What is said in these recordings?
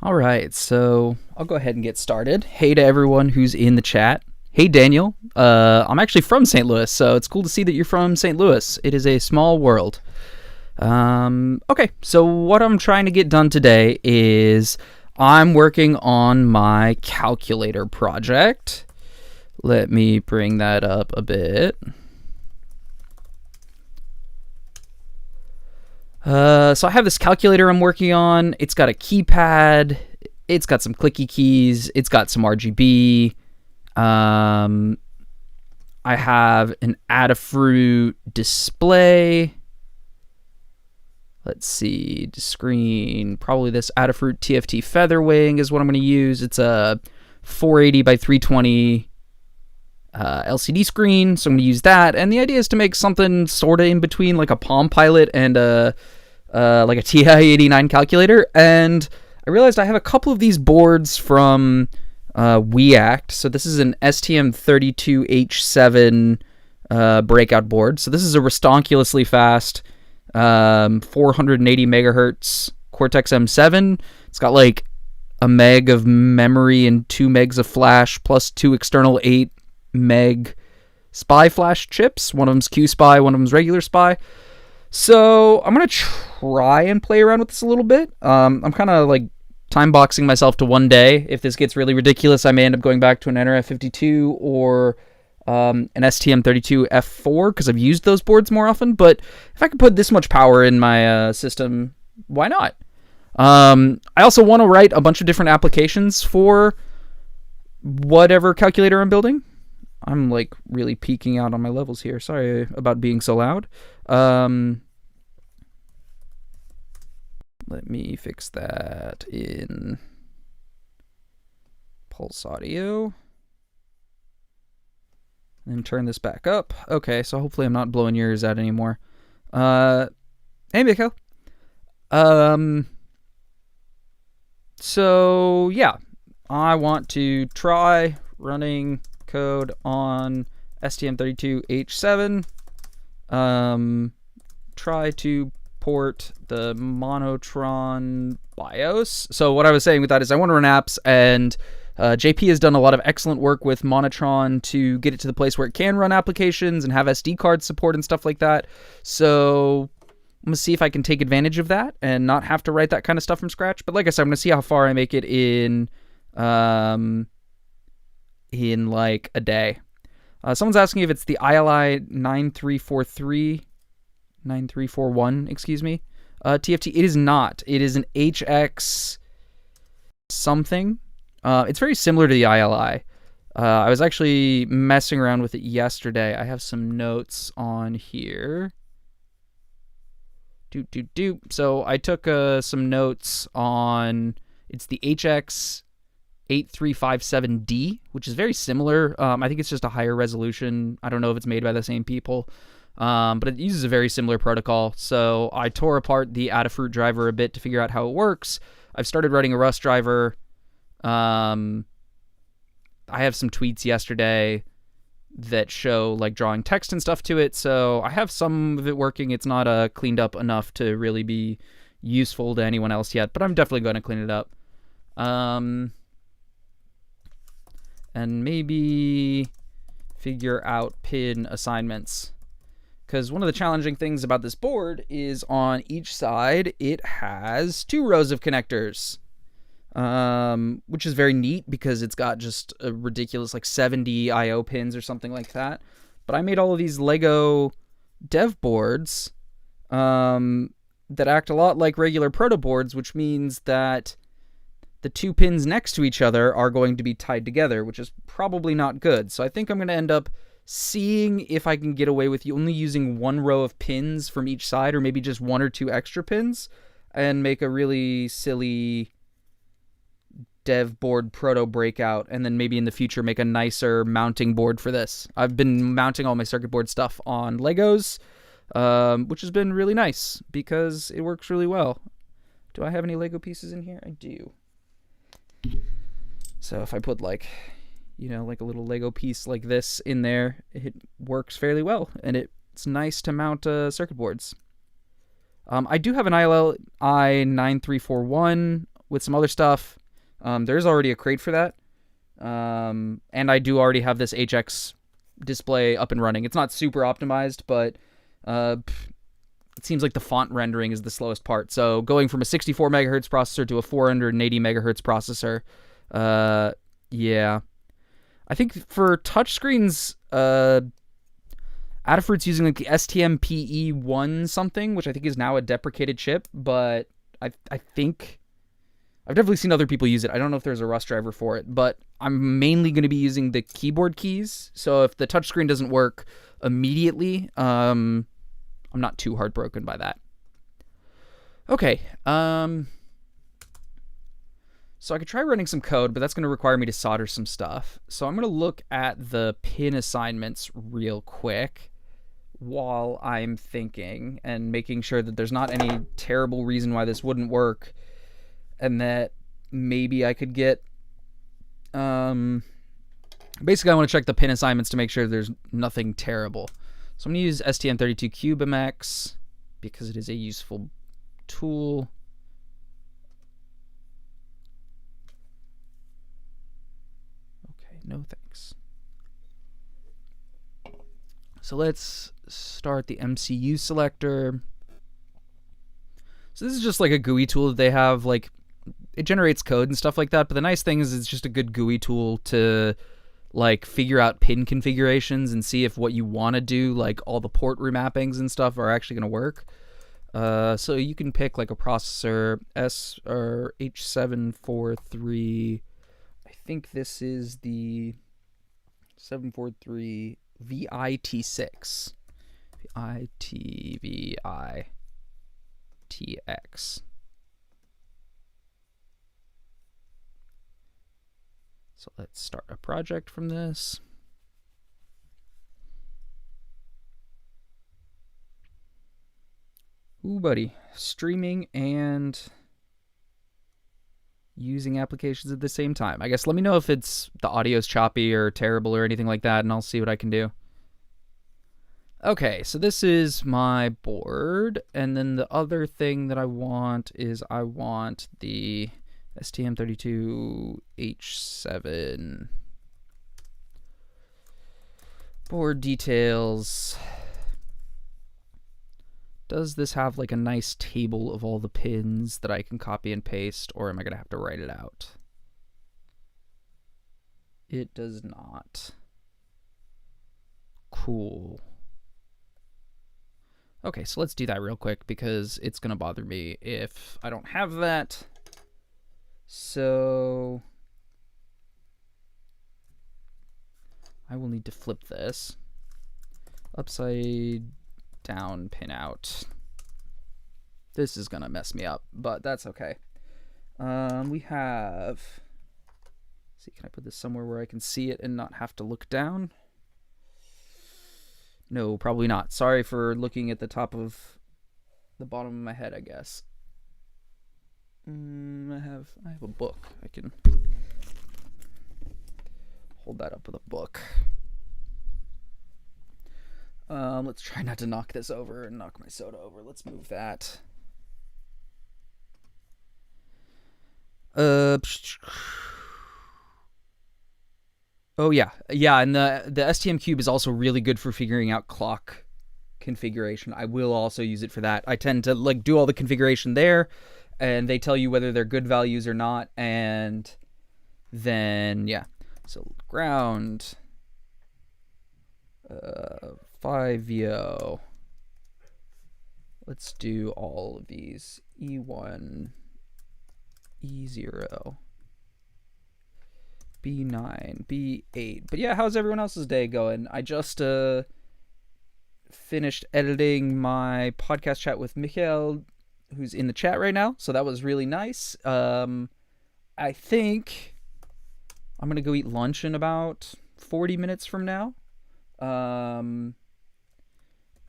All right, so I'll go ahead and get started. Hey to everyone who's in the chat. Hey Daniel, I'm actually from St. Louis, so it's cool to see that you're from St. Louis. It is a small world. Okay, so what I'm trying to get done today is I'm working on my calculator project. Let me bring that up a bit. So I have this calculator I'm working on. It's got a keypad. It's got some clicky keys. It's got some RGB. I have an Adafruit display. Let's see, screen. Probably this Adafruit TFT Featherwing is what I'm going to use. It's a 480 by 320 LCD screen, so I'm going to use that. And the idea is to make something sort of in between, like a Palm Pilot and like a TI-89 calculator. And I realized I have a couple of these boards from WeAct. So this is an STM32H7 breakout board. So this is a restonkulously fast 480 megahertz Cortex M7. It's got like a meg of memory and 2 megs of flash plus 2 external 8 meg SPI flash chips. One of them's Q-SPI, one of them's regular SPI. So I'm going to try and play around with this a little bit. I'm kind of like time boxing myself to one day. If this gets really ridiculous, I may end up going back to an NRF52 or an STM32F4 because I've used those boards more often. But if I could put this much power in my system, why not? I also want to write a bunch of different applications for whatever calculator I'm building. I'm like really peeking out on my levels here. Sorry about being so loud. Let me fix that in Pulse Audio. And turn this back up. Okay, so hopefully I'm not blowing your ears out anymore. Hey, Mikhail. So, yeah. I want to try running code on STM32H7. Try to port the Neotron-BIOS. So what I was saying with that is I want to run apps, and JP has done a lot of excellent work with Neotron to get it to the place where it can run applications and have SD card support and stuff like that. So I'm going to see if I can take advantage of that and not have to write that kind of stuff from scratch. But like I said, I'm going to see how far I make it in like a day. Someone's asking if it's the ILI 9341, excuse me. TFT. It is not. It is an HX something. It's very similar to the ILI. I was actually messing around with it yesterday. I have some notes on here. So I took some notes on, it's the HX 8357D, which is very similar. I think it's just a higher resolution. I don't know if it's made by the same people, but it uses a very similar protocol. So I tore apart the Adafruit driver a bit to figure out how it works. I've started writing a Rust driver. I have some tweets yesterday that show like drawing text and stuff to it. So I have some of it working. It's not cleaned up enough to really be useful to anyone else yet, but I'm definitely going to clean it up. And maybe figure out pin assignments. Because one of the challenging things about this board is on each side, it has 2 rows of connectors. Which is very neat because it's got just a ridiculous like 70 I/O pins or something like that. But I made all of these Lego dev boards that act a lot like regular proto boards, which means that the 2 pins next to each other are going to be tied together, which is probably not good. So I think I'm going to end up seeing if I can get away with only using 1 row of pins from each side, or maybe just 1 or 2 extra pins, and make a really silly dev board proto breakout, and then maybe in the future make a nicer mounting board for this. I've been mounting all my circuit board stuff on Legos, which has been really nice because it works really well. Do I have any Lego pieces in here? I do. So if I put like, like a little Lego piece like this in there, it works fairly well, and it's nice to mount circuit boards. I do have an ILI 9341 with some other stuff. There's already a crate for that. And I do already have this HX display up and running. It's not super optimized, but it seems like the font rendering is the slowest part. So going from a 64 megahertz processor to a 480 megahertz processor, yeah. I think for touchscreens, Adafruit's using like the STM32H7 something, which I think is now a deprecated chip, but I think I've definitely seen other people use it. I don't know if there's a Rust driver for it, but I'm mainly going to be using the keyboard keys. So if the touchscreen doesn't work immediately, I'm not too heartbroken by that. Okay. So I could try running some code, but that's going to require me to solder some stuff. So I'm going to look at the pin assignments real quick while I'm thinking and making sure that there's not any terrible reason why this wouldn't work, and that maybe I could get... basically, I want to check the pin assignments to make sure there's nothing terrible. So I'm going to use STM32CubeMX because it is a useful tool. No thanks. So let's start the MCU selector. So this is just like a GUI tool that they have. Like, it generates code and stuff like that, but the nice thing is it's just a good GUI tool to like figure out pin configurations and see if what you want to do, like all the port remappings and stuff, are actually going to work. So you can pick like a processor H743. I think this is the 743 VIT6. VITVITX. So let's start a project from this. Ooh, buddy. Streaming and using applications at the same time. I guess let me know if the audio's choppy or terrible or anything like that, and I'll see what I can do. Okay, so this is my board, and then the other thing that I want is I want the STM32H7 board details. Does this have like a nice table of all the pins that I can copy and paste, or am I going to have to write it out? It does not. Cool. Okay, so let's do that real quick because it's going to bother me if I don't have that. So I will need to flip this upside down pin out. This is gonna mess me up, but that's okay. We have, let's see, can I put this somewhere where I can see it and not have to look down? No, probably not. Sorry for looking at the top of the bottom of my head, I guess. I have a book. I can hold that up with a book. Let's try not to knock this over and knock my soda over. Let's move that. Oh yeah, and the STM Cube is also really good for figuring out clock configuration. I will also use it for that. I tend to like do all the configuration there, and they tell you whether they're good values or not, and then yeah. So ground 5VO. Let's do all of these. E1, E0, B9, B8. But yeah, how's everyone else's day going? I just finished editing my podcast chat with Mikhail, who's in the chat right now. So that was really nice. I think I'm going to go eat lunch in about 40 minutes from now.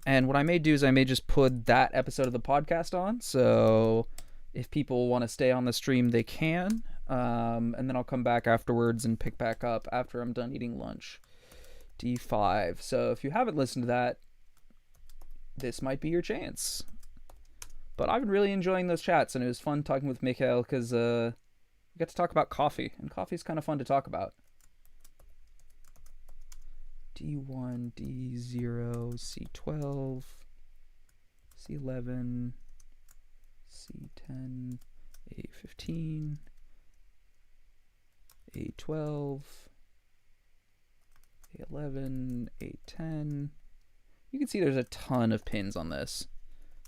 And what I may do is I may just put that episode of the podcast on. So if people want to stay on the stream, they can. And then I'll come back afterwards and pick back up after I'm done eating lunch. D5. So if you haven't listened to that, this might be your chance. But I've been really enjoying those chats, and it was fun talking with Mikhail because we got to talk about coffee, and coffee's kind of fun to talk about. D1, D0, C12, C11, C10, A15, A12, A11, A10. You can see there's a ton of pins on this.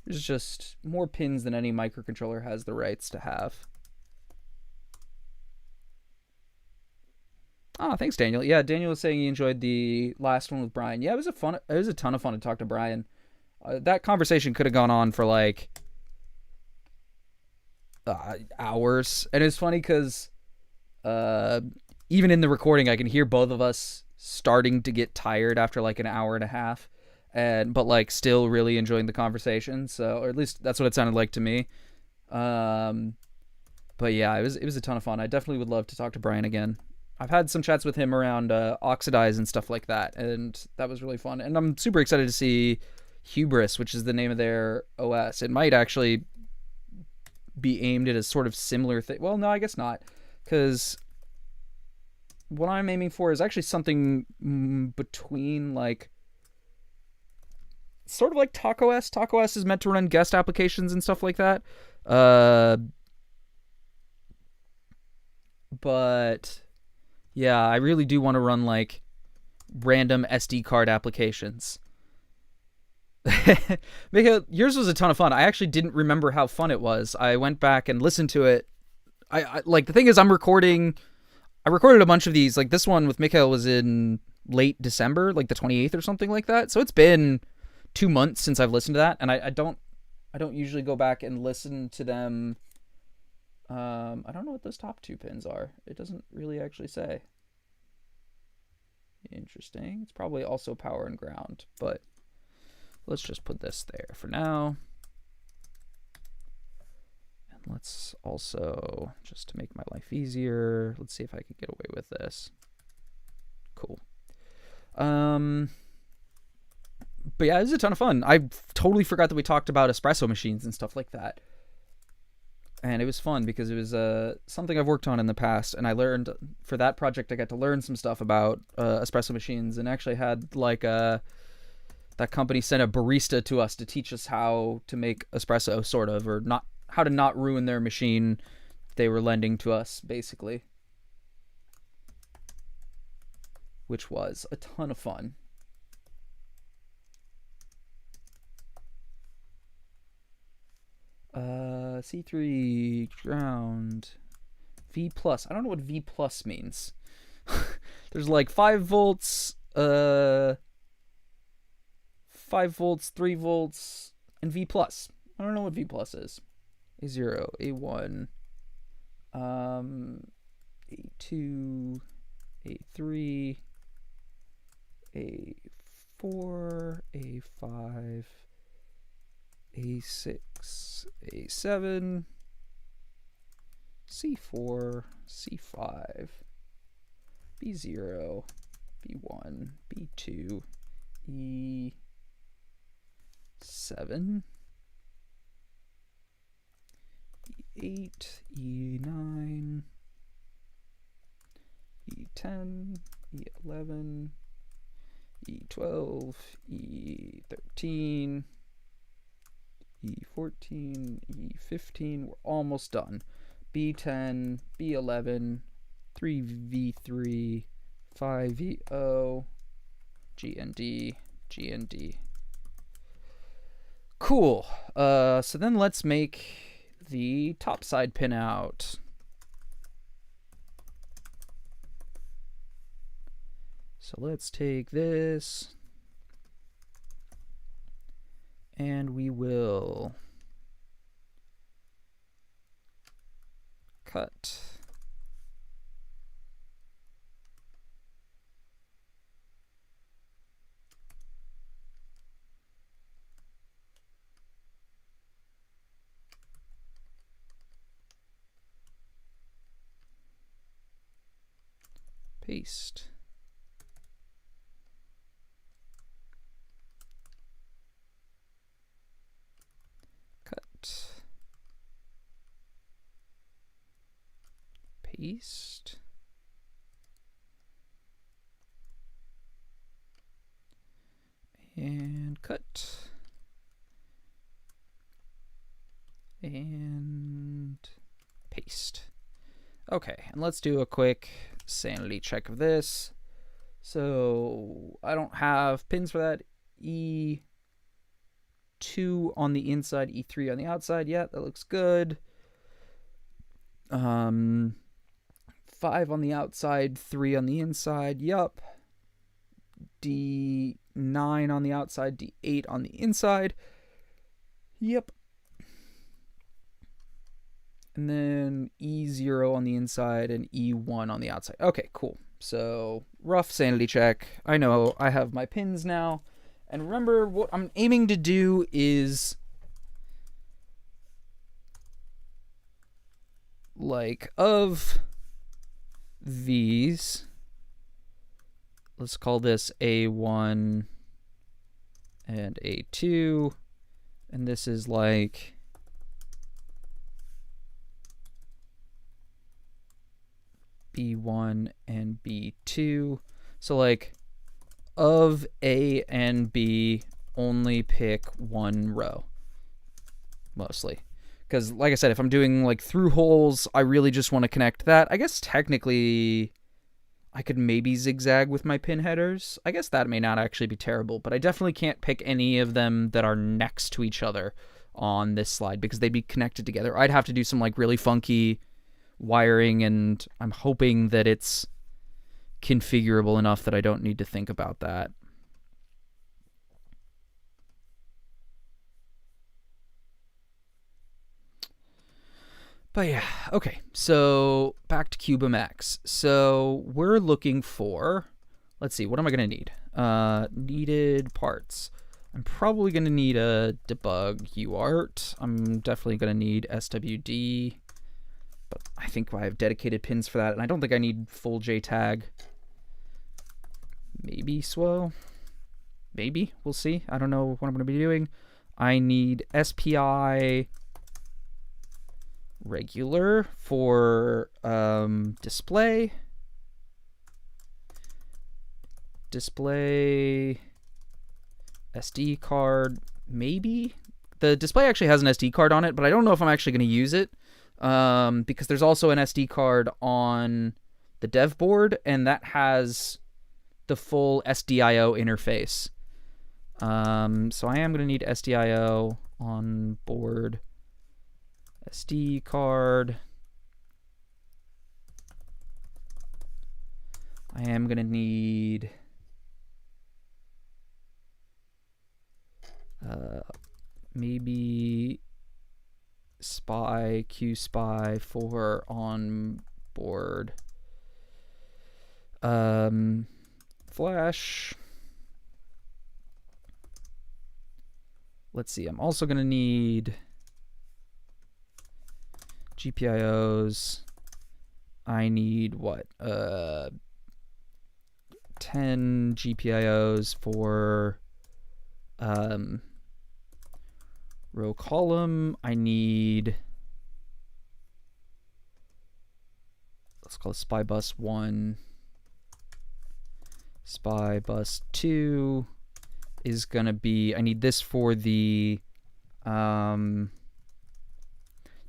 There's just more pins than any microcontroller has the rights to have. Ah, thanks, Daniel. Yeah, Daniel was saying he enjoyed the last one with Brian. Yeah, it was a ton of fun to talk to Brian. That conversation could have gone on for like hours, and it's funny because even in the recording, I can hear both of us starting to get tired after like an hour and a half, but like still really enjoying the conversation. So, or at least that's what it sounded like to me. But yeah, it was a ton of fun. I definitely would love to talk to Brian again. I've had some chats with him around Oxidize and stuff like that, and that was really fun. And I'm super excited to see Hubris, which is the name of their OS. It might actually be aimed at a sort of similar thing. Well, no, I guess not, because what I'm aiming for is actually something between like sort of like TalkOS. TalkOS is meant to run guest applications and stuff like that. But yeah, I really do want to run like random SD card applications. Mika, yours was a ton of fun. I actually didn't remember how fun it was. I went back and listened to it. I like, the thing is, I recorded a bunch of these. Like this one with Mikhail was in late December, like the 28th or something like that. So it's been 2 months since I've listened to that, and I don't usually go back and listen to them. I don't know what those top 2 pins are. It doesn't really actually say. Interesting. It's probably also power and ground, but let's just put this there for now. And let's also, just to make my life easier, let's see if I can get away with this. Cool. But yeah, it was a ton of fun. I totally forgot that we talked about espresso machines and stuff like that. And it was fun because it was something I've worked on in the past, and I learned for that project. I got to learn some stuff about espresso machines, and actually had like that company sent a barista to us to teach us how to make espresso, sort of, or not, how to not ruin their machine they were lending to us, basically, which was a ton of fun. C3 ground V plus. I don't know what V plus means. There's like 5 volts, 5 volts, 3 volts, and V plus. I don't know what V plus is. A0, A1, A2, A3, A4, A5, A6, A7, C4, C5, B0, B1, B2, E7, E8, E9, E10, E11, E12, E13, E14, E15, we're almost done. B10, B11, 3V3, 5VO, GND, GND. Cool. So then let's make the top side pin out. So let's take this, and we will cut. Paste. Cut. paste. And cut. And paste. Okay, and let's do a quick sanity check of this. So I don't have pins for that. E2 on the inside, E3 on the outside. Yeah, that looks good. 5 on the outside, 3 on the inside. Yup. D9 on the outside, D8 on the inside. Yep. And then E0 on the inside and E1 on the outside. Okay, cool. So, rough sanity check. I know I have my pins now. And remember, what I'm aiming to do is, like, of these, let's call this A1 and A2. And this is like B1 and B2. So like of A and B, only pick one row, mostly. Because like I said, if I'm doing like through holes, I really just want to connect that. I guess technically I could maybe zigzag with my pin headers. I guess that may not actually be terrible, but I definitely can't pick any of them that are next to each other on this slide because they'd be connected together. I'd have to do some like really funky wiring, and I'm hoping that it's configurable enough that I don't need to think about that. But yeah, okay, so back to CubeMX. So we're looking for, let's see, what am I going to need? Needed parts. I'm probably going to need a debug UART. I'm definitely going to need SWD, but I think I have dedicated pins for that, and I don't think I need full JTAG. Maybe SWO. Maybe, we'll see. I don't know what I'm going to be doing. I need SPI regular for display SD card. Maybe the display actually has an SD card on it, but I don't know if I'm actually going to use it because there's also an SD card on the dev board, and that has the full SDIO interface. So I am going to need SDIO on board. SD card. I am going to need maybe QSPI for on board flash. Let's see, I'm also going to need GPIOs. I need what? 10 GPIOs for row column. I need, let's call it SPI bus 1. SPI bus 2 is going to be, I need this for the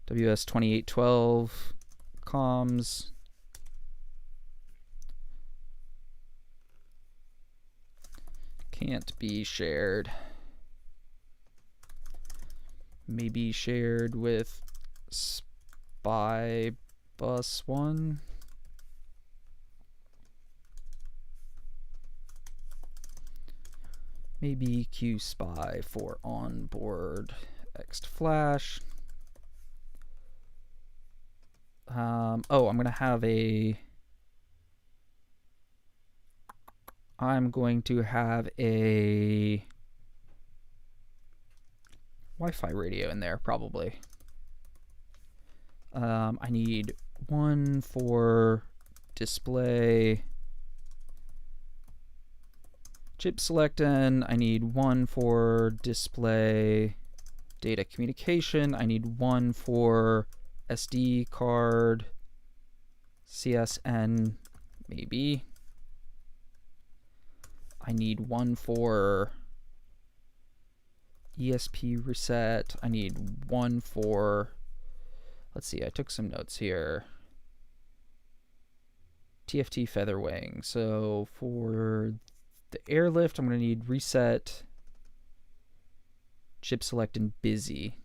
WS2812 comms. Can't be shared. Maybe shared with SPI bus 1. Maybe QSPI for onboard ext flash. Oh, I'm going to have a Wi-Fi radio in there, probably. I need one for display chip selectin. I need one for display data communication. I need one for SD card CSN, maybe. I need one for ESP reset. I need one for, let's see, I took some notes here. TFT feather wing. So for the airlift, I'm going to need reset, chip select, and busy.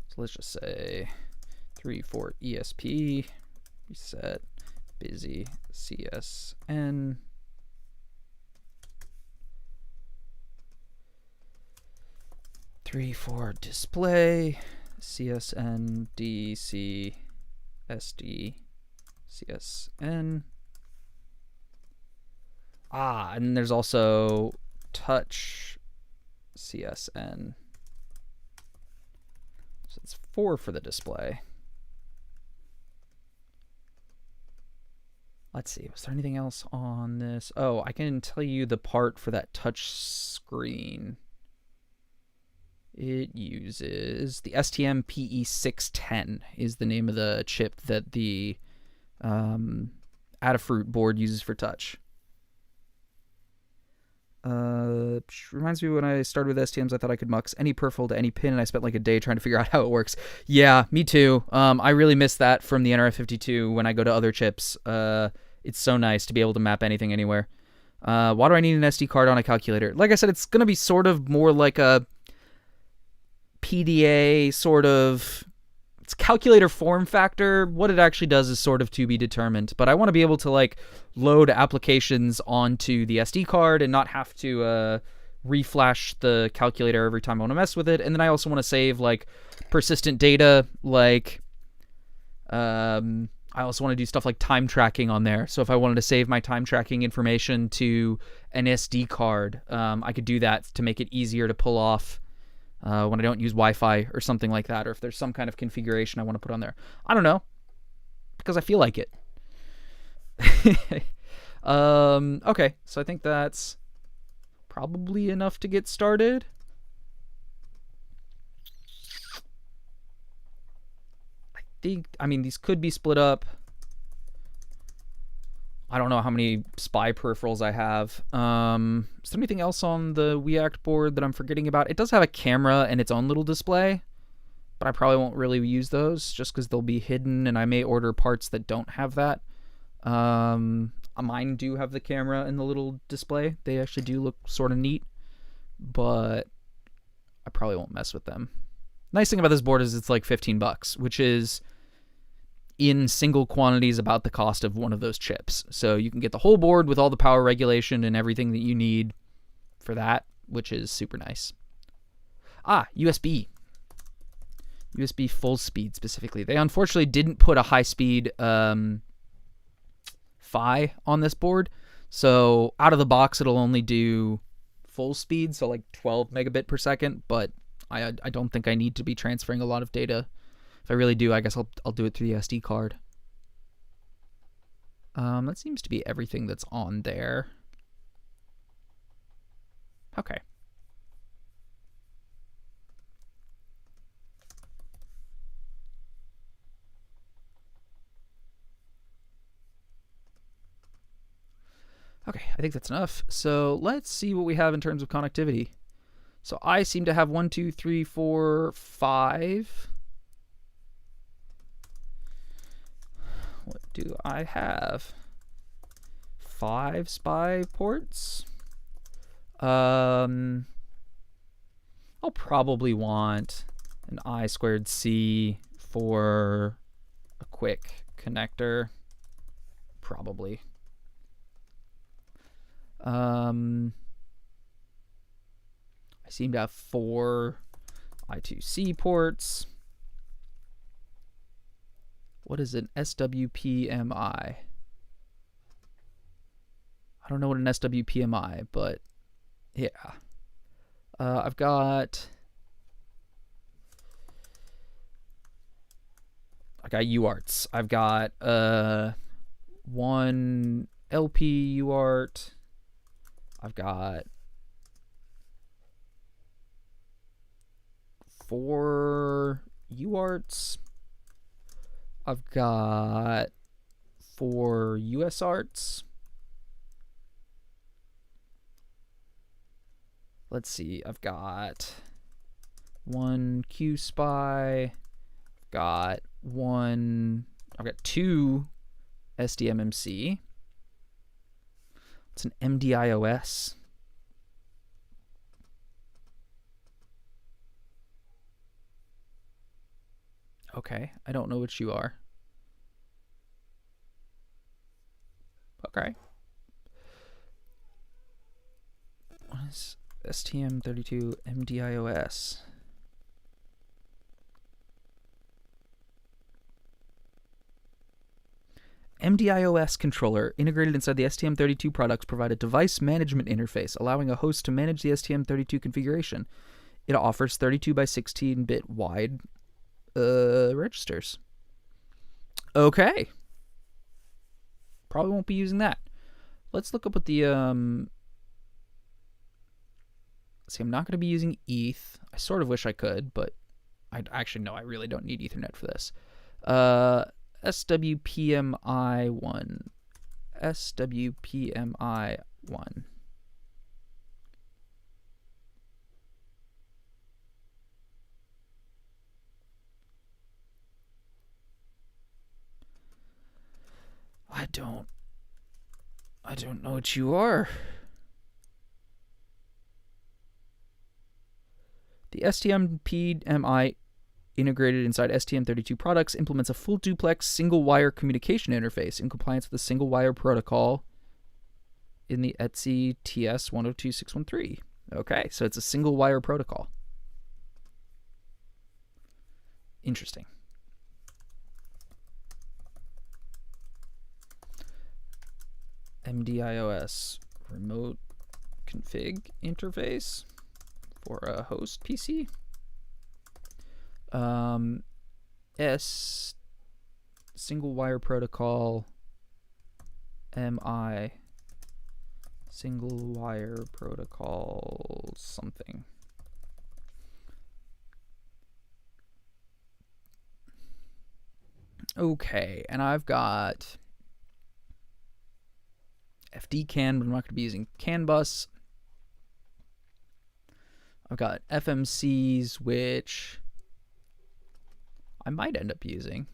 So let's just say 3 for ESP, reset, busy, CSN. Three for display, CSN, DC, SD, CSN. And there's also touch, CSN. So it's 4 for the display. Let's see, was there anything else on this? Oh, I can tell you the part for that touch screen. It uses the STM32H7 is the name of the chip that the Adafruit board uses for touch. Reminds me when I started with STMs, I thought I could mux any peripheral to any pin, and I spent like a day trying to figure out how it works. Yeah, me too. I really miss that from the NRF52 when I go to other chips. It's so nice to be able to map anything anywhere. Why do I need an SD card on a calculator? Like I said, it's going to be sort of more like a PDA sort of, it's calculator form factor. What it actually does is sort of to be determined, but I want to be able to like load applications onto the SD card and not have to reflash the calculator every time I want to mess with it. And then I also want to save like persistent data, like I also want to do stuff like time tracking on there. So if I wanted to save my time tracking information to an SD card, I could do that to make it easier to pull off when I don't use Wi-Fi or something like that, or if there's some kind of configuration I want to put on there. I don't know, because I feel like it. Okay, so I think that's probably enough to get started. I mean, these could be split up. I don't know how many SPI peripherals I have. Is there anything else on the WeAct board that I'm forgetting about? It does have a camera and its own little display, but I probably won't really use those just because they'll be hidden, and I may order parts that don't have that. Mine do have the camera and the little display. They actually do look sort of neat, but I probably won't mess with them. Nice thing about this board is it's like $15, which is in single quantities about the cost of one of those chips. So you can get the whole board with all the power regulation and everything that you need for that, which is super nice. USB. USB full speed specifically. They unfortunately didn't put a high speed PHY on this board. So out of the box, it'll only do full speed, so like 12 megabit per second, but I don't think I need to be transferring a lot of data. If I really do, I guess I'll do it through the SD card. That seems to be everything that's on there. Okay. Okay, I think that's enough. So let's see what we have in terms of connectivity. So I seem to have 1, 2, 3, 4, 5. What do I have? 5 SPI ports. I'll probably want an I2C for a quick connector. Probably. I seem to have 4 I2C ports. What is an SWPMI? I don't know what an SWPMI, but yeah. I've got UARTs. I've got 1 LP UART. I've got 4 UARTs. I've got 4 USARTs. Let's see, I've got 1 QSpy. I've got 2 STMMC. It's an MDIOS. Okay, I don't know what you are. Okay. What is STM32 MDIOS? MDIOS controller integrated inside the STM32 products provide a device management interface, allowing a host to manage the STM32 configuration. It offers 32 by 16-bit wide registers. Okay. Probably won't be using that. Let's look up what the see, I'm not going to be using ETH. I sort of wish I could, but I actually no, I really don't need Ethernet for this. SWPMI1. SWPMI1. I don't know what you are. The STM-PMI integrated inside STM32 products implements a full duplex single-wire communication interface in compliance with the single-wire protocol in the ETSI TS102613. Okay, so it's a single-wire protocol. Interesting. MDIOS remote config interface for a host PC. S single wire protocol MI single wire protocol something. Okay, and I've got FD-CAN, but I'm not going to be using CAN bus. I've got FMCs, which I might end up using.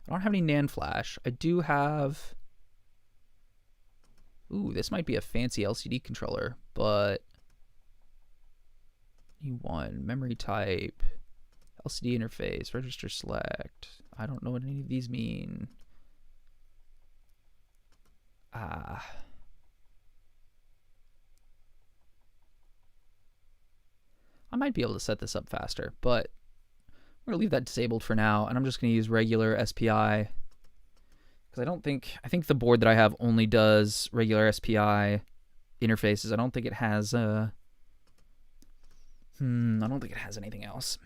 I don't have any NAND flash. I do have... Ooh, this might be a fancy LCD controller, but... E1, memory type, LCD interface, register select. I don't know what any of these mean. I might be able to set this up faster, but I'm going to leave that disabled for now, and I'm just going to use regular SPI, because I think the board that I have only does regular SPI interfaces. I don't think it has I don't think it has anything else.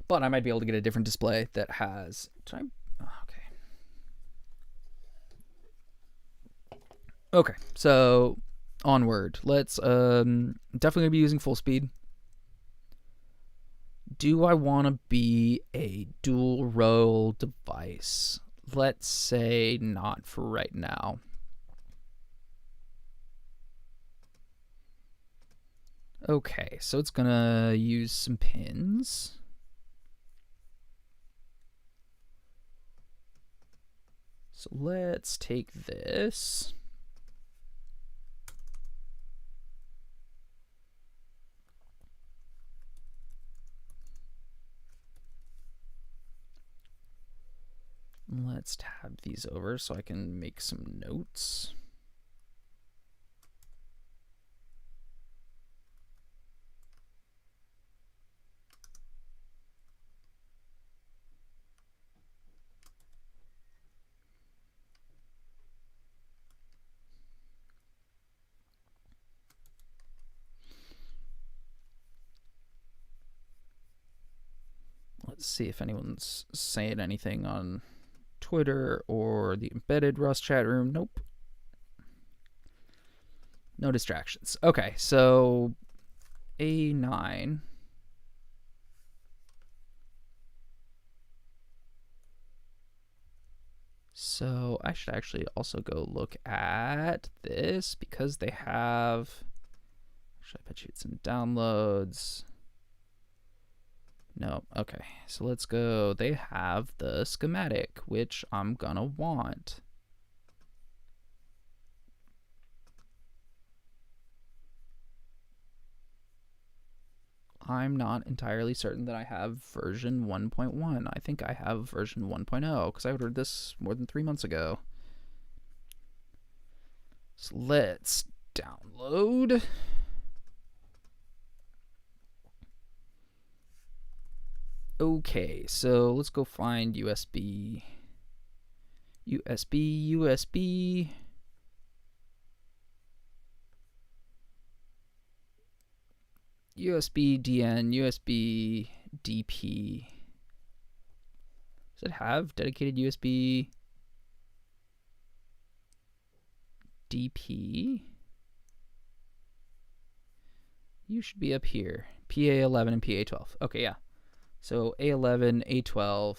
But I might be able to get a different display that has... Okay, so onward. Let's definitely gonna be using full speed. Do I want to be a dual row device? Let's say not for right now. Okay, so it's gonna use some pins. So let's take this. Let's tab these over so I can make some notes. Let's see if anyone's saying anything on Twitter or the embedded Rust chat room. Nope. No distractions. Okay, so A9. So I should actually also go look at this because they have, actually I bet you it's in downloads. No, okay, so let's go. They have the schematic, which I'm gonna want. I'm not entirely certain that I have version 1.1. I think I have version 1.0 because I ordered this more than 3 months ago. So let's download. Okay, so let's go find USB. USB. USB DN, USB DP. Does it have dedicated USB DP? You should be up here. PA11 and PA12. Okay, yeah. So A11, A12.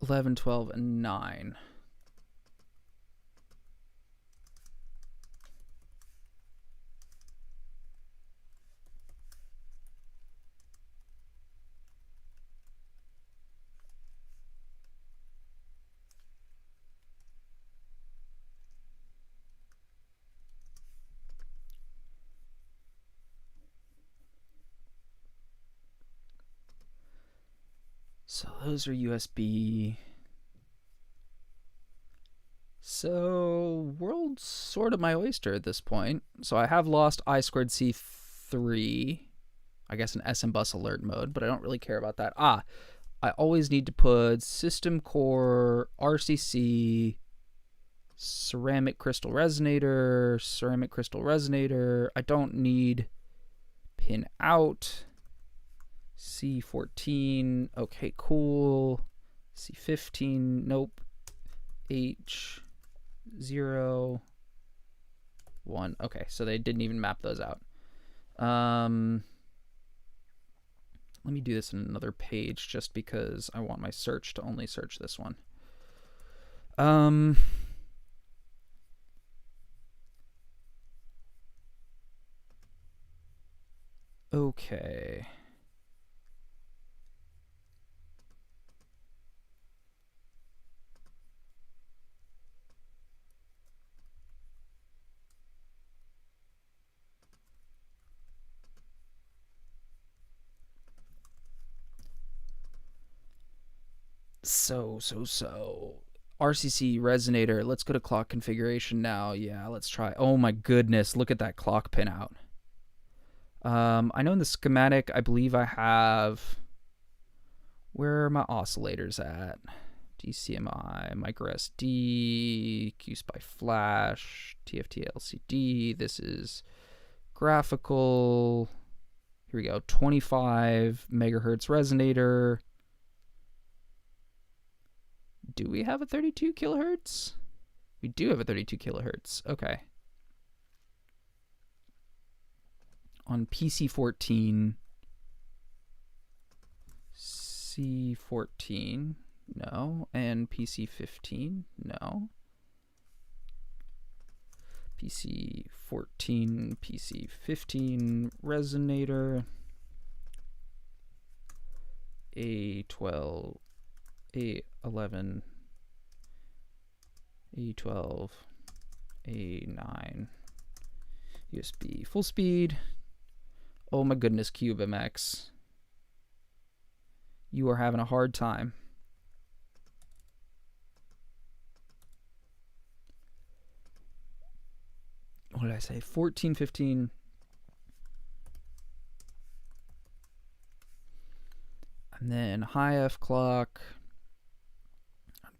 $11, $12, and $9. So those are USB. So world's sort of my oyster at this point. So I have lost I2C3, I guess in SM bus alert mode, but I don't really care about that. I always need to put system core, RCC, ceramic crystal resonator. I don't need pin out. C14, okay, cool. C15, nope. H0, 1. Okay, so they didn't even map those out. Let me do this in another page just because I want my search to only search this one. Okay. So. RCC resonator. Let's go to clock configuration now. Yeah, let's try. Oh my goodness, look at that clock pinout. I know in the schematic, I believe I have. Where are my oscillators at? DCMI, micro SD, QSPI flash, TFT LCD. This is graphical. Here we go. 25 megahertz resonator. Do we have a 32 kilohertz? We do have a 32 kilohertz. Okay. On PC14, C14, no. And PC15, no. PC14, PC15 resonator. A12, A11, A12, A9, USB full speed. Oh my goodness, CubeMX. You are having a hard time. What did I say? 14, 15. And then high F clock,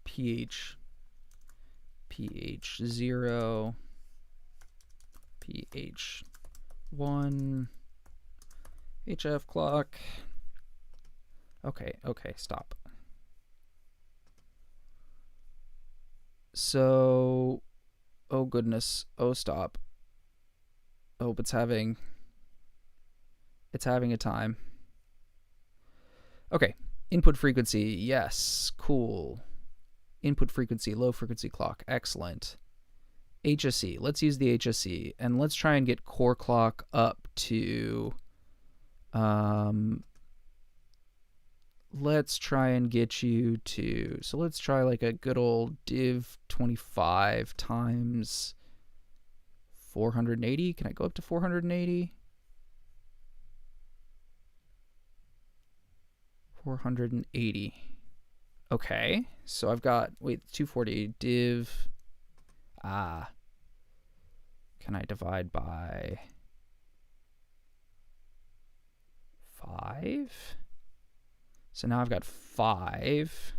pH 0, pH 1, HF clock. Okay, stop. So, oh goodness, oh stop. Oh, it's having a time. Okay, input frequency, yes, cool. Input frequency, low frequency clock, excellent. HSE, let's use the HSE, and let's try and get core clock up to, let's try and get you to, so let's try like a good old div 25 times 480. Can I go up to 480? 480. Okay, so I've got, wait, 240 div, can I divide by 5? So now I've got 5.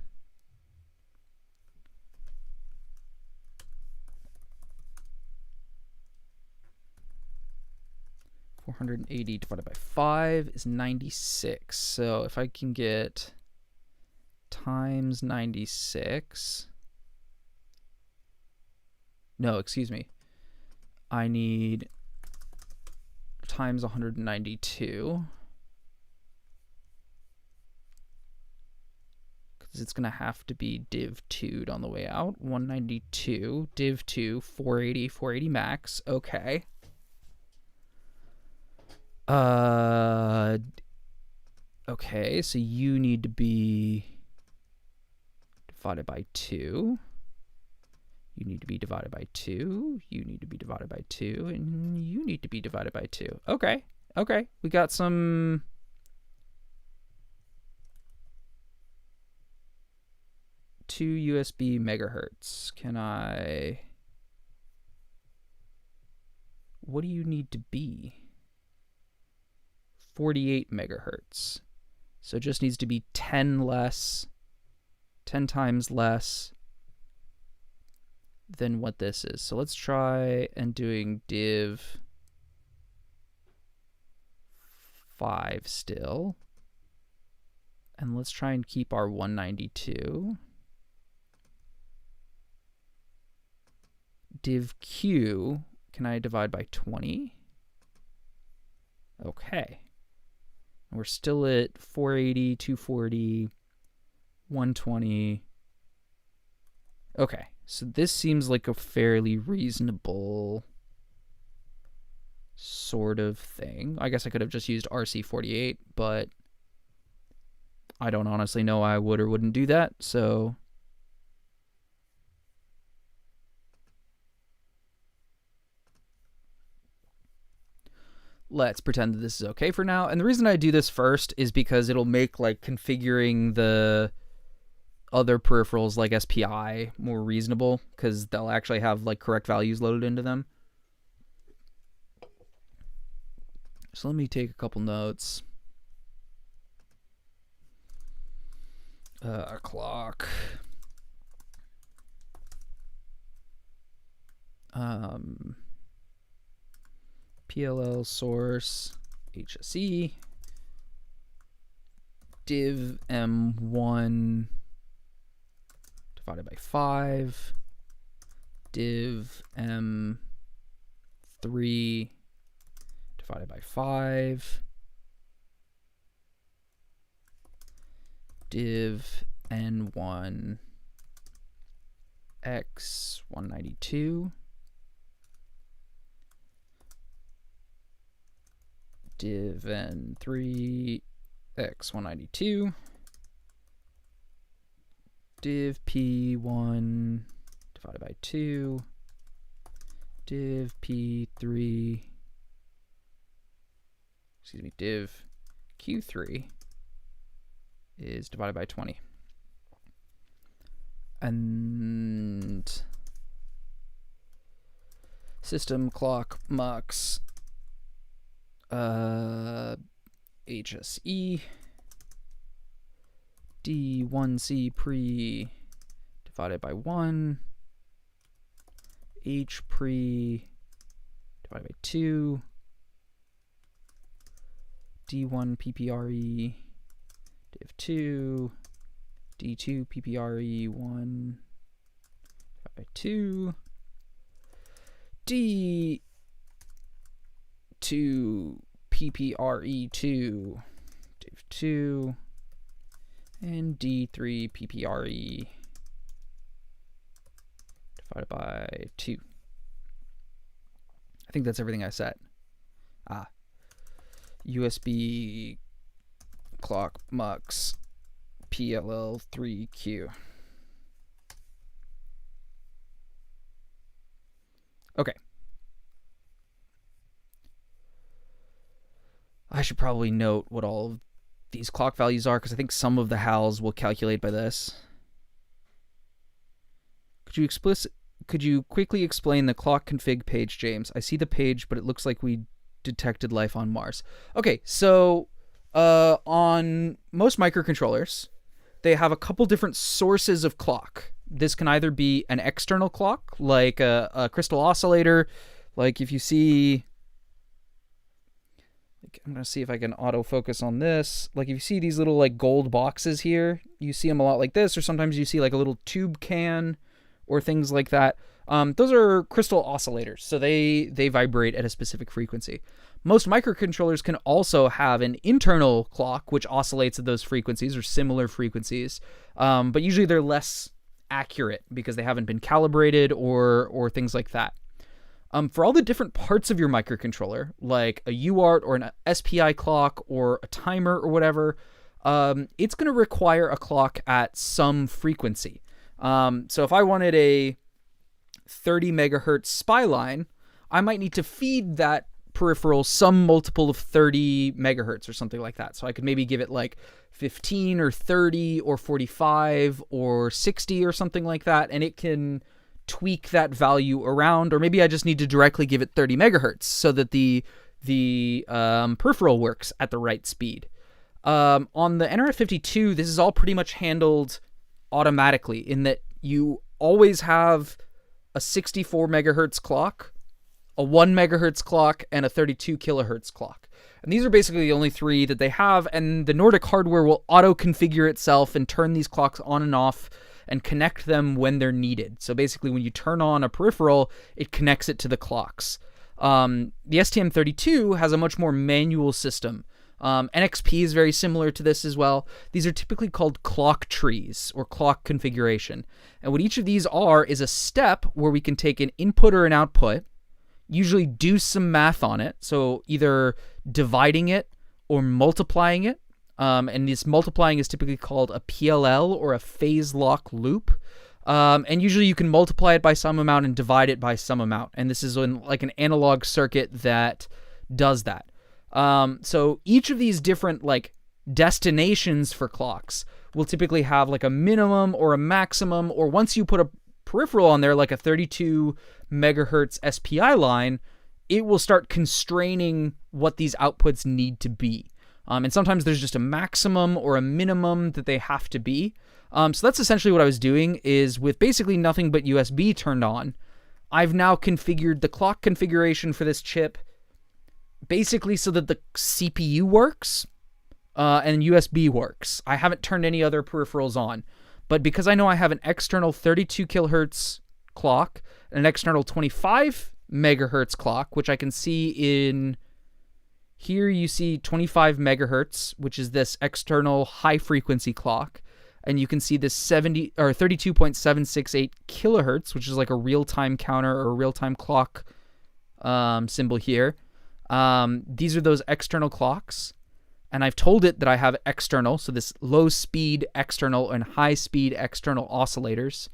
$480 divided by 5 is 96. So if I can get times 96, no, excuse me, I need times 192, because it's going to have to be div 2'd on the way out. 192, div 2, 480 max. Okay. Okay, so you need to be divided by 2. You need to be divided by 2. You need to be divided by 2. And you need to be divided by 2. Okay. Okay. We got some... two USB megahertz. Can I... what do you need to be? 48 megahertz. So it just needs to be 10 less, 10 times less than what this is. So let's try and doing div 5 still. And let's try and keep our 192. Div Q, can I divide by 20? Okay. We're still at 480, 240, 120. Okay, so this seems like a fairly reasonable sort of thing. I guess I could have just used RC48, but I don't honestly know I would or wouldn't do that, so... let's pretend that this is okay for now. And the reason I do this first is because it'll make like configuring the other peripherals like SPI more reasonable, because they'll actually have like correct values loaded into them. So let me take a couple notes. A clock. PLL source HSE div M1 divided by 5 div M3 divided by 5 div N1 x 192 div N3 x 192 div P1 divided by 2 div P3 excuse me div Q3 is divided by 20. And system clock mux HSE D1C pre divided by 1, H pre divided by 2, D1 PPRE div 2, D2 PPRE 1 divided by 2, D2 PPRE 2 div 2, and D3 PPRE divided by 2. I think that's everything I set. USB clock mux PLL3Q. Okay. I should probably note what all of these clock values are, because I think some of the HALs will calculate by this. Could you quickly explain the clock config page, James? I see the page, but it looks like we detected life on Mars. Okay, so on most microcontrollers, they have a couple different sources of clock. This can either be an external clock, like a crystal oscillator. Like if you see, I'm going to see if I can autofocus on this. Like if you see these little like gold boxes here, you see them a lot like this, or sometimes you see like a little tube can or things like that. Those are crystal oscillators, so they vibrate at a specific frequency. Most microcontrollers can also have an internal clock which oscillates at those frequencies or similar frequencies, but usually they're less accurate because they haven't been calibrated or things like that. For all the different parts of your microcontroller, like a UART or an SPI clock or a timer or whatever, it's going to require a clock at some frequency. So if I wanted a 30 megahertz SPI line, I might need to feed that peripheral some multiple of 30 megahertz or something like that. So I could maybe give it like 15 or 30 or 45 or 60 or something like that, and it can tweak that value around. Or maybe I just need to directly give it 30 megahertz so that the peripheral works at the right speed. On the NRF52, this is all pretty much handled automatically, in that you always have a 64 megahertz clock, a 1 megahertz clock, and a 32 kilohertz clock. And these are basically the only three that they have, and the Nordic hardware will auto-configure itself and turn these clocks on and off and connect them when they're needed. So basically when you turn on a peripheral, it connects it to the clocks. The STM32 has a much more manual system. NXP is very similar to this as well. These are typically called clock trees or clock configuration. And what each of these are is a step where we can take an input or an output, usually do some math on it, so either dividing it or multiplying it. And this multiplying is typically called a PLL or a phase lock loop. And usually you can multiply it by some amount and divide it by some amount. And this is like an analog circuit that does that. So each of these different like destinations for clocks will typically have like a minimum or a maximum, or once you put a peripheral on there, like a 32 megahertz SPI line, it will start constraining what these outputs need to be. And sometimes there's just a maximum or a minimum that they have to be. So that's essentially what I was doing, is with basically nothing but USB turned on, I've now configured the clock configuration for this chip basically so that the CPU works and USB works. I haven't turned any other peripherals on. But because I know I have an external 32 kilohertz clock and an external 25 megahertz clock, which I can see in here, you see 25 megahertz, which is this external high frequency clock. And you can see this 32.768 kilohertz, which is like a real-time counter or a real-time clock symbol here. These are those external clocks. And I've told it that I have external, so this low-speed external and high-speed external oscillators.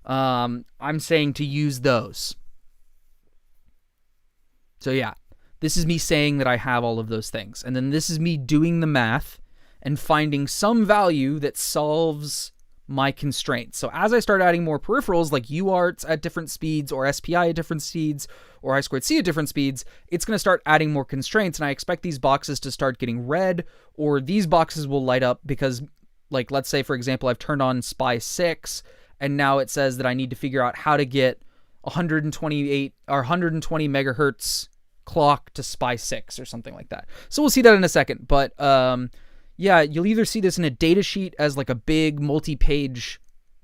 I'm saying to use those. So yeah, this is me saying that I have all of those things. And then this is me doing the math and finding some value that solves my constraints. So as I start adding more peripherals like UARTs at different speeds, or SPI at different speeds, or I2C at different speeds, it's going to start adding more constraints, and I expect these boxes to start getting red, or these boxes will light up because Like, let's say, for example, I've turned on SPI 6, and now it says that I need to figure out how to get 128 or 120 megahertz clock to SPI 6 or something like that. So we'll see that in a second. But yeah, you'll either see this in a data sheet as like a big multi-page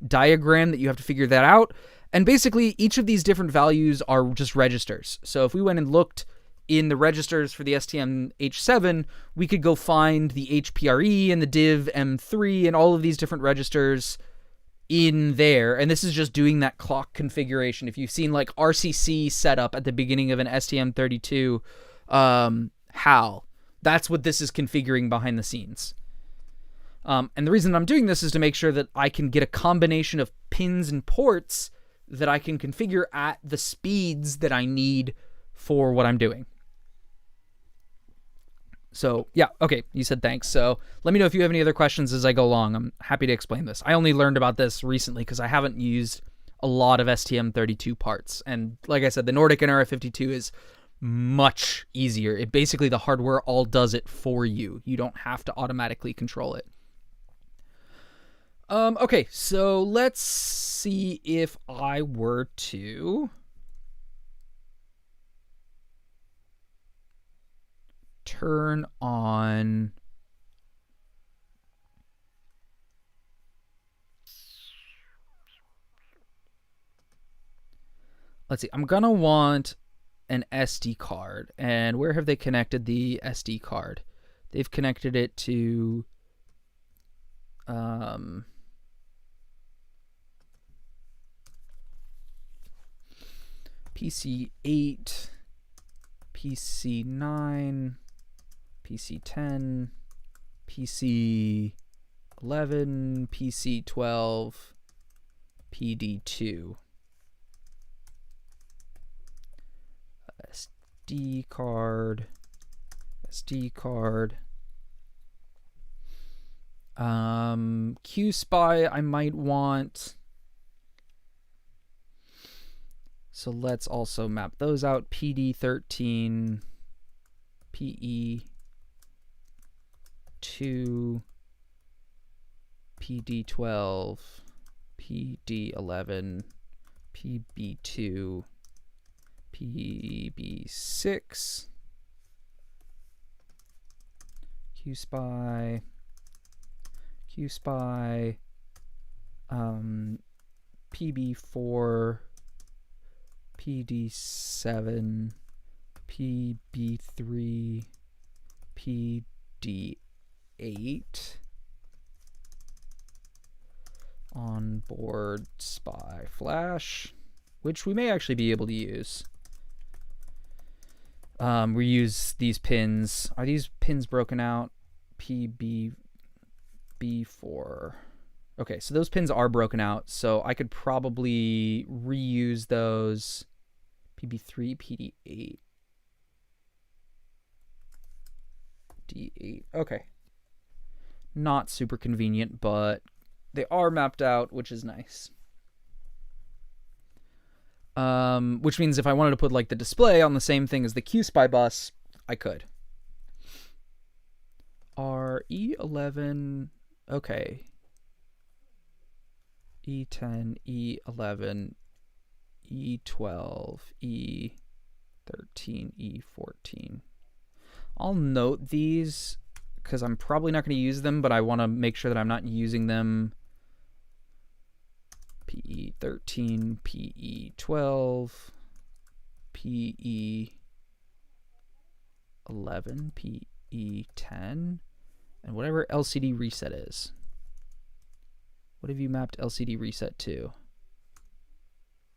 diagram that you have to figure that out. And basically, each of these different values are just registers. So if we went and looked in the registers for the STM32H7, we could go find the HPRE and the div M3 and all of these different registers in there. And this is just doing that clock configuration. If you've seen like RCC setup at the beginning of an STM32 HAL, that's what this is configuring behind the scenes. And the reason I'm doing this is to make sure that I can get a combination of pins and ports that I can configure at the speeds that I need for what I'm doing. So, yeah, okay, you said thanks. So let me know if you have any other questions as I go along. I'm happy to explain this. I only learned about this recently because I haven't used a lot of STM32 parts. And like I said, the Nordic NRF52 is much easier. It basically, the hardware all does it for you. You don't have to automatically control it. Okay, so let's see if I were to turn on let's see, I'm gonna want an SD card. And where have they connected the SD card? They've connected it to PC8, PC9, PC10, PC11, PC12, PD2. SD card. QSPI I might want. So let's also map those out. PD13, PE2, PD12, PD11, PB2, PB6, QSPI, PB4, PD7, PB3, PD8, onboard SPI flash, which we may actually be able to use. We use these pins. Are these pins broken out? PBB4. Okay, so those pins are broken out, so I could probably reuse those. PB3, PD8, D8. Okay. Not super convenient, but they are mapped out, which is nice. Which means if I wanted to put like the display on the same thing as the QSPI bus, I could. RE11, okay. E10, E11, E12, E13, E14. I'll note these because I'm probably not going to use them, but I want to make sure that I'm not using them. PE13, PE12, PE11, PE10, and whatever LCD reset is. What have you mapped LCD reset to?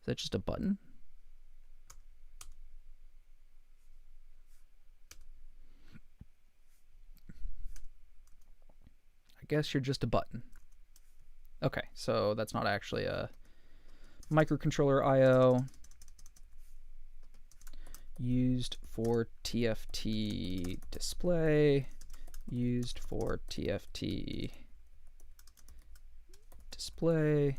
Is that just a button? I guess you're just a button. Okay, so that's not actually a microcontroller I/O. Used for TFT display. Used for TFT display.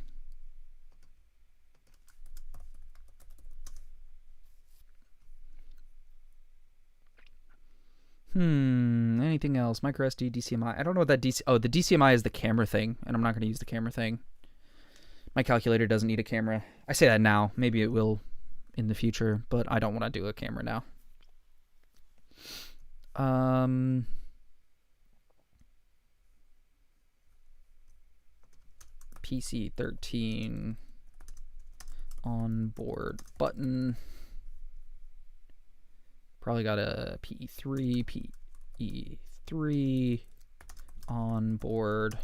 Anything else? Micro SD, DCMI. I don't know what that DC. Oh, the DCMI is the camera thing, and I'm not going to use the camera thing. My calculator doesn't need a camera. I say that now. Maybe it will in the future, but I don't want to do a camera now. PC13 onboard button. Probably got a PE3, PE3 onboard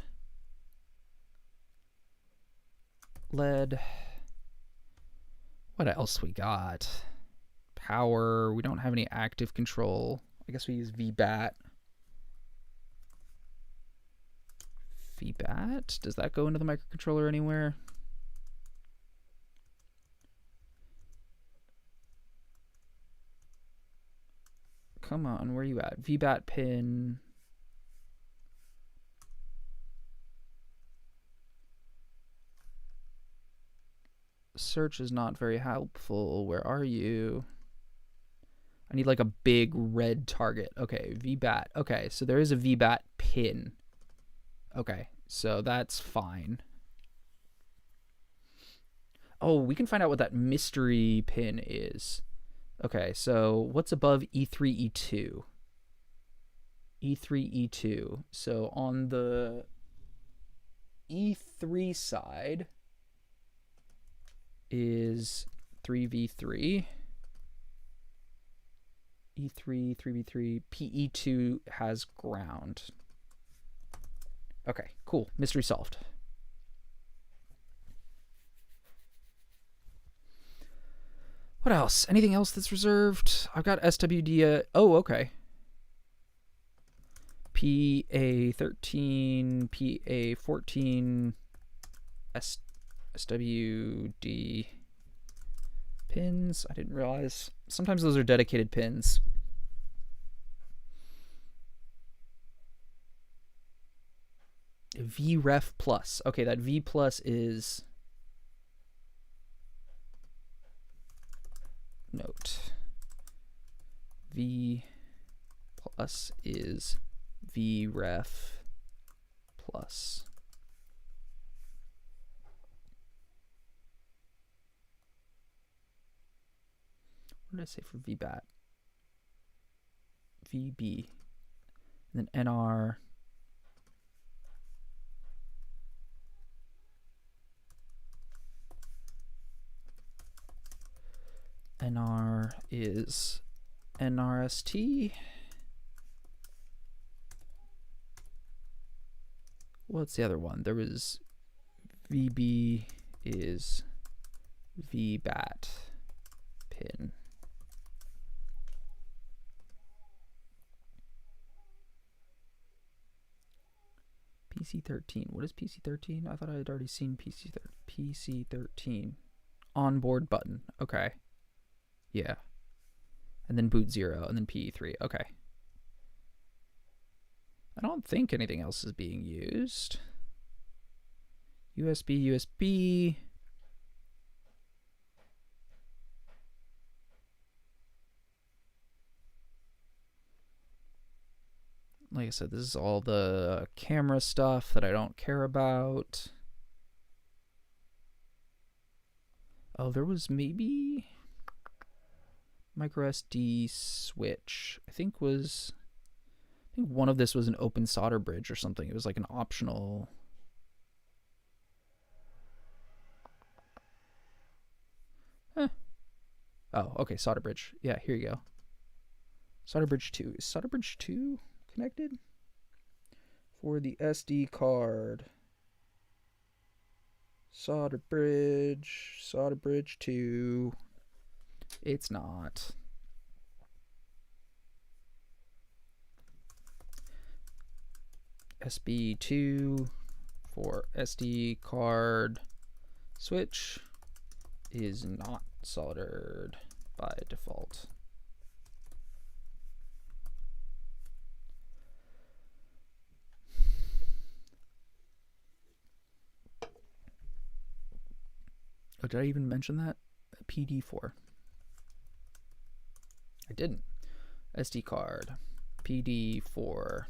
LED. What else we got? Power. We don't have any active control. I guess we use VBAT. VBAT? Does that go into the microcontroller anywhere? Come on, where are you at? VBAT pin. Search is not very helpful. Where are you? I need like a big red target. Okay, VBAT. Okay, so there is a VBAT pin. Okay, so that's fine. Oh, we can find out what that mystery pin is. Okay, so what's above E3, E2? E3, E2. So on the E3 side is 3v3. E3, 3v3. PE2 has ground. Okay, cool. Mystery solved. What else? Anything else that's reserved? I've got SWD. Oh, okay. PA13, PA14, SWD pins. I didn't realize. Sometimes those are dedicated pins. VREF plus. Okay, that V plus is... Note. V plus is VREF plus. What did I say for VBAT? VB. And then NR. NR is NRST. What's the other one? There was VB is VBAT pin. PC13. What is PC13? I thought I had already seen PC13. Onboard button. Okay. Yeah. And then boot 0 and then PE3. Okay. I don't think anything else is being used. USB, USB. Like I said, this is all the camera stuff that I don't care about. Oh, there was maybe micro SD switch. I think one of this was an open solder bridge or something. It was like an optional. Oh, okay, solder bridge. Yeah, here you go. Solder bridge 2. Is solder bridge 2 connected? For the SD card. Solder bridge 2. It's not. SB2 for SD card switch is not soldered by default. Oh, did I even mention that? PD4. I didn't. SD card. PD for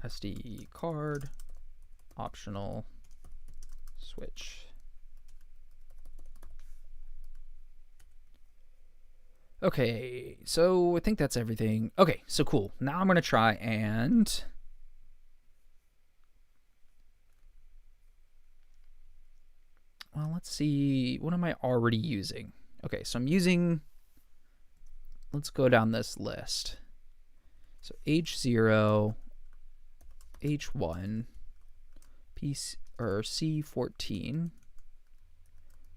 SD card, optional switch. Okay, so I think that's everything. Okay, so cool. Now I'm going to try and... well, let's see. What am I already using? Okay, so I'm using... let's go down this list. So H0, H1, C14,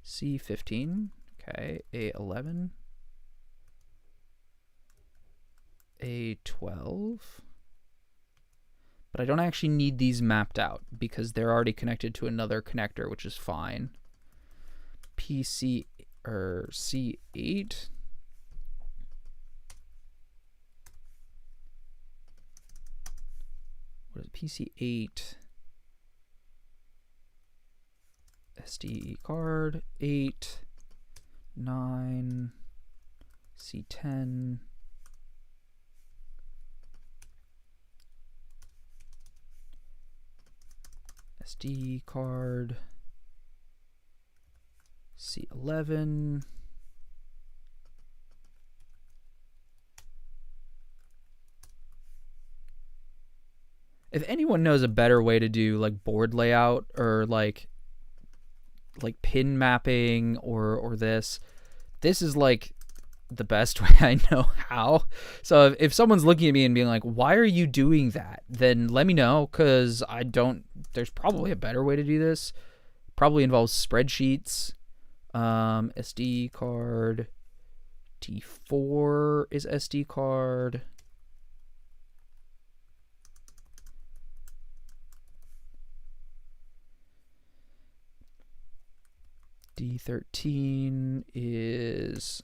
C15, okay, A11, A12, but I don't actually need these mapped out because they're already connected to another connector, which is fine. PC or C8. What is it? PC8, SD card, 8, 9, C10, SD card, C11, if anyone knows a better way to do like board layout or like pin mapping or this is like the best way I know how. So if someone's looking at me and being like, why are you doing that? Then let me know, because I don't, there's probably a better way to do this. Probably involves spreadsheets. SD card, T4 is SD card. D13 is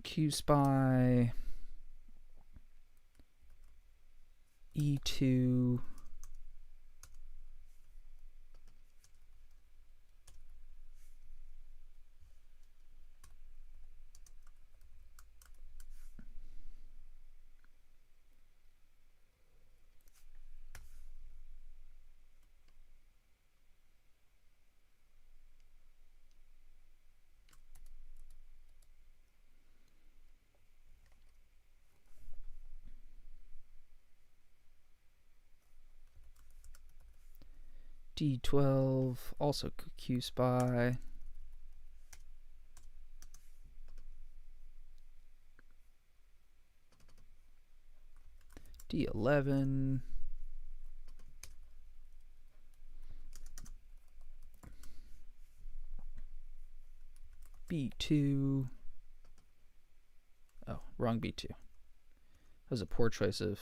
QSpy. E2 D12, also QSpy. D11. B2. Oh, wrong B2. That was a poor choice of...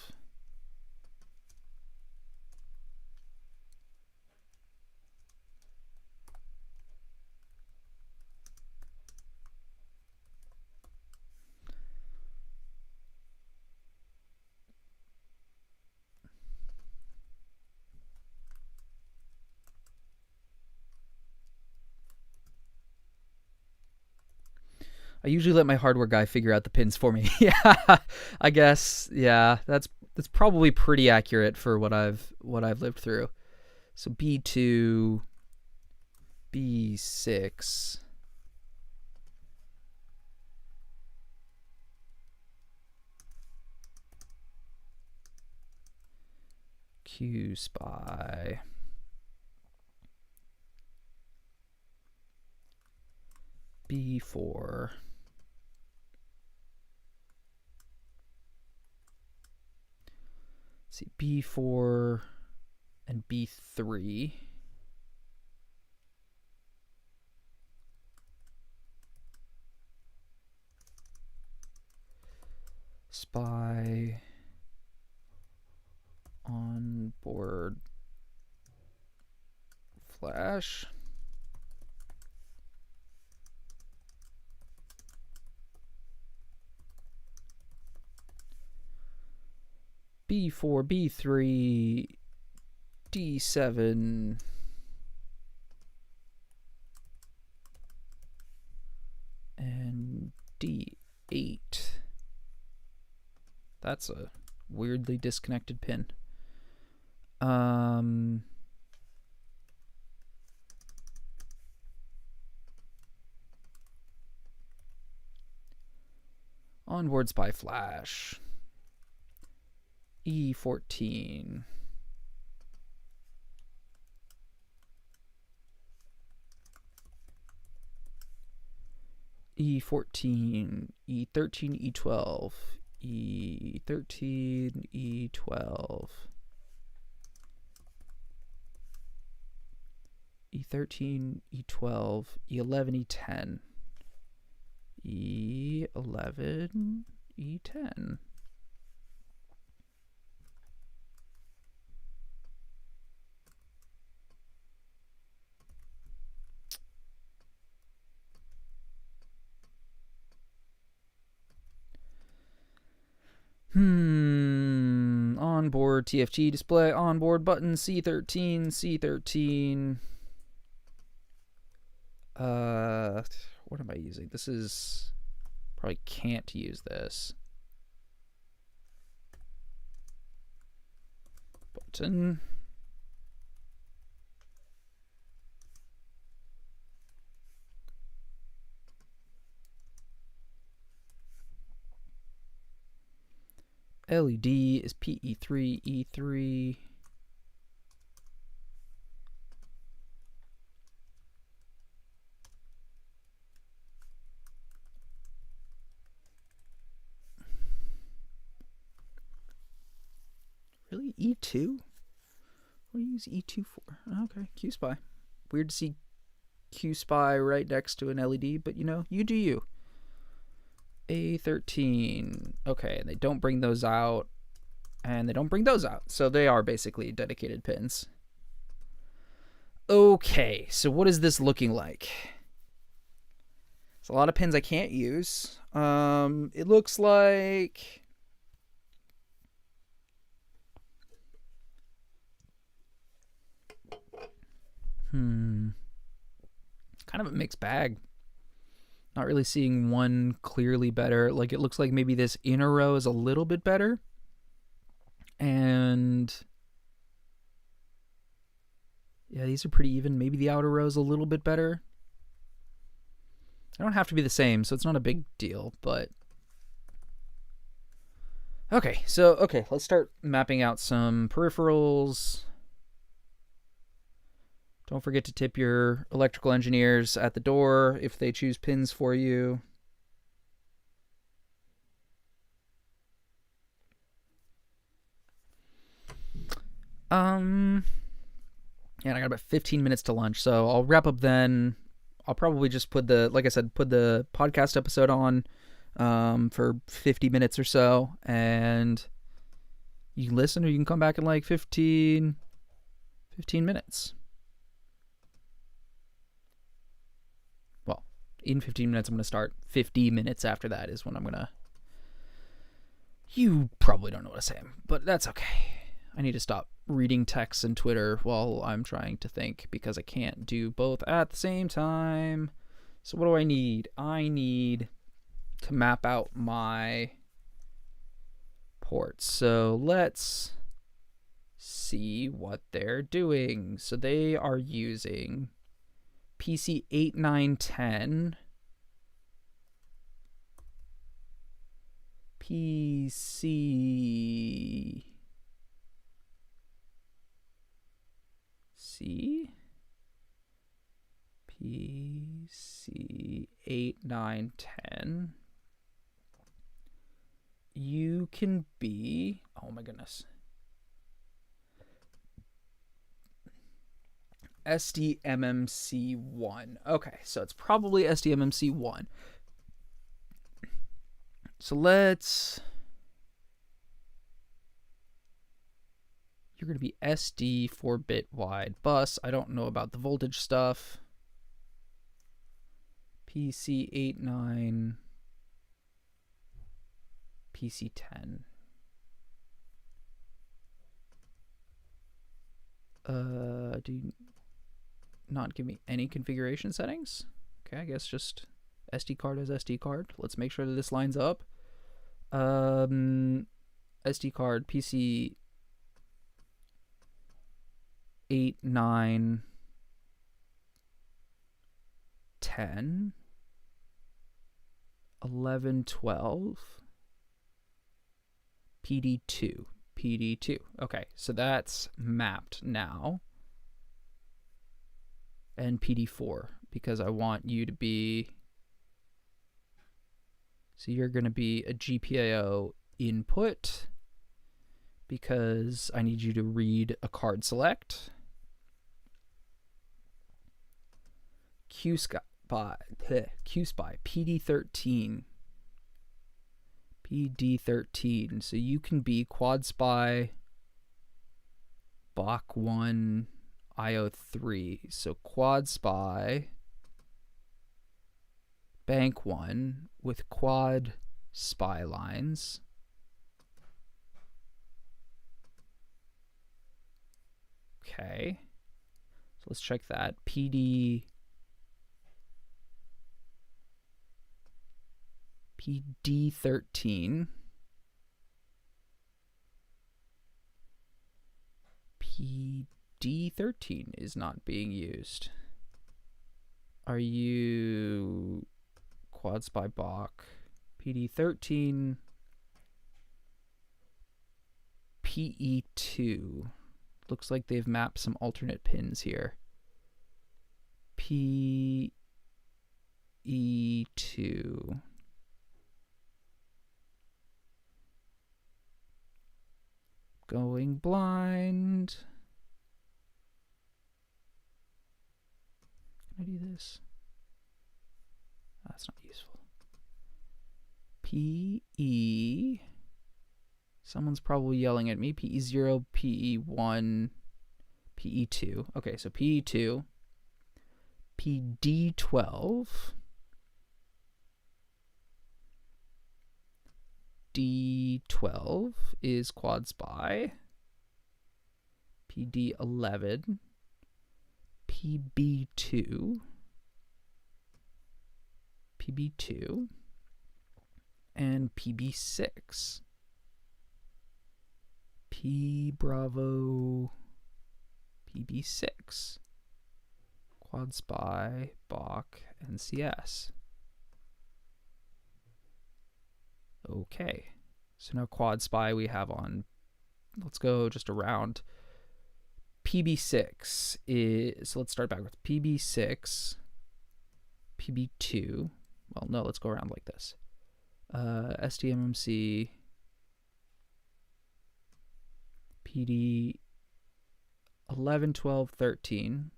I usually let my hardware guy figure out the pins for me. Yeah, I guess. Yeah, that's probably pretty accurate for what I've lived through. So B2, B6, QSpy, B4. Let's see, B4 and B3. Spy on board flash. B4, B3, D7, and D8. That's a weirdly disconnected pin. Onboard SPI flash. E14. E14, E13, E12, E13, E12, E13, E12, E11, E10, E11, E10. Onboard TFT display, onboard button, C13, C13. What am I using? This is, probably can't use this. Button. LED is PE3, E3. Really? E2? What do you use E2 for? Okay, QSPI. Weird to see QSPI right next to an LED, but you know, you do you. A13. Okay, and they don't bring those out, and they don't bring those out. So they are basically dedicated pins. Okay, so what is this looking like? It's a lot of pins I can't use. It looks like... kind of a mixed bag. Not really seeing one clearly better. Like, it looks like maybe this inner row is a little bit better. And yeah, these are pretty even. Maybe the outer row is a little bit better. They don't have to be the same, so it's not a big deal, but... Okay, let's start mapping out some peripherals. Don't forget to tip your electrical engineers at the door if they choose pins for you. Yeah, and I got about 15 minutes to lunch, so I'll wrap up then. I'll probably just put the, like I said, put the podcast episode on for 50 minutes or so, and you can listen or you can come back in like 15 minutes. In 15 minutes, I'm going to start. 50 minutes after that is when I'm going to... You probably don't know what I'm saying, but that's okay. I need to stop reading texts and Twitter while I'm trying to think, because I can't do both at the same time. So what do I need? I need to map out my ports. So let's see what they're doing. So they are using... PC 8910, PC PC 8910. You can be, oh my goodness, STMMC1. Okay, so it's probably STMMC1. So let's... You're going to be SD 4-bit wide bus. I don't know about the voltage stuff. PC89. PC10. Do you not give me any configuration settings? Okay, I guess just SD card as SD card. Let's make sure that this lines up. SD card PC 8, 9, 10, 11, 12, PD2. PD2. Okay, so that's mapped now. And PD4, because I want you to be, so you're going to be a GPIO input, because I need you to read a card select. QSpy PD13. PD13. So you can be Quad Spy BOC1 IO3. So Quad Spy Bank 1 with quad spy lines. Okay. So let's check that. PD13. PD13 is not being used. Are you Quad Spy BOC? PD13 PE2. Looks like they've mapped some alternate pins here. PE2. Going blind. Can I do this? That's not useful. PE. Someone's probably yelling at me. PE0, PE1, PE2. Okay, so PE2. PD12. D12 is Quad Spy. PD11. PB2. PB2. And PB6. P Bravo. PB6. Quad Spy, BOC, and CS. Okay, so now Quad Spy we have on, let's go just around. PB6 is, so let's start back with PB6, PB2, well no, let's go around like this. STMMC, PD 11, 12, 13,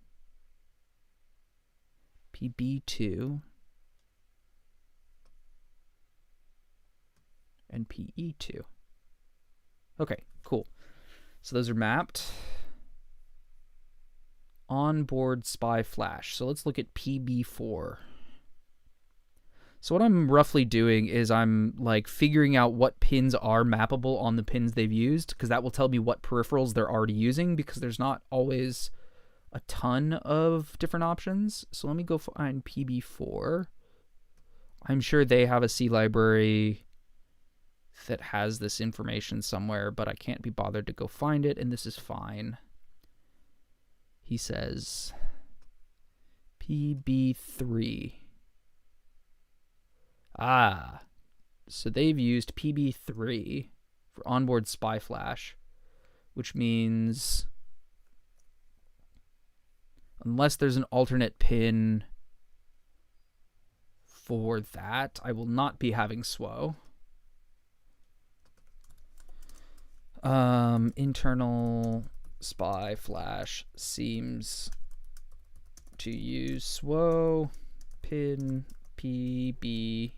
PB2, and PE2. Okay, cool. So those are mapped. Onboard spy flash. So let's look at PB4. So what I'm roughly doing is I'm like figuring out what pins are mappable on the pins they've used, because that will tell me what peripherals they're already using, because there's not always a ton of different options. So let me go find PB4. I'm sure they have a C library that has this information somewhere, but I can't be bothered to go find it, and this is fine. He says PB3. Ah, so they've used PB3 for onboard spy flash, which means unless there's an alternate pin for that, I will not be having SWO. Internal spy flash seems to use SWO pin PB3,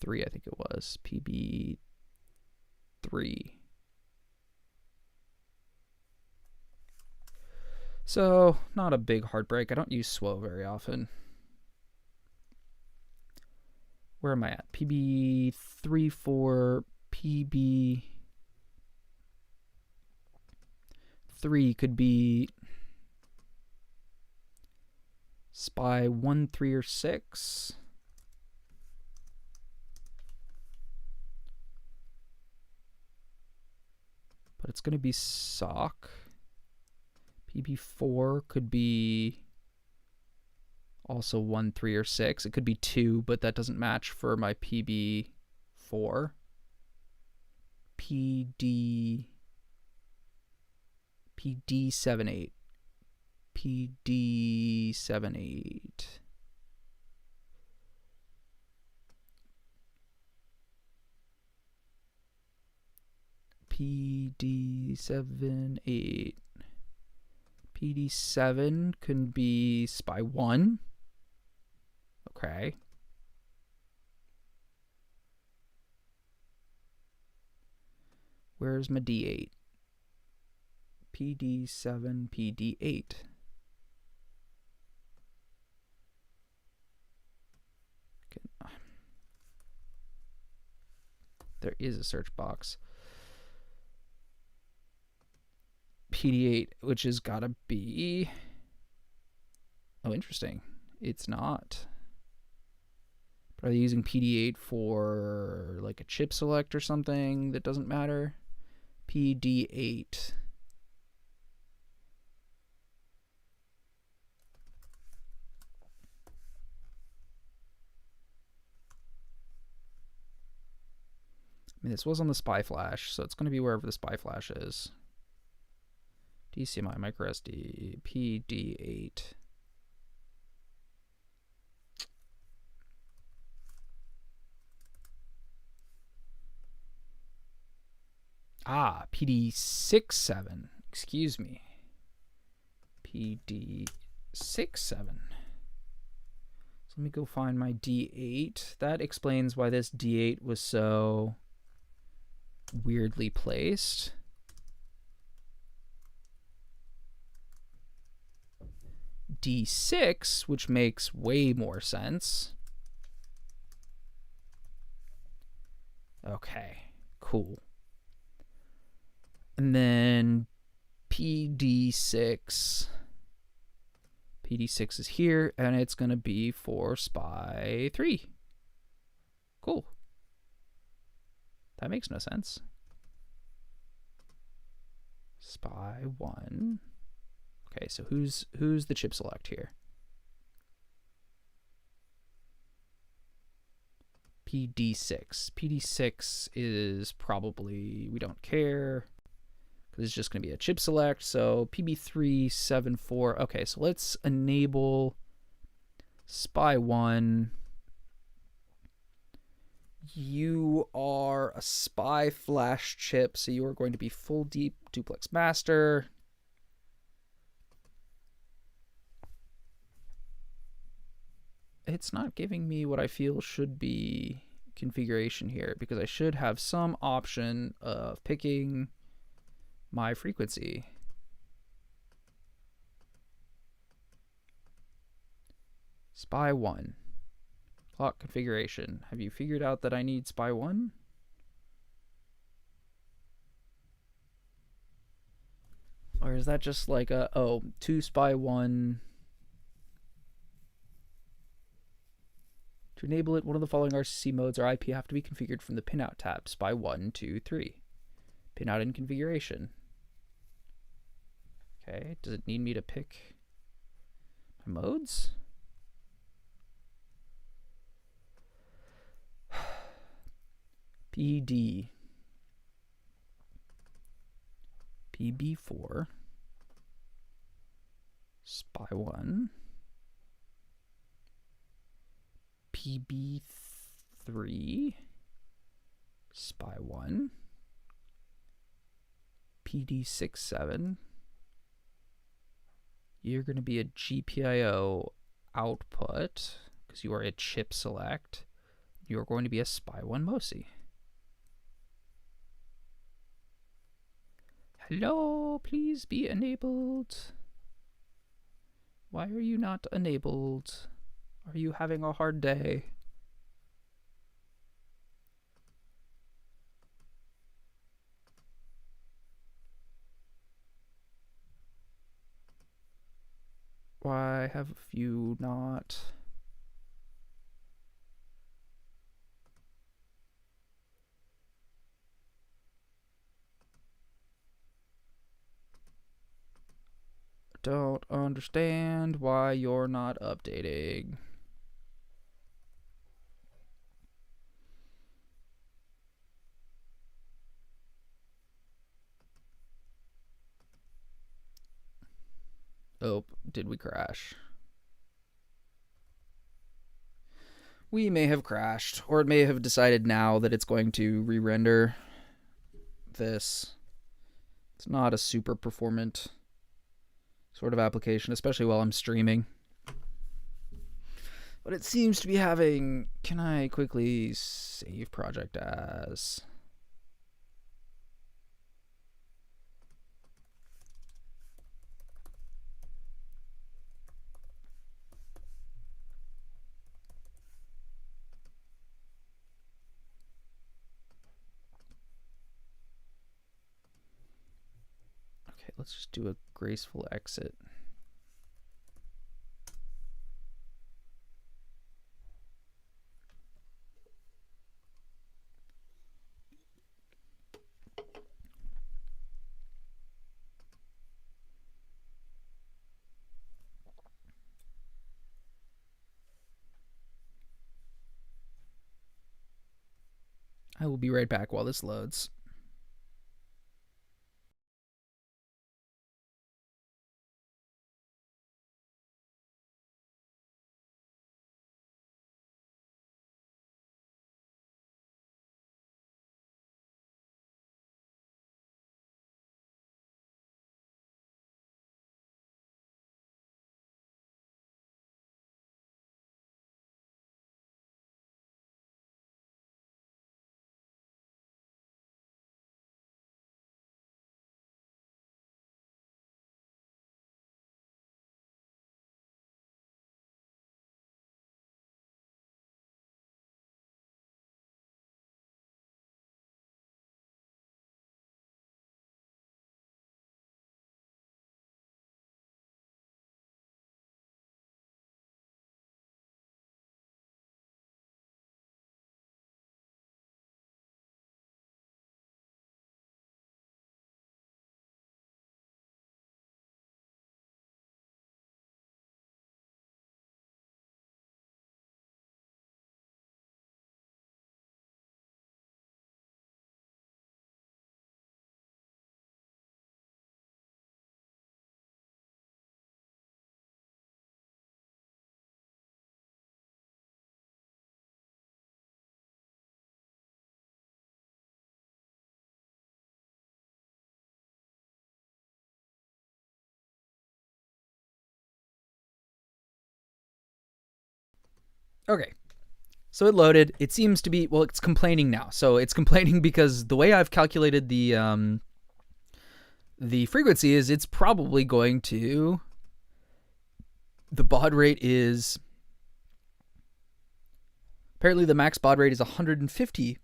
I think it was PB3. So not a big heartbreak. I don't use SWO very often. Where am I at? PB3, 4, PB3 could be spy 1, 3, or 6. but it's going to be SOC. PB4 could be also 1, 3, or 6. It could be 2, but that doesn't match for my PB4. PD78. PD78. PD78. PD7 can be SPY 1. Okay. Where's my D8? PD7, PD8. There is a search box. PD8, which has got to be... Oh, interesting. It's not. But are they using PD8 for like a chip select or something that doesn't matter? PD8. I mean, this was on the SPY flash, so it's going to be wherever the SPY flash is. DCMI, microSD, PD8. PD67. Excuse me. PD67. So let me go find my D8. That explains why this D8 was so weirdly placed. D6, which makes way more sense. Okay, cool. And then PD6. PD6 is here, and it's going to be for SPY 3. Cool. That makes no sense. SPY 1. Okay, so who's the chip select here? PD6. PD6 is probably, we don't care, because it's just going to be a chip select. So PB374. Okay, so let's enable SPY 1. You are a SPY flash chip, so you are going to be full deep duplex master. It's not giving me what I feel should be configuration here, because I should have some option of picking my frequency. SPY 1. Clock configuration. Have you figured out that I need SPY 1? Or is that just like a, oh, 2 SPY 1... To enable it, one of the following RCC modes or IP have to be configured from the pinout tab. SPY 1, 2, 3. Pinout in configuration. Okay, does it need me to pick my modes? PD. PB4. SPY 1. PB3, SPY 1, PD67. You're going to be a GPIO output because you are a chip select. You're going to be a SPY 1 MOSI. Hello, please be enabled. Why are you not enabled? Are you having a hard day? Why have you not? don't understand why you're not updating. Oh, did we crash? We may have crashed, or it may have decided now that it's going to re-render this. It's not a super performant sort of application, especially while I'm streaming. But it seems to be having... Can I quickly save project as... Okay, let's just do a graceful exit. I will be right back while this loads. Okay, so it loaded. It seems to be, well, it's complaining now. So it's complaining because the way I've calculated the frequency is it's probably going to, the baud rate is, apparently the max baud rate is 150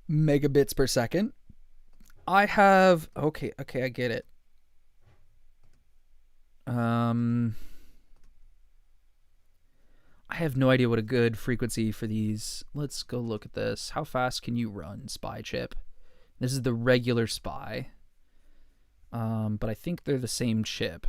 megabits per second. I have, okay, I get it. I have no idea what a good frequency for these. Let's go look at this. How fast can you run SPI chip? This is the regular SPI. But I think they're the same chip.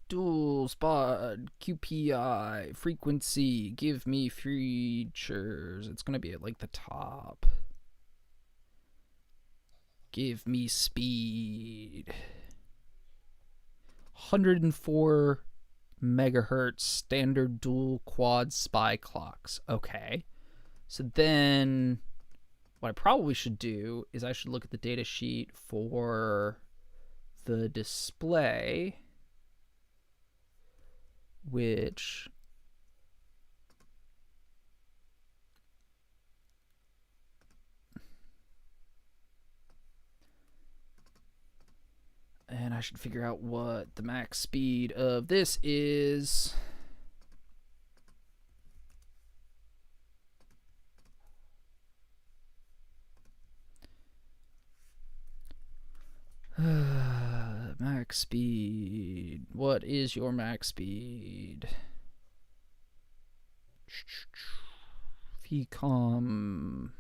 Dual spot, QPI, frequency, give me features. It's going to be at like the top. Give me speed. 104 megahertz standard dual quad SPI clocks. Okay. So then what I probably should do is I should look at the data sheet for the display, which and I should figure out what the max speed of this is. Max speed. What is your max speed? VCOM.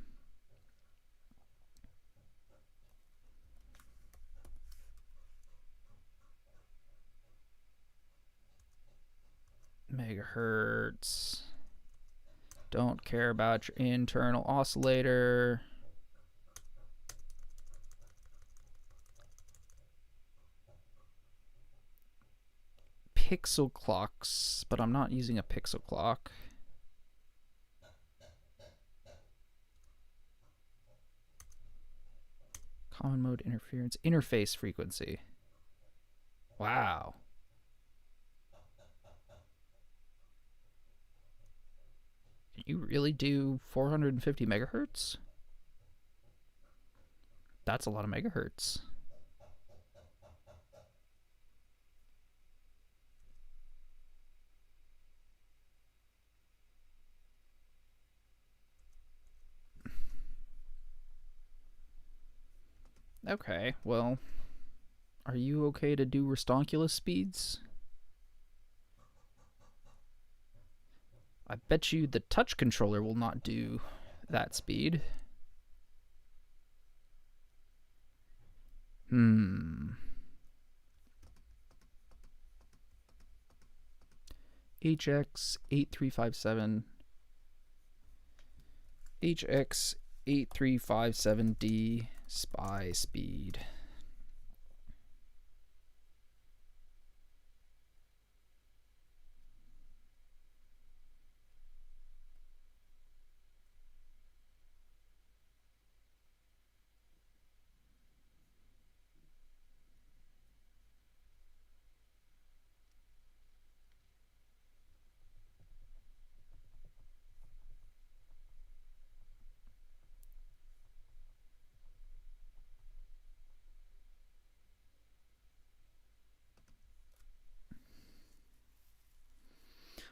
Megahertz. Don't care about your internal oscillator. Pixel clocks, but I'm not using a pixel clock. Common mode interference. Interface frequency. Wow. Can you really do 450 megahertz? That's a lot of megahertz. Okay, well, are you okay to do restonkulus speeds? I bet you the touch controller will not do that speed. HX8357. HX8357D SPI speed.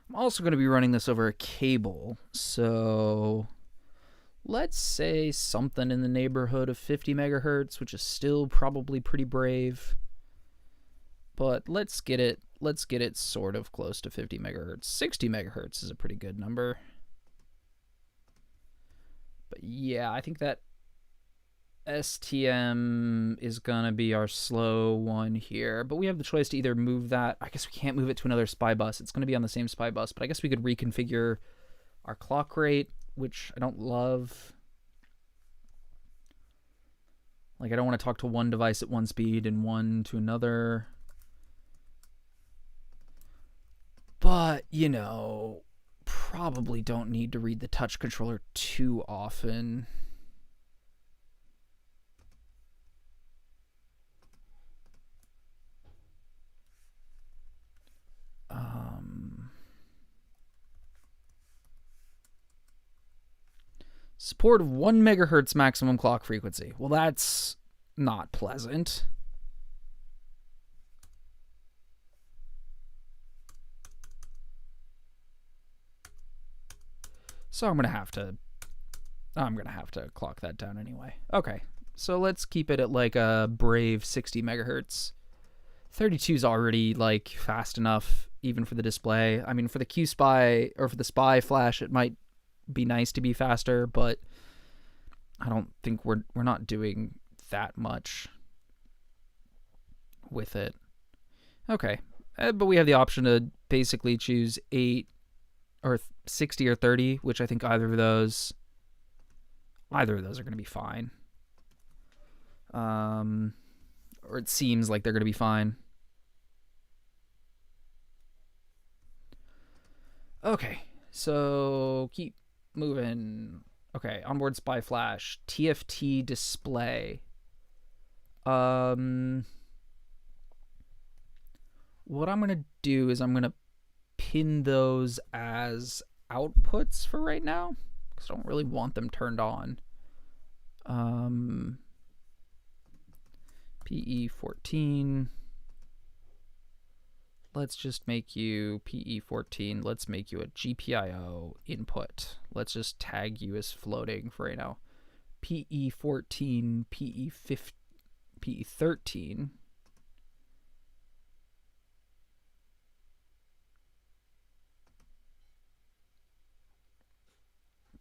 I'm also going to be running this over a cable, so let's say something in the neighborhood of 50 megahertz, which is still probably pretty brave, but let's get it sort of close to 50 megahertz. 60 megahertz is a pretty good number. But yeah, I think that STM is gonna be our slow one here, but we have the choice to either move that. I guess we can't move it to another SPI bus. It's gonna be on the same SPI bus, but I guess we could reconfigure our clock rate, which I don't love. Like, I don't want to talk to one device at one speed and one to another. But, you know, probably don't need to read the touch controller too often. Support of 1 megahertz maximum clock frequency. Well, that's not pleasant. So I'm gonna have to clock that down anyway. Okay, so let's keep it at like a brave 60 megahertz. 32 is already like fast enough even for the display. I mean, for the QSPI or for the SPI flash, it might be nice to be faster, but I don't think we're not doing that much with it. Okay, but we have the option to basically choose 8 or 60 or 30, which I think either of those are going to be fine. Or it seems like they're going to be fine. Okay, so keep moving. Okay, onboard SPI flash, TFT display. What I'm going to do is I'm going to pin those as outputs for right now, because I don't really want them turned on. PE14. Let's just make you PE14. Let's make you a GPIO input. Let's just tag you as floating for right now. PE14, PE13.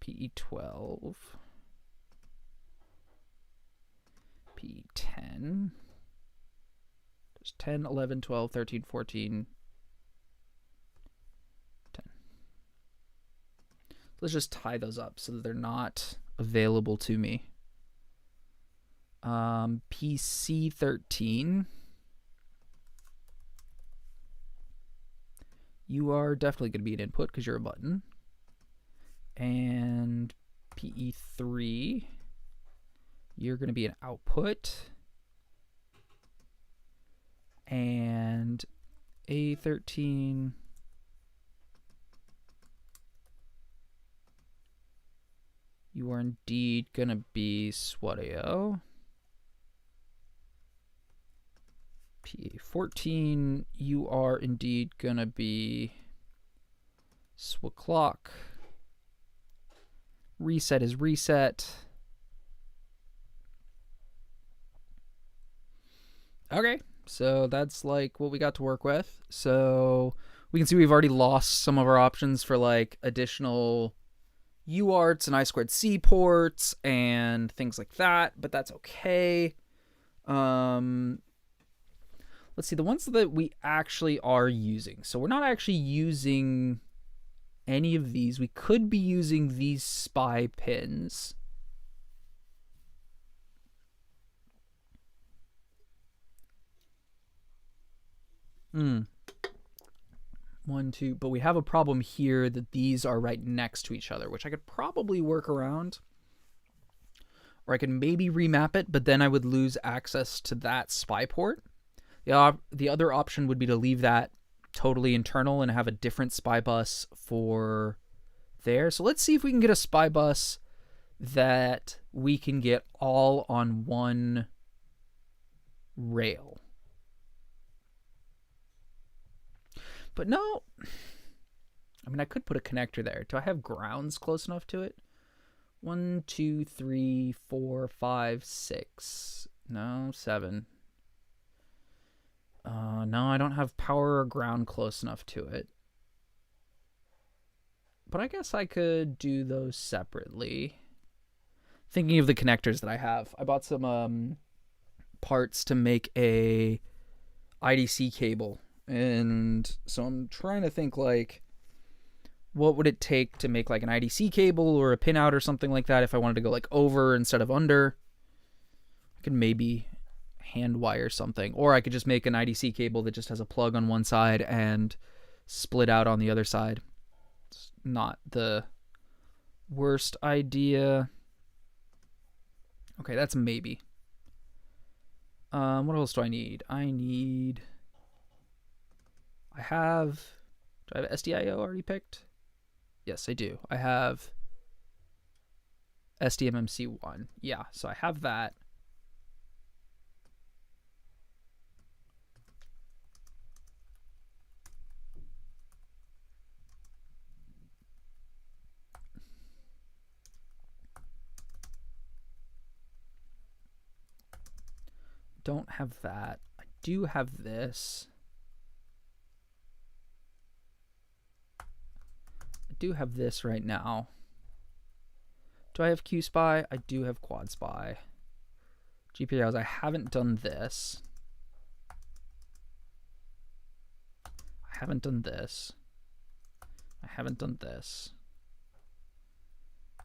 PE12, PE10, there's 10, 11, 12, 13, 14, 10. Let's just tie those up so that they're not available to me. PC13, you are definitely going to be an input because you're a button. And PE3, you're going to be an output. And A13, you are indeed going to be SWATio. PA14, you are indeed going to be SWClock. Reset is reset. Okay, so that's like what we got to work with. So we can see we've already lost some of our options for like additional UARTs and I2C ports and things like that, but that's okay. Let's see, the ones that we actually are using. So we're not actually using any of these. We could be using these SPI pins. One, two, but we have a problem here that these are right next to each other, which I could probably work around. Or I could maybe remap it, but then I would lose access to that SPI port. The other option would be to leave that totally internal and have a different SPI bus for there. So let's see if we can get a SPI bus that we can get all on one rail. But no, I mean, I could put a connector there. Do I have grounds close enough to it? 1, 2, 3, 4, 5, 6. No, 7. No, I don't have power or ground close enough to it. But I guess I could do those separately. Thinking of the connectors that I have. I bought some parts to make a IDC cable. And so I'm trying to think like, what would it take to make like an IDC cable or a pinout or something like that if I wanted to go like over instead of under? I could maybe hand wire something, or I could just make an IDC cable that just has a plug on one side and split out on the other side. It's not the worst idea. Okay, that's a maybe. What else do I need? Do I have SDIO already picked? Yes, I do. I have STMMC1. Yeah, so I have that. Don't have that. I do have this. I do have this right now. Do I have QSPI? I do have QuadSPI. GPIOs, I haven't done this. I haven't done this. I haven't done this.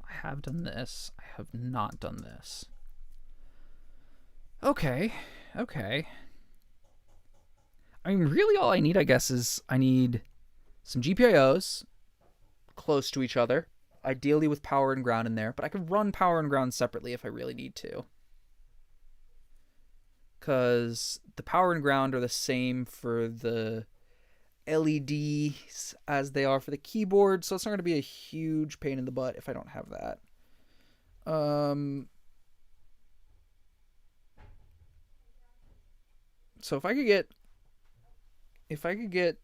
I have done this. I have not done this. Okay. Okay. I mean, really all I need, I guess, is I need some GPIOs close to each other, ideally with power and ground in there, but I could run power and ground separately if I really need to. Because the power and ground are the same for the LEDs as they are for the keyboard, so it's not going to be a huge pain in the butt if I don't have that. So if I could get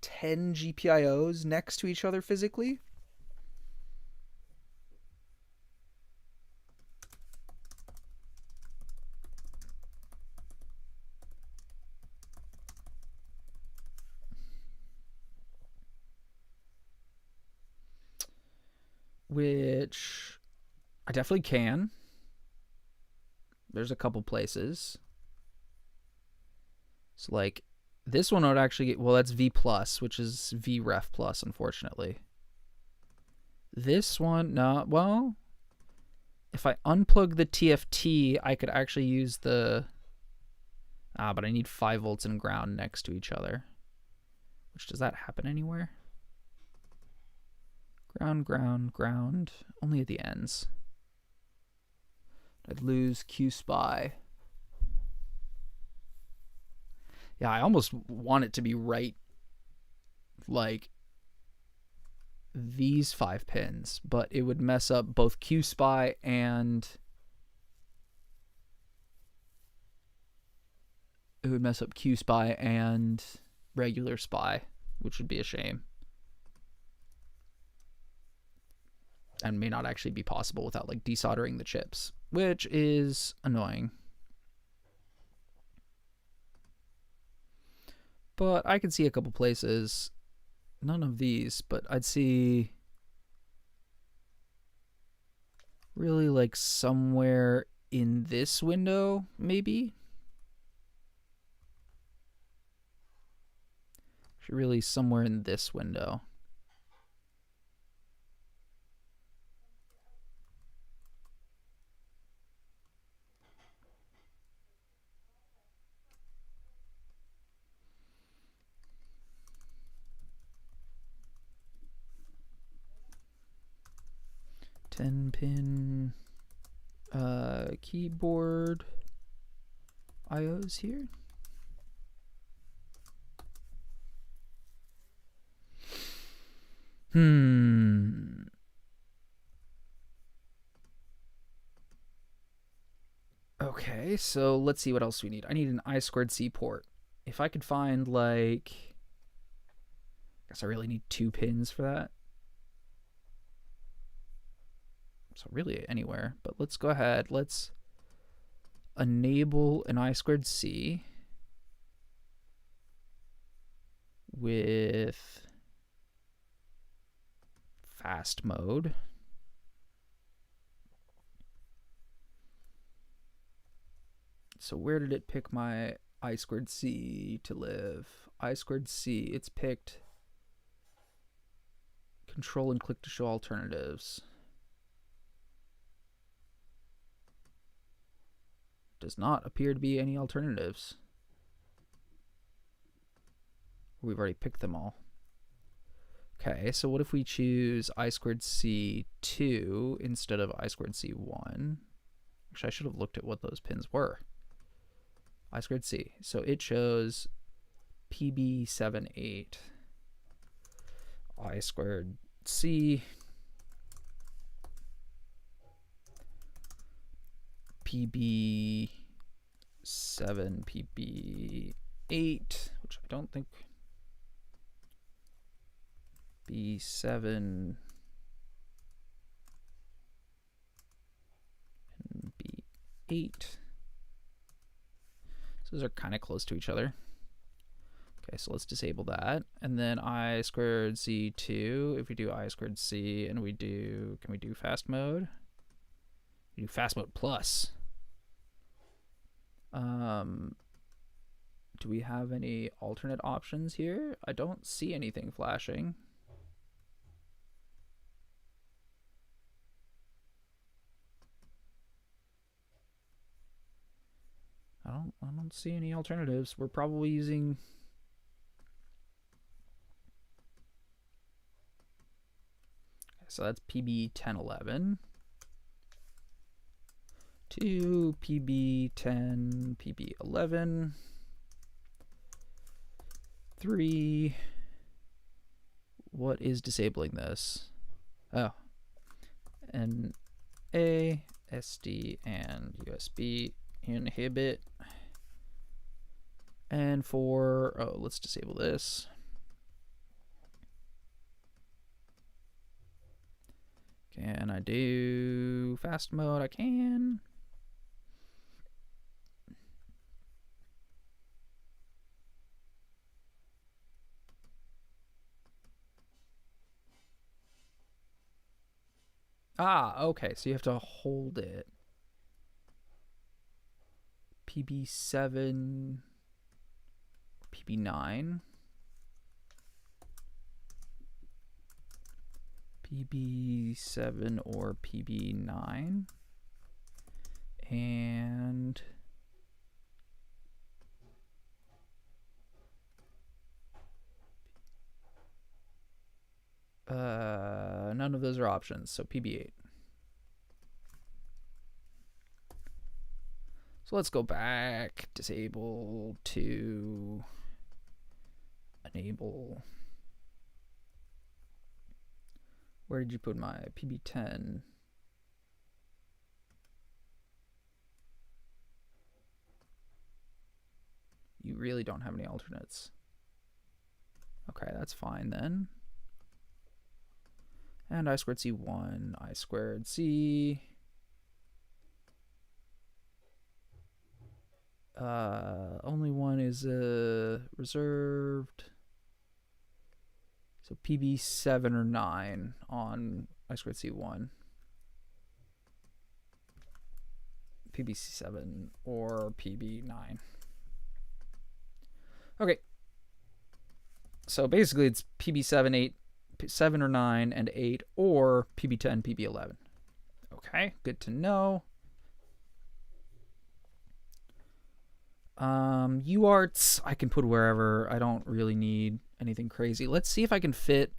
10 GPIOs next to each other physically, which I definitely can. There's a couple places. So like this one would actually get, well, that's V plus, which is VREF plus, unfortunately. This one, no, well, if I unplug the TFT, I could actually use the, but I need 5 volts and ground next to each other. Which, does that happen anywhere? Ground, ground, ground, only at the ends. I'd lose Q SPI. Yeah, I almost want it to be right, like these 5 pins, but it would mess up both Q SPI and regular SPI, which would be a shame. And may not actually be possible without like desoldering the chips, which is annoying. But I could see a couple places, none of these, but I'd see really like somewhere in this window, maybe. Actually, really somewhere in this window. Ten-pin keyboard IOs here. Okay, so let's see what else we need. I need an I2C port. If I could find like, I guess I really need 2 pins for that. So really anywhere, but let's go ahead. Let's enable an I2C with fast mode. So where did it pick my I2C to live? I2C, it's picked control and click to show alternatives. Does not appear to be any alternatives. We've already picked them all. Okay, so what if we choose I2C2 instead of I2C1? Actually, I should have looked at what those pins were. I2C. So it shows PB78. I2C. PB7, PB8, which I don't think. B7 and B8. So those are kind of close to each other. Okay, so let's disable that. And then I2C2, if we do I2C and we do, can we do fast mode? We do fast mode plus. Do we have any alternate options here? I don't see anything flashing. I don't see any alternatives. We're probably using so that's PB1011 to PB10, PB11, 3. What is disabling this? Oh, NA, SD, and USB inhibit. And for, oh, let's disable this. Can I do fast mode? I can. Ah, okay, so you have to hold it. PB7, PB9. PB7 or PB9. And none of those are options, so PB8. So let's go back, disable to enable. Where did you put my PB10? You really don't have any alternates. Okay, that's fine then. And I squared C1, I squared C. Only one is reserved. So PB7 or 9 on I squared C1. PB7 or PB9. Okay. So basically it's PB7, 8, 7 or 9, and 8, or PB10, PB11. Okay, good to know. UARTs I can put wherever. I don't really need anything crazy. Let's see if I can fit.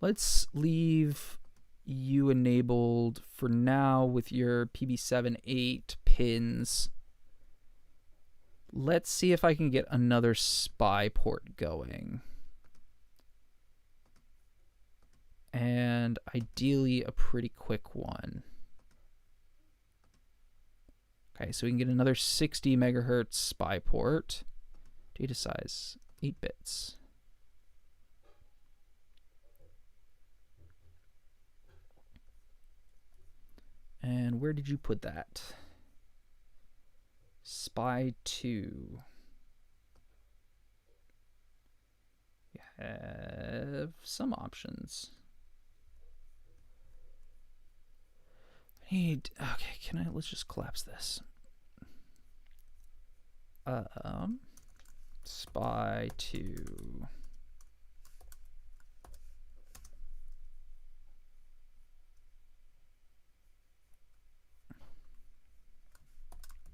Let's leave you enabled for now with your PB7, 8 pins. Let's see if I can get another SPI port going. And ideally a pretty quick one. Okay, so we can get another 60 megahertz SPI port. Data size 8 bits. And where did you put that? SPI 2. You have some options. Okay, let's just collapse this. SPI 2.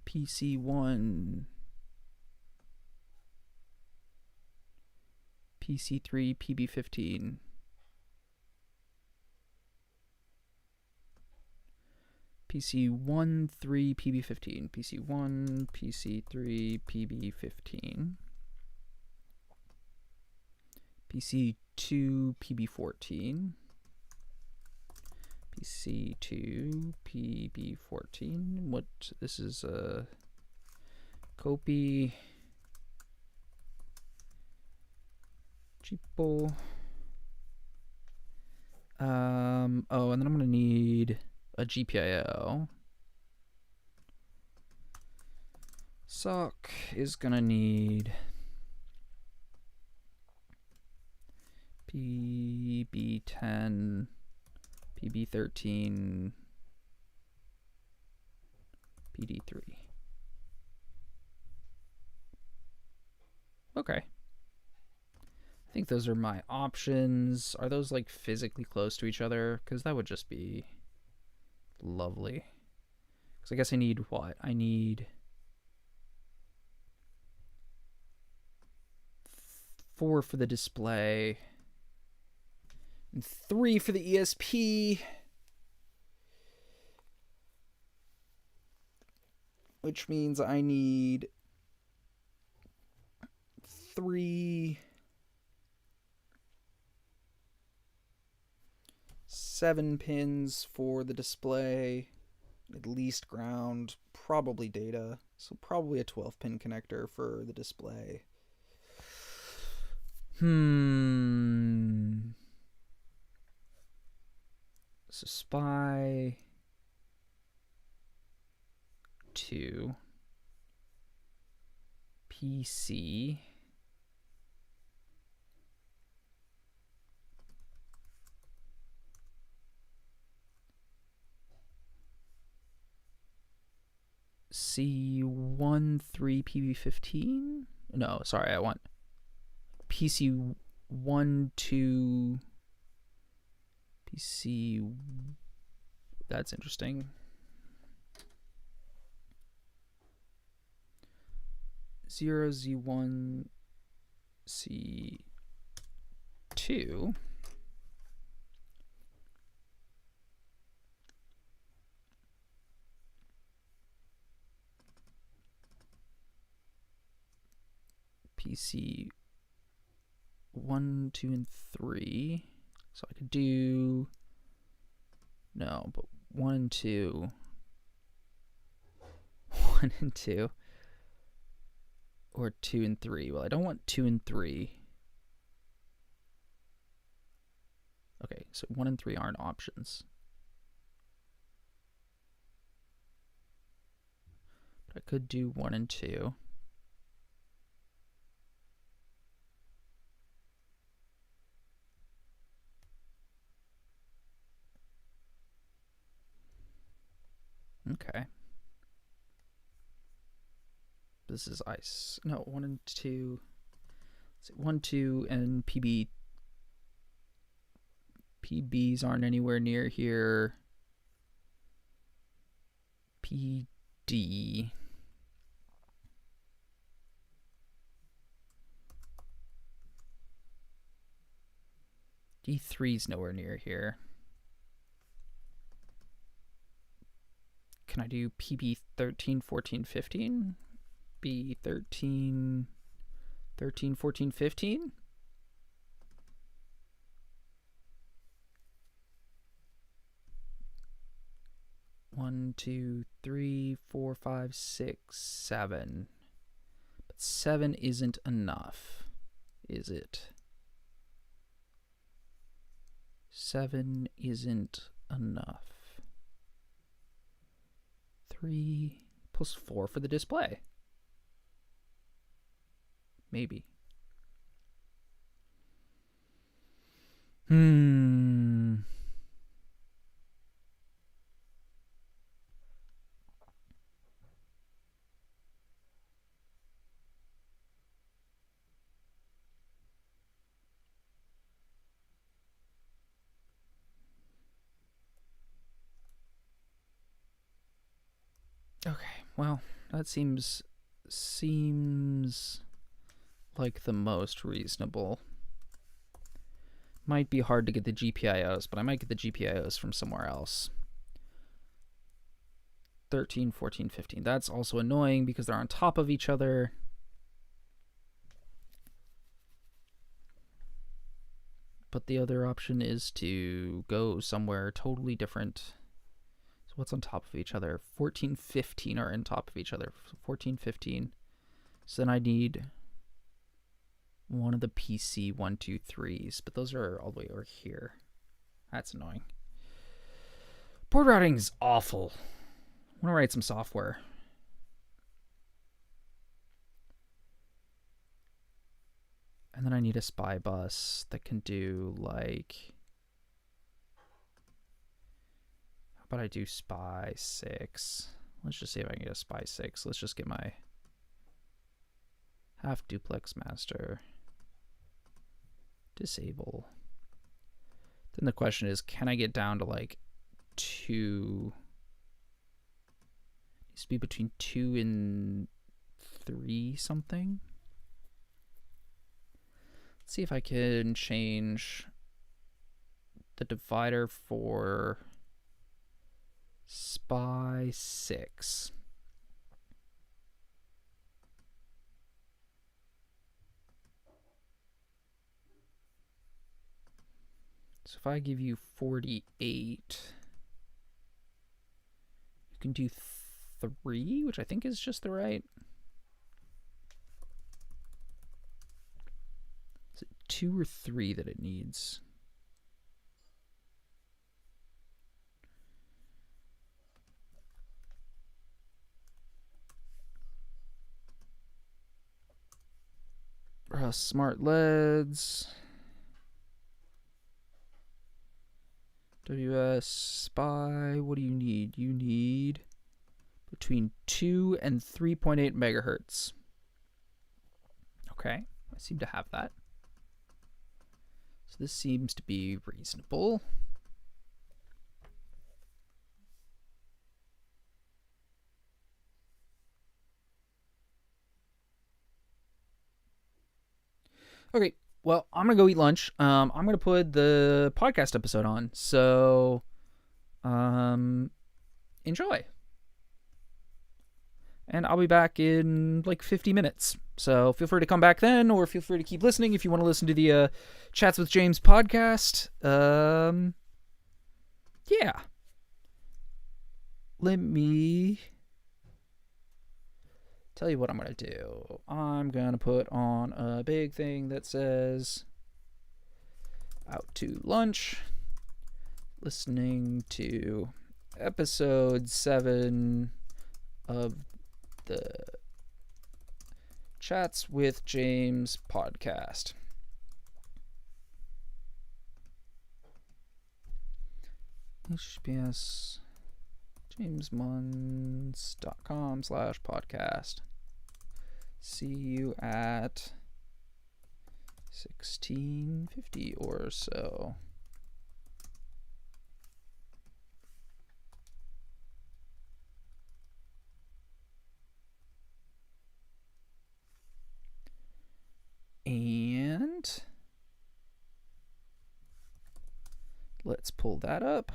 PC1. PC3, PB15. PC1, 3, PB15. PC1, PC3, PB15. PC2, PB14. PC2, PB14. What? This is a copy. Cheapo. Oh, and then I'm gonna need a GPIO. SOC is gonna need PB10, PB13, PD3. Okay. I think those are my options. Are those like physically close to each other? Because that would just be lovely. Because I guess I need what? I need 4 for the display and 3 for the ESP, which means I need 3 7 pins for the display, at least ground, probably data, so probably a 12-pin connector for the display. So SPI 2, PC, PC13 PB15. No, sorry, I want PC12 PC. That's interesting. 0Z1 C2. PC 1, 2, and 3. So I could do no, but 1 and 2. 1 and 2. Or 2 and 3. Well, I don't want 2 and 3. Okay, so 1 and 3 aren't options. But I could do 1 and 2. Okay. This is ice. No, 1 and 2. 1, 2, and PB. PBs aren't anywhere near here. PD. D3's nowhere near here. Can I do PB 13, 14, 15? B 13, 13, 14, 15? One, two, three, 4, 5, 6, 7. But 7 isn't enough, is it? 7 isn't enough. 3 plus 4 for the display. Maybe. Okay, well, that seems like the most reasonable. Might be hard to get the GPIOs, but I might get the GPIOs from somewhere else. 13, 14, 15. That's also annoying because they're on top of each other. But the other option is to go somewhere totally different. So what's on top of each other? 14, 15 are on top of each other. 14, 15. So then I need one of the PC 1, 2, 3s, but those are all the way over here. That's annoying. Board routing's awful. I want to write some software. And then I need a SPI bus that can do like, how about I do SPI 6? Let's just see if I can get a SPI 6. Let's just get my half duplex master. Disable. Then the question is, can I get down to like 2? Needs to be between 2 and 3 something. Let's see if I can change the divider for SPI 6. So if I give you 48, you can do 3, which I think is just the right. Is it 2 or 3 that it needs? Smart LEDs. WS SPI, what do you need? You need between 2 and 3.8 megahertz. Okay, I seem to have that. So this seems to be reasonable. Okay, well, I'm going to go eat lunch. I'm going to put the podcast episode on. So, enjoy. And I'll be back in like 50 minutes. So feel free to come back then, or feel free to keep listening if you want to listen to the Chats with James podcast. Yeah. Let me tell you what I'm going to do. I'm going to put on a big thing that says out to lunch, listening to episode 7 of the Chats with James podcast. HBS jamesmunz.com/podcast. See you at 16:50 or so. And let's pull that up.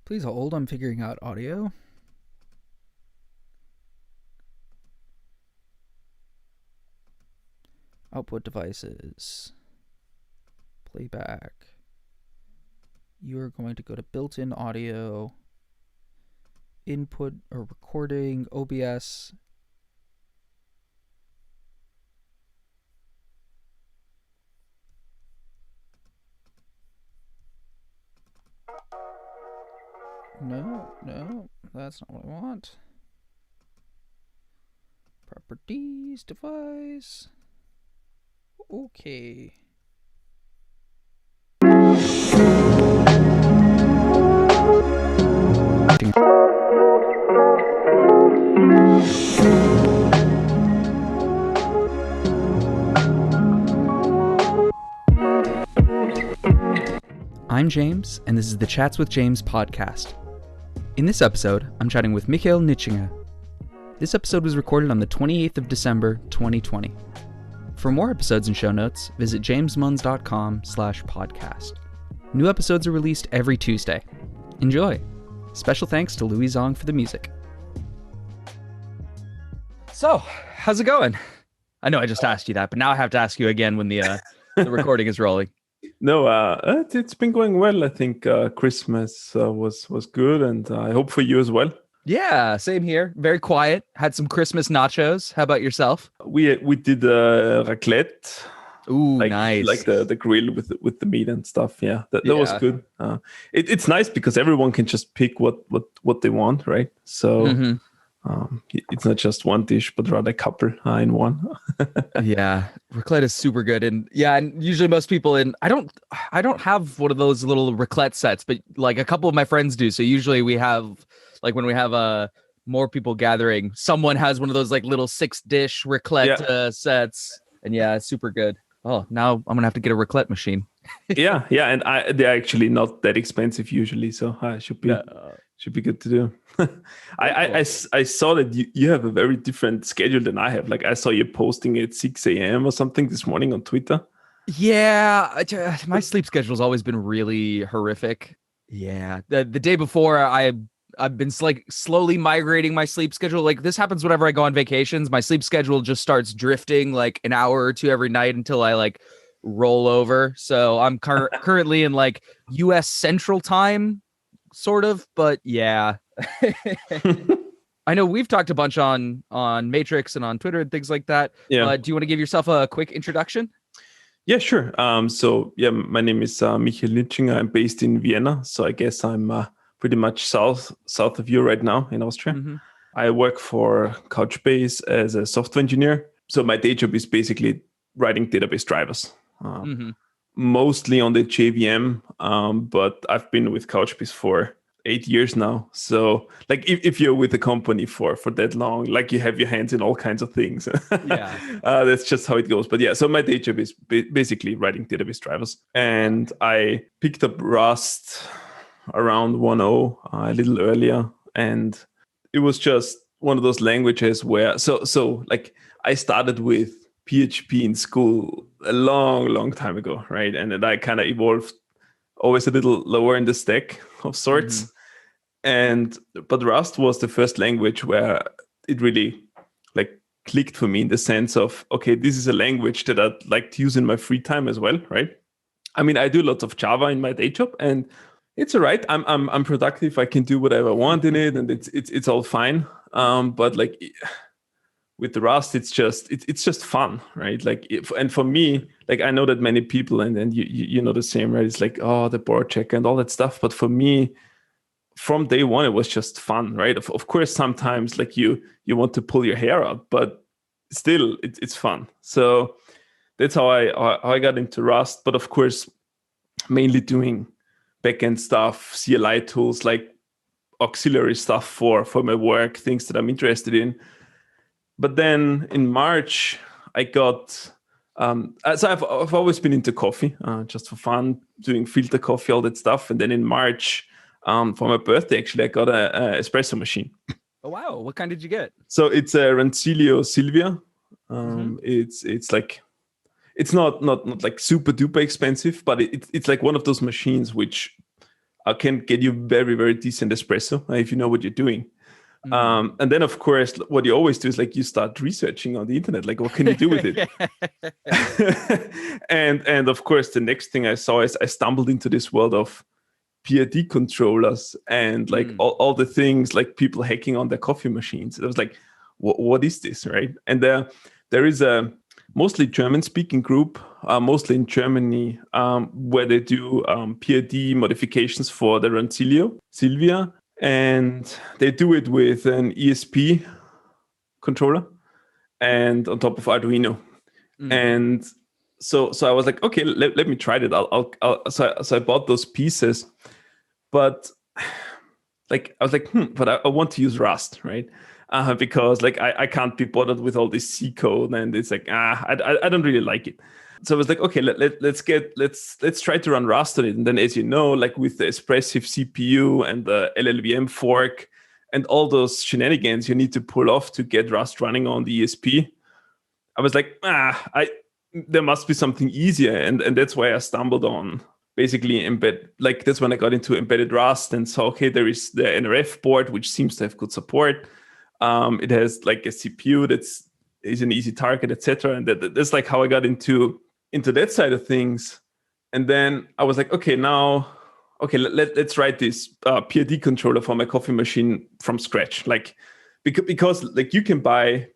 Please hold, I'm figuring out audio. Output devices. Playback. You are going to go to built-in audio, input or recording, OBS. No, that's not what I want. Properties, device. Okay. I'm James, and this is the Chats with James podcast. In this episode, I'm chatting with Michael Nitschinger. This episode was recorded on the 28th of December, 2020. For more episodes and show notes, visit jamesmunz.com/podcast. New episodes are released every Tuesday. Enjoy! Special thanks to Louis Zong for the music. So, how's it going? I know I just asked you that, but now I have to ask you again when the recording is rolling. No, it's been going well. I think Christmas was good, and I hope for you as well. Yeah, same here. Very quiet. Had some Christmas nachos. How about yourself? We did raclette. Ooh, nice. Like the grill with the meat and stuff. Yeah, that was good. It's nice because everyone can just pick what they want, right? So it's not just one dish, but rather a couple in one. Yeah, raclette is super good, and usually most people I don't have one of those little raclette sets, but like a couple of my friends do. So usually we have, like, when we have more people gathering, someone has one of those like little 6-dish raclette sets, and it's super good. Oh, now I'm gonna have to get a raclette machine. Yeah, and they're actually not that expensive usually, so should be good to do. I saw that you have a very different schedule than I have. Like I saw you posting at 6 a.m. or something this morning on Twitter. Yeah, my sleep schedule's always been really horrific. Yeah, the day before I've been like slowly migrating my sleep schedule. Like this happens whenever I go on vacations. My sleep schedule just starts drifting like an hour or two every night until I like roll over. So I'm currently in like U.S. Central Time, sort of. But yeah, I know we've talked a bunch on Matrix and on Twitter and things like that. Yeah. But do you want to give yourself a quick introduction? Yeah, sure. So yeah, my name is Michael Nitschinger. I'm based in Vienna, so I guess I'm pretty much south of you right now in Austria. Mm-hmm. I work for Couchbase as a software engineer. So my day job is basically writing database drivers, mostly on the JVM. But I've been with Couchbase for 8 years now. So like if you're with a company for that long, like you have your hands in all kinds of things. Yeah. That's just how it goes. But yeah, so my day job is basically writing database drivers. And I picked up Rust around 1.0, a little earlier. And it was just one of those languages where, so like I started with PHP in school a long time ago, right? And then I kind of evolved always a little lower in the stack of sorts. But Rust was the first language where it really like clicked for me in the sense of, okay, this is a language that I'd like to use in my free time as well, right? I mean, I do lots of Java in my day job, and it's all right. I'm productive. I can do whatever I want in it, and it's all fine. But like with the Rust, it's just fun, right? Like, and for me, like I know that many people, and you know the same, right? It's like, oh, the board checker and all that stuff. But for me, from day one, it was just fun, right? Of course, sometimes like you want to pull your hair out, but still, it's fun. So that's how I got into Rust. But of course, mainly doing backend stuff, CLI tools, like auxiliary stuff for my work, things that I'm interested in. But then in March, I got so I've always been into coffee, just for fun, doing filter coffee, all that stuff. And then in March, for my birthday, actually, I got a espresso machine. Oh wow! What kind did you get? So it's a Rancilio Silvia. It's like it's not like super duper expensive, but it's like one of those machines which can get you very, very decent espresso if you know what you're doing. And then, of course, what you always do is like you start researching on the internet, like what can you do with it? and of course, the next thing I saw is I stumbled into this world of PID controllers and like all the things like people hacking on their coffee machines. I was like, what is this, right? And there is a mostly German-speaking group, mostly in Germany, where they do PID modifications for the Rancilio Silvia. And they do it with an ESP controller and on top of Arduino. And so I was like, okay, let me try it. So I bought those pieces, but like I was like, but I want to use Rust, right? Because like I can't be bothered with all this C code, and it's like I don't really like it. So I was like, okay, let's try to run Rust on it. And then, as you know, like with the Espressif CPU and the LLVM fork and all those shenanigans you need to pull off to get Rust running on the ESP, I was like, there must be something easier, and that's why I stumbled on basically embed. Like that's when I got into embedded Rust and saw, okay, there is the NRF board which seems to have good support. It has like a CPU is an easy target, etc. And that's like how I got into that side of things. And then I was like, okay, let's write this PID controller for my coffee machine from scratch. Like because like you can buy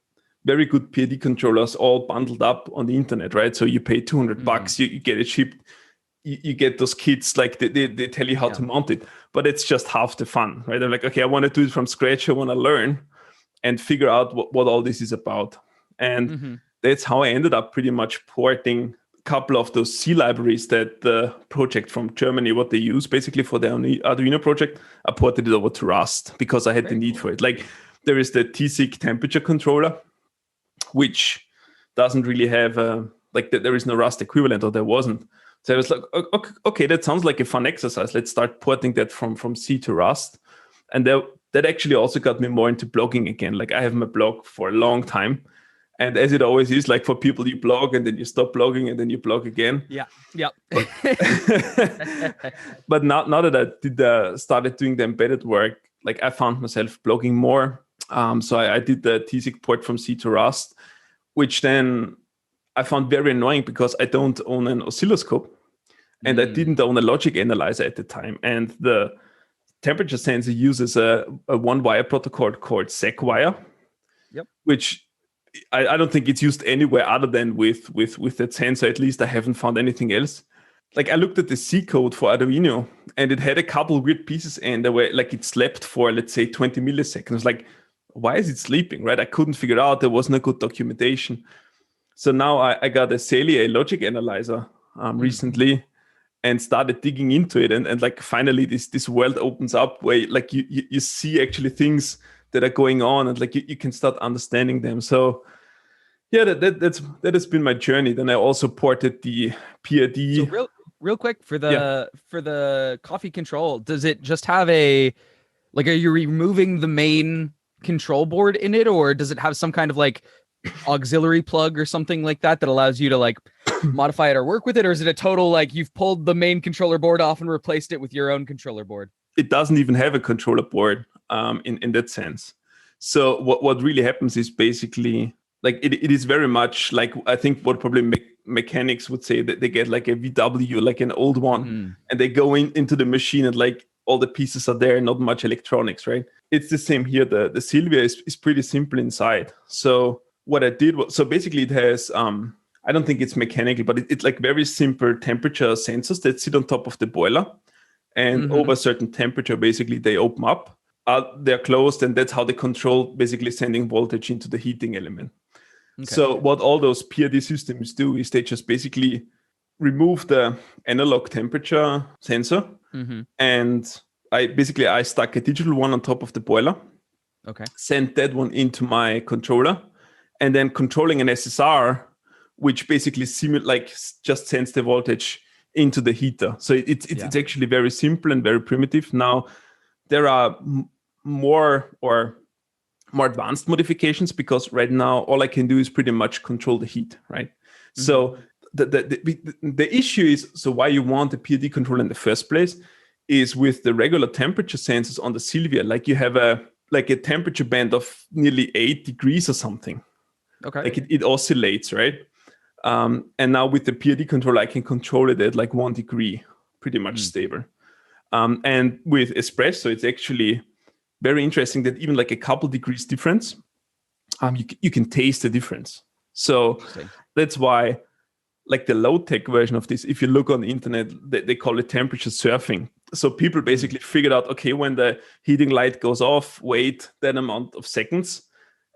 very good PID controllers all bundled up on the internet, right? So you pay $200, you get it shipped. You get those kits, like they tell you how to mount it, but it's just half the fun, right? I'm like, okay, I want to do it from scratch. I want to learn and figure out what all this is about. And that's how I ended up pretty much porting a couple of those C libraries that the project from Germany, what they use basically for their Arduino project, I ported it over to Rust because I had the need for it. Like there is the TSIG temperature controller, which doesn't really have there is no Rust equivalent, or there wasn't. So I was like, okay, that sounds like a fun exercise. Let's start porting that from C to Rust. And that actually also got me more into blogging again. Like I have my blog for a long time. And as it always is, like for people, you blog and then you stop blogging and then you blog again. Yeah. Yep. But now that I started doing the embedded work, like I found myself blogging more. So I did the TSIG port from C to Rust, which then I found very annoying because I don't own an oscilloscope and I didn't own a logic analyzer at the time. And the temperature sensor uses a one-wire protocol called SegWire, which I don't think it's used anywhere other than with that sensor. At least I haven't found anything else. Like I looked at the C code for Arduino and it had a couple weird pieces and there were like it slept for, let's say, 20 milliseconds. Like, why is it sleeping, right? I couldn't figure it out. There was no good documentation. So now I got a Celia logic analyzer recently and started digging into it. And like finally this world opens up where like you see actually things that are going on and like you can start understanding them. So yeah, that has been my journey. Then I also ported the PID. So real quick for the coffee control, does it just have are you removing the main control board in it, or does it have some kind of like auxiliary plug or something like that allows you to like modify it or work with it, or is it a total like you've pulled the main controller board off and replaced it with your own controller board? It doesn't even have a controller board in that sense. So what really happens is basically like it is very much like I think what probably mechanics would say that they get like a VW, like an old one, and they go into the machine and like all the pieces are there, not much electronics, right? It's the same here. The Sylvia is pretty simple inside. So what I did was, so basically it has, I don't think it's mechanical, but it's like very simple temperature sensors that sit on top of the boiler. And over a certain temperature, basically they open up, they're closed, and that's how they control basically sending voltage into the heating element. Okay. So what all those PID systems do is they just basically remove the analog temperature sensor, and I stuck a digital one on top of the boiler. Okay. Sent that one into my controller, and then controlling an SSR, which basically just sends the voltage into the heater. So it's actually very simple and very primitive. Now there are more advanced modifications because right now all I can do is pretty much control the heat, right? So the issue is, so why you want the PID controller in the first place is with the regular temperature sensors on the Sylvia, like you have a temperature band of nearly 8 degrees or something. Okay. Like it oscillates, right? And now with the PID controller, I can control it at like 1 degree, pretty much stable. And with espresso, it's actually very interesting that even like a couple degrees difference, you can taste the difference. So that's why like the low-tech version of this, if you look on the internet, they call it temperature surfing. So people basically figured out, okay, when the heating light goes off, wait that amount of seconds,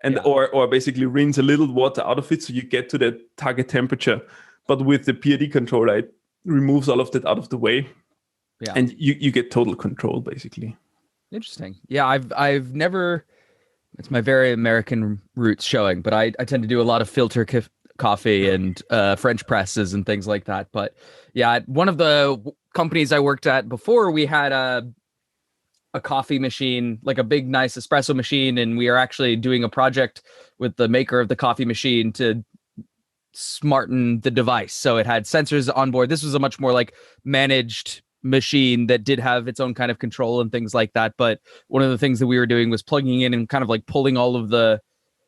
and or basically rinse a little water out of it so you get to the target temperature. But with the PID controller, it removes all of that out of the way, and you get total control basically. Interesting. Yeah, I've never. It's my very American roots showing, but I tend to do a lot of filter coffee and French presses and things like that. But yeah, one of the companies I worked at before, we had a coffee machine, like a big, nice espresso machine. And we are actually doing a project with the maker of the coffee machine to smarten the device. So it had sensors on board. This was a much more like managed machine that did have its own kind of control and things like that. But one of the things that we were doing was plugging in and kind of like pulling all of the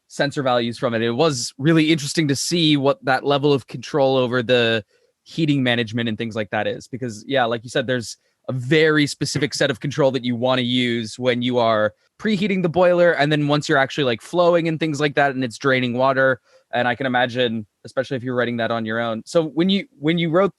sensor values from it. It was really interesting to see what that level of control over the heating management and things like that is, because like you said, there's a very specific set of control that you want to use when you are preheating the boiler, and then once you're actually like flowing and things like that and it's draining water. And I can imagine, especially if you're writing that on your own. So when you wrote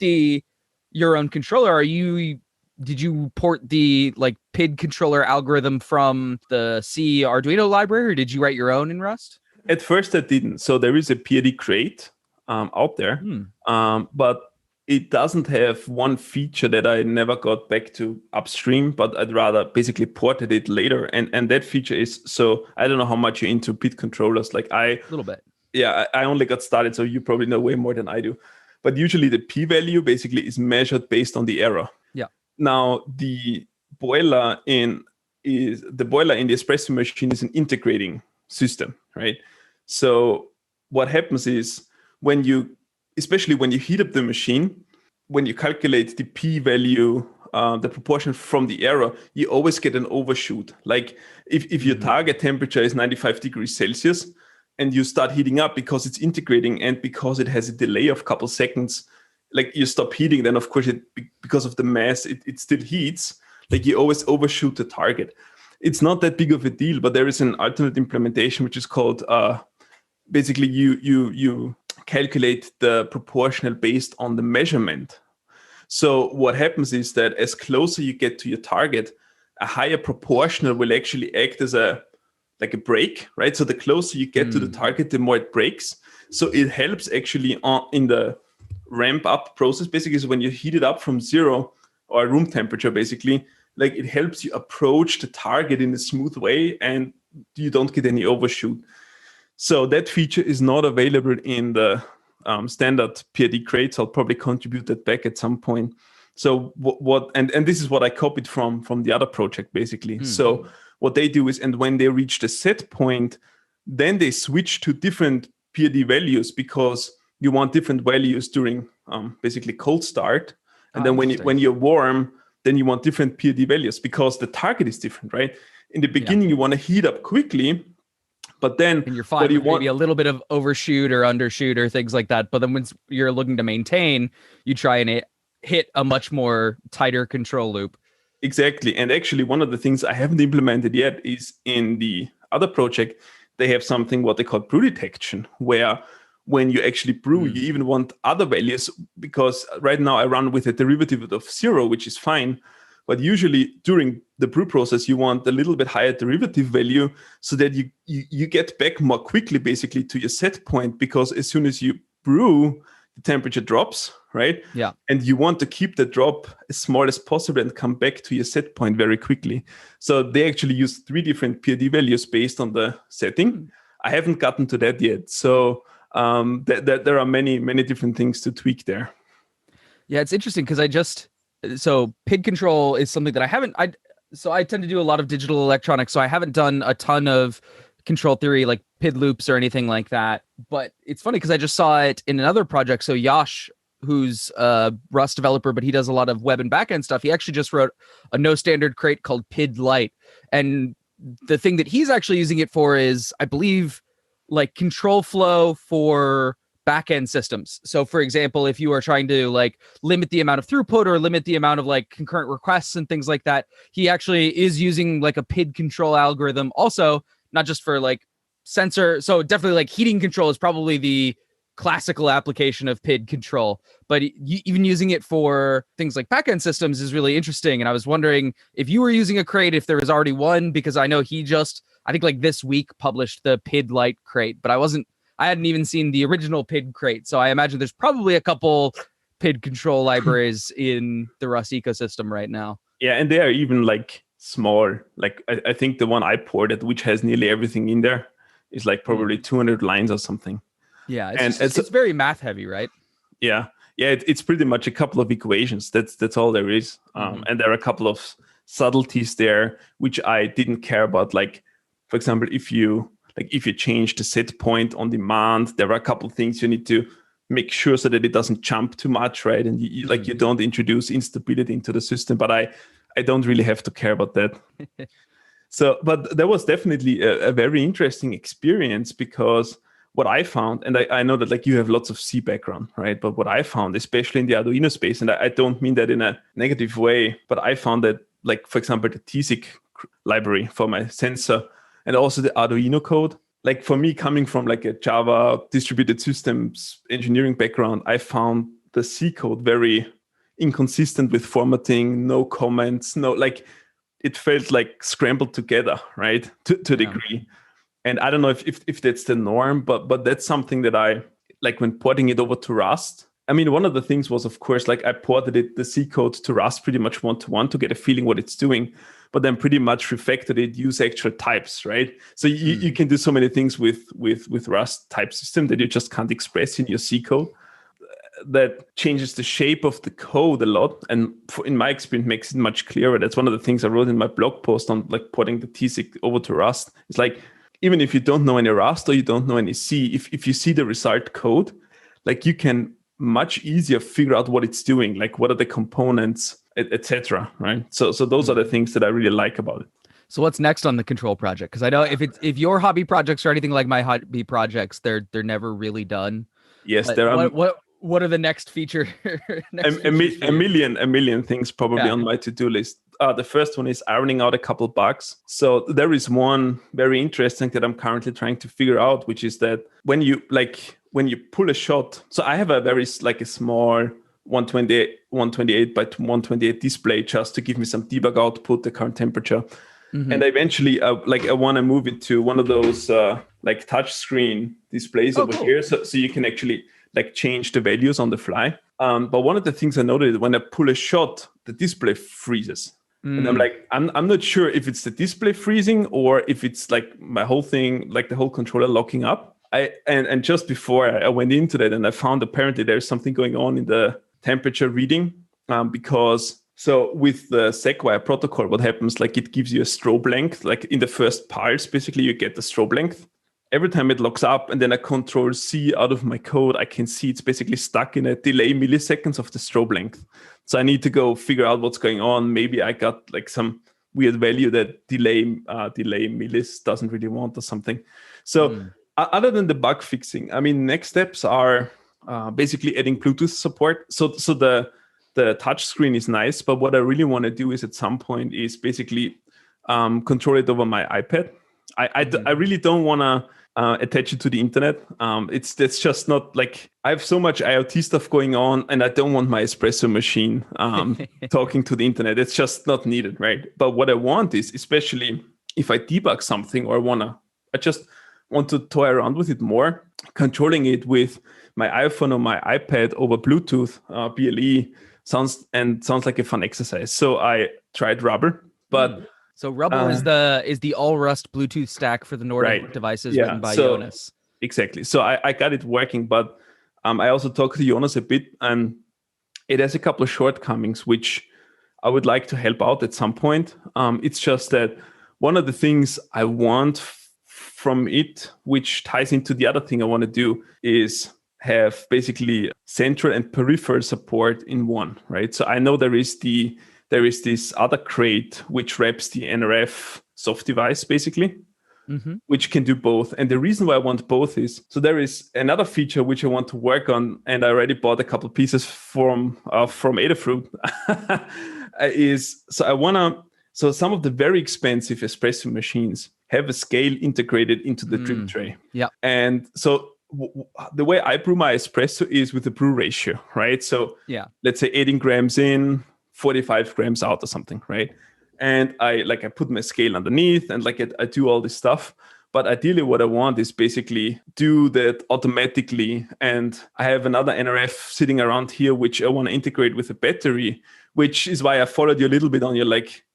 your own controller, did you port the like PID controller algorithm from the C Arduino library, or did you write your own in Rust? At first I didn't. So there is a PID crate out there, but it doesn't have one feature that I never got back to upstream, but I'd rather basically ported it later. And that feature is, so I don't know how much you're into PID controllers. Like a little bit. Yeah, I only got started, so you probably know way more than I do. but usually the p-value basically is measured based on the error. Yeah. Now the boiler in the espresso machine is an integrating system, right? So what happens is especially when you heat up the machine, when you calculate the p-value, the proportion from the error, you always get an overshoot. Like if your target temperature is 95 degrees Celsius and you start heating up because it's integrating and because it has a delay of a couple seconds, like you stop heating, then of course because of the mass, it still heats. Like you always overshoot the target. It's not that big of a deal, but there is an alternate implementation which is called basically you calculate the proportional based on the measurement. So what happens is that as closer you get to your target, a higher proportional will actually act as a break, right? So the closer you get to the target, the more it breaks. So it helps actually in the ramp up process. Basically, is when you heat it up from 0 or room temperature, basically, like it helps you approach the target in a smooth way and you don't get any overshoot. So that feature is not available in the standard PID crates. I'll probably contribute that back at some point. So and this is what I copied from the other project, basically. So what they do is, and when they reach the set point, then they switch to different PID values because you want different values during basically cold start. And then when you're warm, then you want different PID values because the target is different, right? In the beginning, you want to heat up quickly, but then and you're fine with maybe a little bit of overshoot or undershoot or things like that. But then when you're looking to maintain, you try and hit a much more tighter control loop. Exactly. And actually, one of the things I haven't implemented yet is in the other project, they have something what they call brew detection, where when you actually brew, you even want other values, because right now I run with a derivative of 0, which is fine. But usually during the brew process, you want a little bit higher derivative value so that you get back more quickly, basically, to your set point, because as soon as you brew, the temperature drops, right? Yeah. And you want to keep the drop as small as possible and come back to your set point very quickly. So they actually use 3 different PID values based on the setting. I haven't gotten to that yet. So there are many, many different things to tweak there. Yeah, it's interesting because so PID control is something that I tend to do a lot of digital electronics, so I haven't done a ton of control theory like PID loops or anything like that. But it's funny because I just saw it in another project. So Yash, who's a Rust developer, but he does a lot of web and backend stuff, he actually just wrote a no standard crate called PID Lite. And the thing that he's actually using it for is, I believe, like control flow for backend systems. So for example, if you are trying to like limit the amount of throughput or limit the amount of like concurrent requests and things like that, he actually is using like a PID control algorithm also, not just for like sensor. So definitely like heating control is probably the classical application of PID control, but even using it for things like backend systems is really interesting. And I was wondering if you were using a crate, if there was already one, because I know I think like this week published the PID Lite crate, but I hadn't even seen the original PID crate. So I imagine there's probably a couple PID control libraries in the Rust ecosystem right now. Yeah, and they are even like small. Like I think the one I ported, which has nearly everything in there, is like probably 200 lines or something. Yeah, it's very math heavy, right? Yeah, it's pretty much a couple of equations. That's all there is. And there are a couple of subtleties there which I didn't care about. Like, for example, if you change the set point on demand, there are a couple of things you need to make sure so that it doesn't jump too much, right? And you don't introduce instability into the system. But I don't really have to care about that. So, but that was definitely a very interesting experience, because what I found, and I know that like you have lots of C background, right? But what I found, especially in the Arduino space, and I don't mean that in a negative way, but I found that, like, for example, the TSIC library for my sensor and also the Arduino code, like for me coming from like a Java distributed systems engineering background, I found the C code very inconsistent with formatting, no comments, like it felt like scrambled together, right? To a degree. And I don't know if that's the norm, but that's something that I like when porting it over to Rust. I mean, one of the things was, of course, like I ported the C code to Rust pretty much one-to-one to get a feeling what it's doing, but then pretty much refactored it, use actual types, right? So you can do so many things with Rust type system that you just can't express in your C code. that changes the shape of the code a lot, and in my experience makes it much clearer. That's one of the things I wrote in my blog post on like porting the TSIG over to Rust. It's like, even if you don't know any Rust or you don't know any C, if you see the result code, like you can much easier figure out what it's doing, like what are the components, etc. Right? So those are the things that I really like about it. So what's next on the control project? Because I know if your hobby projects are anything like my hobby projects, they're never really done. Yes, But there are. What are the next feature? A million things probably on my to-do list. The first one is ironing out a couple bugs. So there is one very interesting that I'm currently trying to figure out, which is that when you pull a shot. So I have a very like a small 128 by 128 display just to give me some debug output, the current temperature. Mm-hmm. And eventually, I want to move it to one of those like touch screen displays over here, so you can actually like change the values on the fly. But one of the things I noticed when I pull a shot, the display freezes. And I'm like, I'm not sure if it's the display freezing or if it's like my whole thing, like the whole controller locking up. And just before I went into that, and I found apparently there's something going on in the temperature reading because so with the SegWire protocol, what happens, like it gives you a strobe length, like in the first pulse, basically you get the strobe length. Every time it locks up and then I control C out of my code, I can see it's basically stuck in a delay milliseconds of the strobe length. So I need to go figure out what's going on. Maybe I got like some weird value that delay millis doesn't really want or something. So other than the bug fixing, I mean, next steps are basically adding Bluetooth support. So the touch screen is nice, but what I really want to do is at some point is basically control it over my iPad. I really don't want to attach it to the internet. It's just not like I have so much IoT stuff going on, and I don't want my espresso machine talking to the internet. It's just not needed, right? But what I want is, especially if I debug something or I just want to toy around with it more, controlling it with my iPhone or my iPad over Bluetooth, BLE sounds like a fun exercise. So I tried Rubber, but. So Rubber is the all Rust Bluetooth stack for the Nordic devices written by Jonas. Exactly. So I got it working, but I also talked to Jonas a bit, and it has a couple of shortcomings, which I would like to help out at some point. It's just that one of the things I want from it, which ties into the other thing I want to do, is have basically central and peripheral support in one, right? So I know there is this other crate which wraps the NRF soft device basically, which can do both. And the reason why I want both is, so there is another feature which I want to work on, and I already bought a couple pieces from Adafruit, so some of the very expensive espresso machines have a scale integrated into the drip tray. Yeah. And so the way I brew my espresso is with the brew ratio, right? So let's say 18 grams in, 45 grams out or something, right? And I put my scale underneath and I do all this stuff. But ideally what I want is basically do that automatically. And I have another NRF sitting around here, which I want to integrate with a battery, which is why I followed you a little bit on your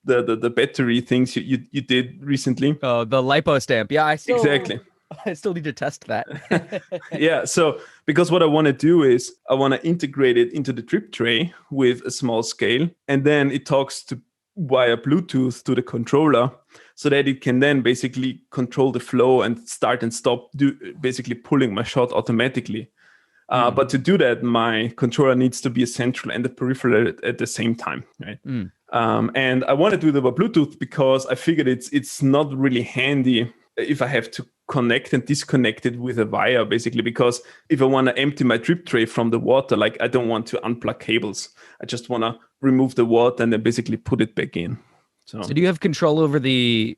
the battery things you did recently. Oh, the lipo stamp. Yeah, exactly. I still need to test that. Yeah, so because what I want to do is I want to integrate it into the drip tray with a small scale, and then it talks to via Bluetooth to the controller so that it can then basically control the flow and start and stop basically pulling my shot automatically. But to do that, my controller needs to be a central and a peripheral at the same time, right? And I want to do it over Bluetooth because I figured it's not really handy if I have to connect and disconnect it with a wire, basically, because if I want to empty my drip tray from the water, I don't want to unplug cables. I just want to remove the water and then basically put it back in. So do you have control over the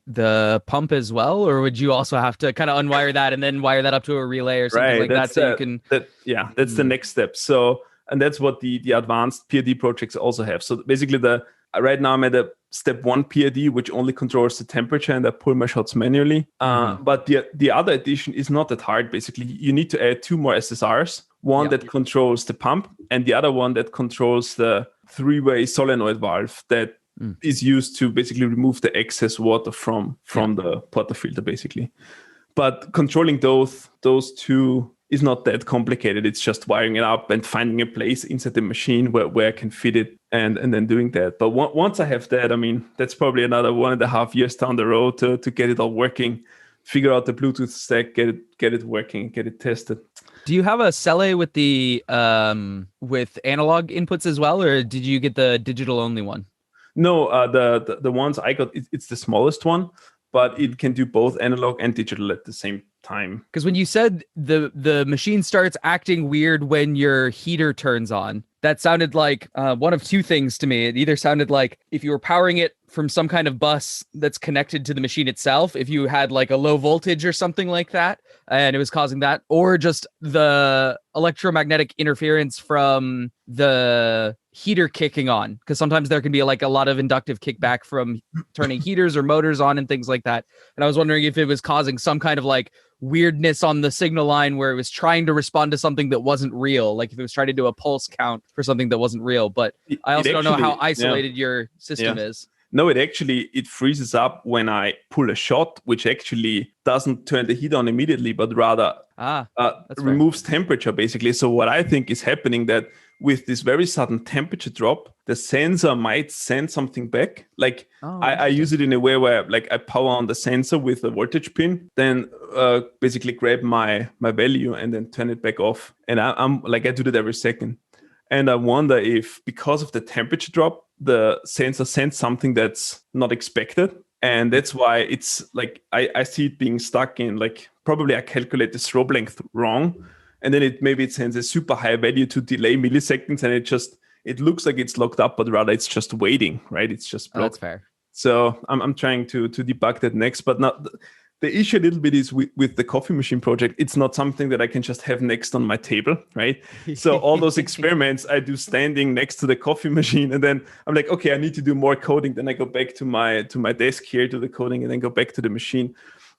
pump as well, or would you also have to kind of unwire that and then wire that up to a relay or something like that, so you can? That's the next step. So, and that's what the advanced PID projects also have. So basically, right now I'm at a step 1 PID, which only controls the temperature, and I pull my shots manually. But the other addition is not that hard. Basically, you need to add 2 more SSRs. One that controls the pump, and the other one that controls the 3-way solenoid valve that is used to basically remove the excess water from the portafilter, basically. But controlling those 2 is not that complicated. It's just wiring it up and finding a place inside the machine where I can fit it and then doing that. But once I have that, I mean, that's probably another 1.5 years down the road to get it all working, figure out the Bluetooth stack, get it working, get it tested. Do you have a Cele with the with analog inputs as well, or did you get the digital only one? No, the ones I got, it's the smallest one, but it can do both analog and digital at the same time. Because when you said the machine starts acting weird when your heater turns on, that sounded like one of two things to me. It either sounded like if you were powering it from some kind of bus that's connected to the machine itself, if you had like a low voltage or something like that, and it was causing that, or just the electromagnetic interference from the heater kicking on, because sometimes there can be like a lot of inductive kickback from turning heaters or motors on and things like that. And I was wondering if it was causing some kind of like weirdness on the signal line where it was trying to respond to something that wasn't real, like if it was trying to do a pulse count for something that wasn't real. But I also don't know how isolated your system is. No, it freezes up when I pull a shot, which actually doesn't turn the heat on immediately, but rather removes temperature, basically. So what I think is happening that with this very sudden temperature drop, the sensor might send something back. Like I use it in a way where like I power on the sensor with a voltage pin, then basically grab my value and then turn it back off. And I'm like, I do that every second. And I wonder if because of the temperature drop, the sensor sends something that's not expected. And that's why it's like, I see it being stuck in like, probably I calculate the strobe length wrong. And then it sends a super high value to delay milliseconds. And it looks like it's locked up, but rather it's just waiting, right? It's just blocked. That's fair. So I'm trying to debug that next, but not... The issue a little bit is with the coffee machine project, it's not something that I can just have next on my table, right? So all those experiments I do standing next to the coffee machine, and then I'm like, okay, I need to do more coding. Then I go back to my desk here to the coding, and then go back to the machine.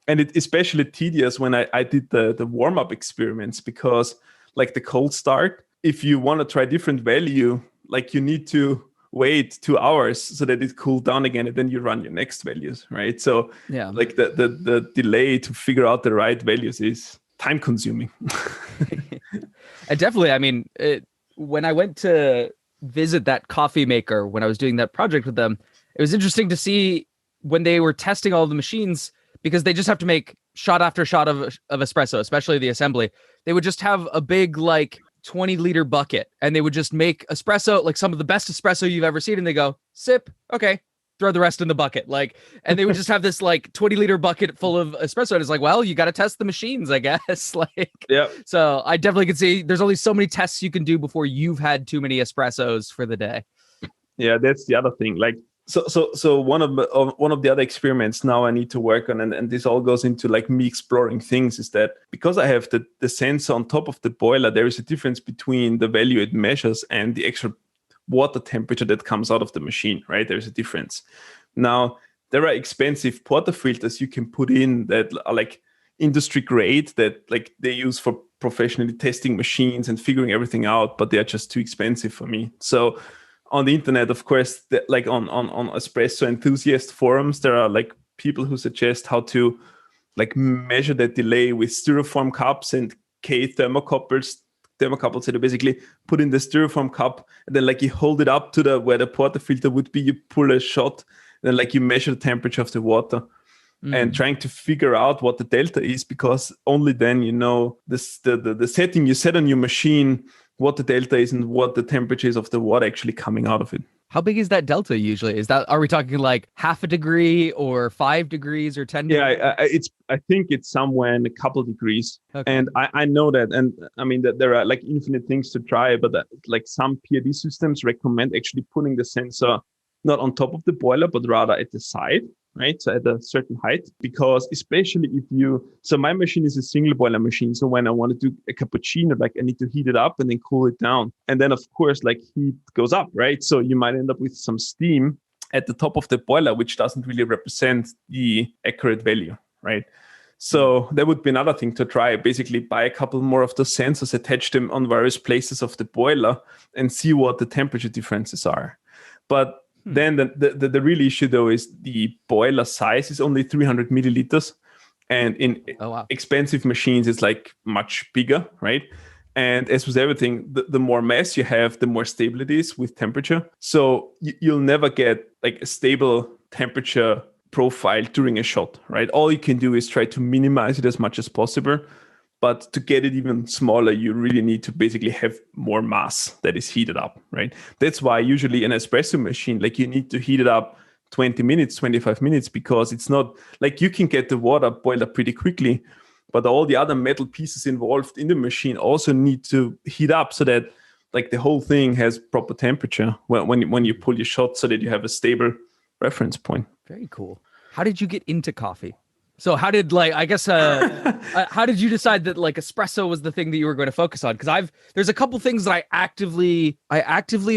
And it's especially tedious when I did the warm-up experiments, because like the cold start, if you want to try different value, like you need to wait 2 hours so that it cooled down again, and then you run your next values, right? So like the delay to figure out the right values is time consuming. And definitely, I mean, when I went to visit that coffee maker, when I was doing that project with them, it was interesting to see when they were testing all the machines, because they just have to make shot after shot of espresso, especially the assembly. They would just have a big like 20-liter bucket, and they would just make espresso, like some of the best espresso you've ever seen, and they go sip, okay, throw the rest in the bucket, like, and they would just have this like 20-liter bucket full of espresso, and it's like, well, you got to test the machines, I guess. Like, yeah. So I definitely can see there's only so many tests you can do before you've had too many espressos for the day. Yeah, that's the other thing. Like, so one of the other experiments now I need to work on, and this all goes into like me exploring things, is that because I have the sensor on top of the boiler, there is a difference between the value it measures and the actual water temperature that comes out of the machine, right? There's a difference. Now, there are expensive portafilters you can put in that are like industry grade, that like they use for professionally testing machines and figuring everything out, but they're just too expensive for me. So on the internet, of course, like on espresso enthusiast forums, there are like people who suggest how to like measure the delay with styrofoam cups and K thermocouples that you basically put in the styrofoam cup, and then like you hold it up to where the portafilter would be, you pull a shot, and then like you measure the temperature of the water. And trying to figure out what the delta is, because only then you know this the setting you set on your machine, what the delta is and what the temperature is of the water actually coming out of it. How big is that delta usually? Are we talking like 0.5 degree or 5 degrees or 10 degrees? Yeah, I think it's somewhere in a couple degrees. Okay. And I know that, and I mean that there are like infinite things to try, but like some PID systems recommend actually putting the sensor not on top of the boiler, but rather at the side, right? So at a certain height, because especially so my machine is a single boiler machine. So when I want to do a cappuccino, like I need to heat it up and then cool it down. And then of course, like heat goes up, right? So you might end up with some steam at the top of the boiler, which doesn't really represent the accurate value, right? So that would be another thing to try. Basically buy a couple more of the sensors, attach them on various places of the boiler and see what the temperature differences are. But then the real issue though is the boiler size is only 300 milliliters. And in expensive machines, it's like much bigger, right? And as with everything, the more mass you have, the more stable it is with temperature. So you'll never get like a stable temperature profile during a shot, right? All you can do is try to minimize it as much as possible. But to get it even smaller, you really need to basically have more mass that is heated up, right? That's why usually an espresso machine, like you need to heat it up 20 minutes, 25 minutes, because it's not like you can get the water boiled up pretty quickly, but all the other metal pieces involved in the machine also need to heat up so that like the whole thing has proper temperature when you pull your shot, so that you have a stable reference point. Very cool. How did you get into coffee? So how did how did you decide that like espresso was the thing that you were going to focus on? Because there's a couple things that I actively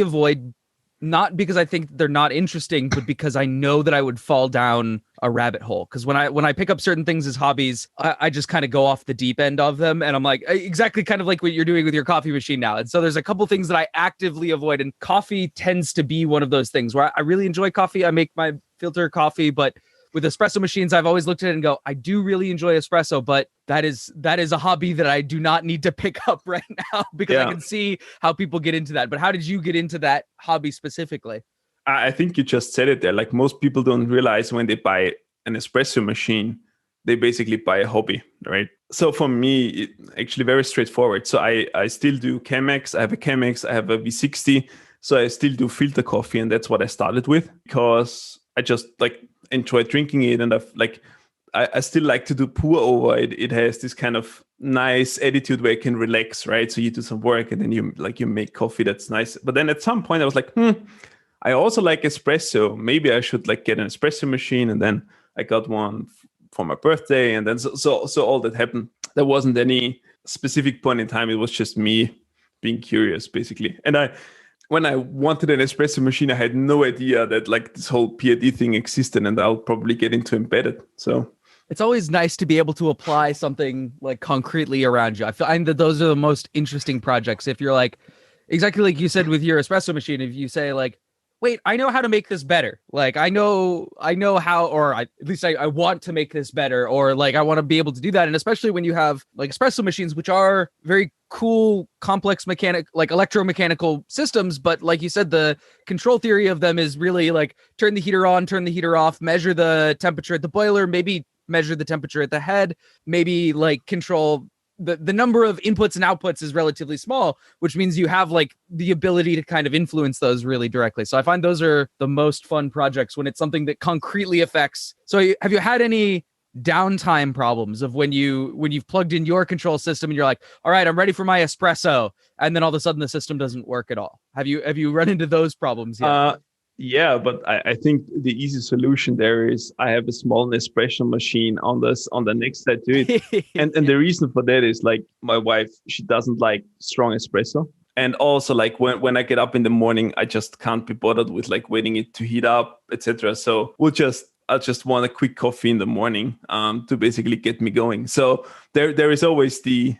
avoid, not because I think they're not interesting, but because I know that I would fall down a rabbit hole. Because when I pick up certain things as hobbies, I just kind of go off the deep end of them, and I'm like exactly kind of like what you're doing with your coffee machine now. And so there's a couple things that I actively avoid, and coffee tends to be one of those things where I really enjoy coffee. I make my filter coffee, but with espresso machines, I've always looked at it and go, I do really enjoy espresso, but that is a hobby that I do not need to pick up right now, because I can see how people get into that. But how did you get into that hobby specifically? I think you just said it there. Like most people don't realize when they buy an espresso machine, they basically buy a hobby, right? So for me, it actually very straightforward. So I still do Chemex. I have a Chemex. I have a V60. So I still do filter coffee, and that's what I started with, because I just like enjoy drinking it, and I still like to do pour over it. It has this kind of nice attitude where you can relax, right? So you do some work and then you make coffee that's nice. But then at some point I was like, I also like espresso. Maybe I should like get an espresso machine. And then I got one for my birthday, and then so all that happened. There wasn't any specific point in time. It was just me being curious, basically. And when I wanted an espresso machine, I had no idea that like this whole PID thing existed, and I'll probably get into embedded. So it's always nice to be able to apply something like concretely around you. I find that those are the most interesting projects. If you're like, exactly like you said with your espresso machine, if you say like, wait, I know how to make this better. Like I know how, or at least I want to make this better, or like I want to be able to do that. And especially when you have like espresso machines, which are very cool, complex electromechanical systems. But like you said, the control theory of them is really like turn the heater on, turn the heater off, measure the temperature at the boiler, maybe measure the temperature at the head, maybe like control the number of inputs and outputs is relatively small, which means you have like the ability to kind of influence those really directly. So I find those are the most fun projects when it's something that concretely affects. So have you had any downtime problems of when you've plugged in your control system and you're like, all right, I'm ready for my espresso, and then all of a sudden the system doesn't work at all? Have you run into those problems yet? Yeah, but I think the easy solution there is I have a small Nespresso machine on the next side to it. and the reason for that is like my wife, she doesn't like strong espresso. And also like when I get up in the morning, I just can't be bothered with like waiting it to heat up, etc. So I just want a quick coffee in the morning to basically get me going. So there is always the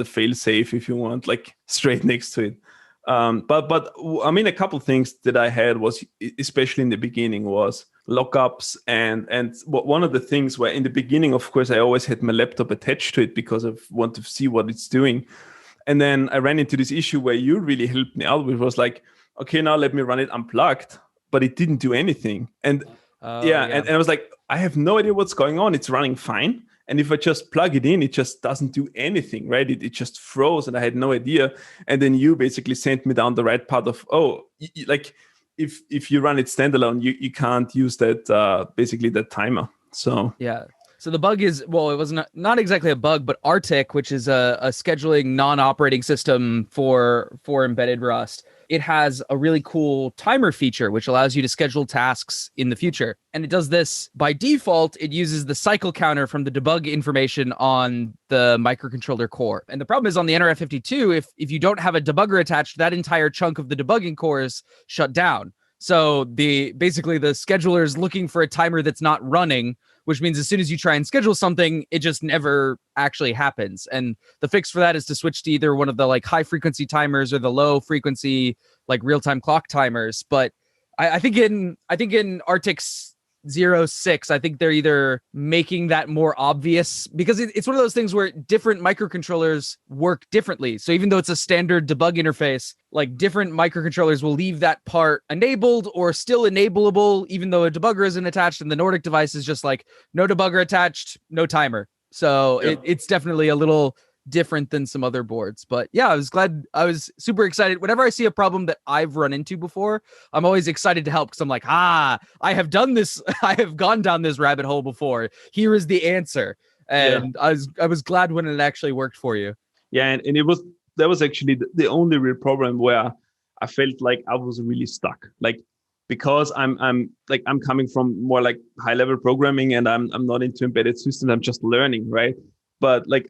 fail safe, if you want, like straight next to it. But I mean, a couple things that I had was, especially in the beginning, was lockups, and one of the things where in the beginning, of course, I always had my laptop attached to it because I want to see what it's doing. And then I ran into this issue where you really helped me out, which was like, okay, now let me run it unplugged, but it didn't do anything. And and I was like, I have no idea what's going on. It's running fine. And if I just plug it in, it just doesn't do anything, right? It just froze, and I had no idea. And then you basically sent me down the right path of, like if you run it standalone, you can't use that, basically that timer. So yeah. So the bug is, well, it was not exactly a bug, but Arctic, which is a scheduling non-operating system for embedded Rust. It has a really cool timer feature, which allows you to schedule tasks in the future. And it does this by default. It uses the cycle counter from the debug information on the microcontroller core. And the problem is on the NRF52, if you don't have a debugger attached, that entire chunk of the debugging core is shut down. So basically the scheduler is looking for a timer that's not running, which means as soon as you try and schedule something, it just never actually happens. And the fix for that is to switch to either one of the like high frequency timers or the low frequency like real-time clock timers. But I think in Arctic's STM32H6, I think they're either making that more obvious because it's one of those things where different microcontrollers work differently. So even though it's a standard debug interface, like different microcontrollers will leave that part enabled or still enableable, even though a debugger isn't attached. And the Nordic device is just like no debugger attached, no timer. So it's definitely a little different than some other boards. But yeah, I was super excited. Whenever I see a problem that I've run into before, I'm always excited to help because I'm like, I have done this. I have gone down this rabbit hole before. Here is the answer. And I was glad when it actually worked for you. Yeah, and that was actually the only real problem where I felt like I was really stuck. Like, because I'm coming from more like high level programming and I'm not into embedded systems. I'm just learning, right? But like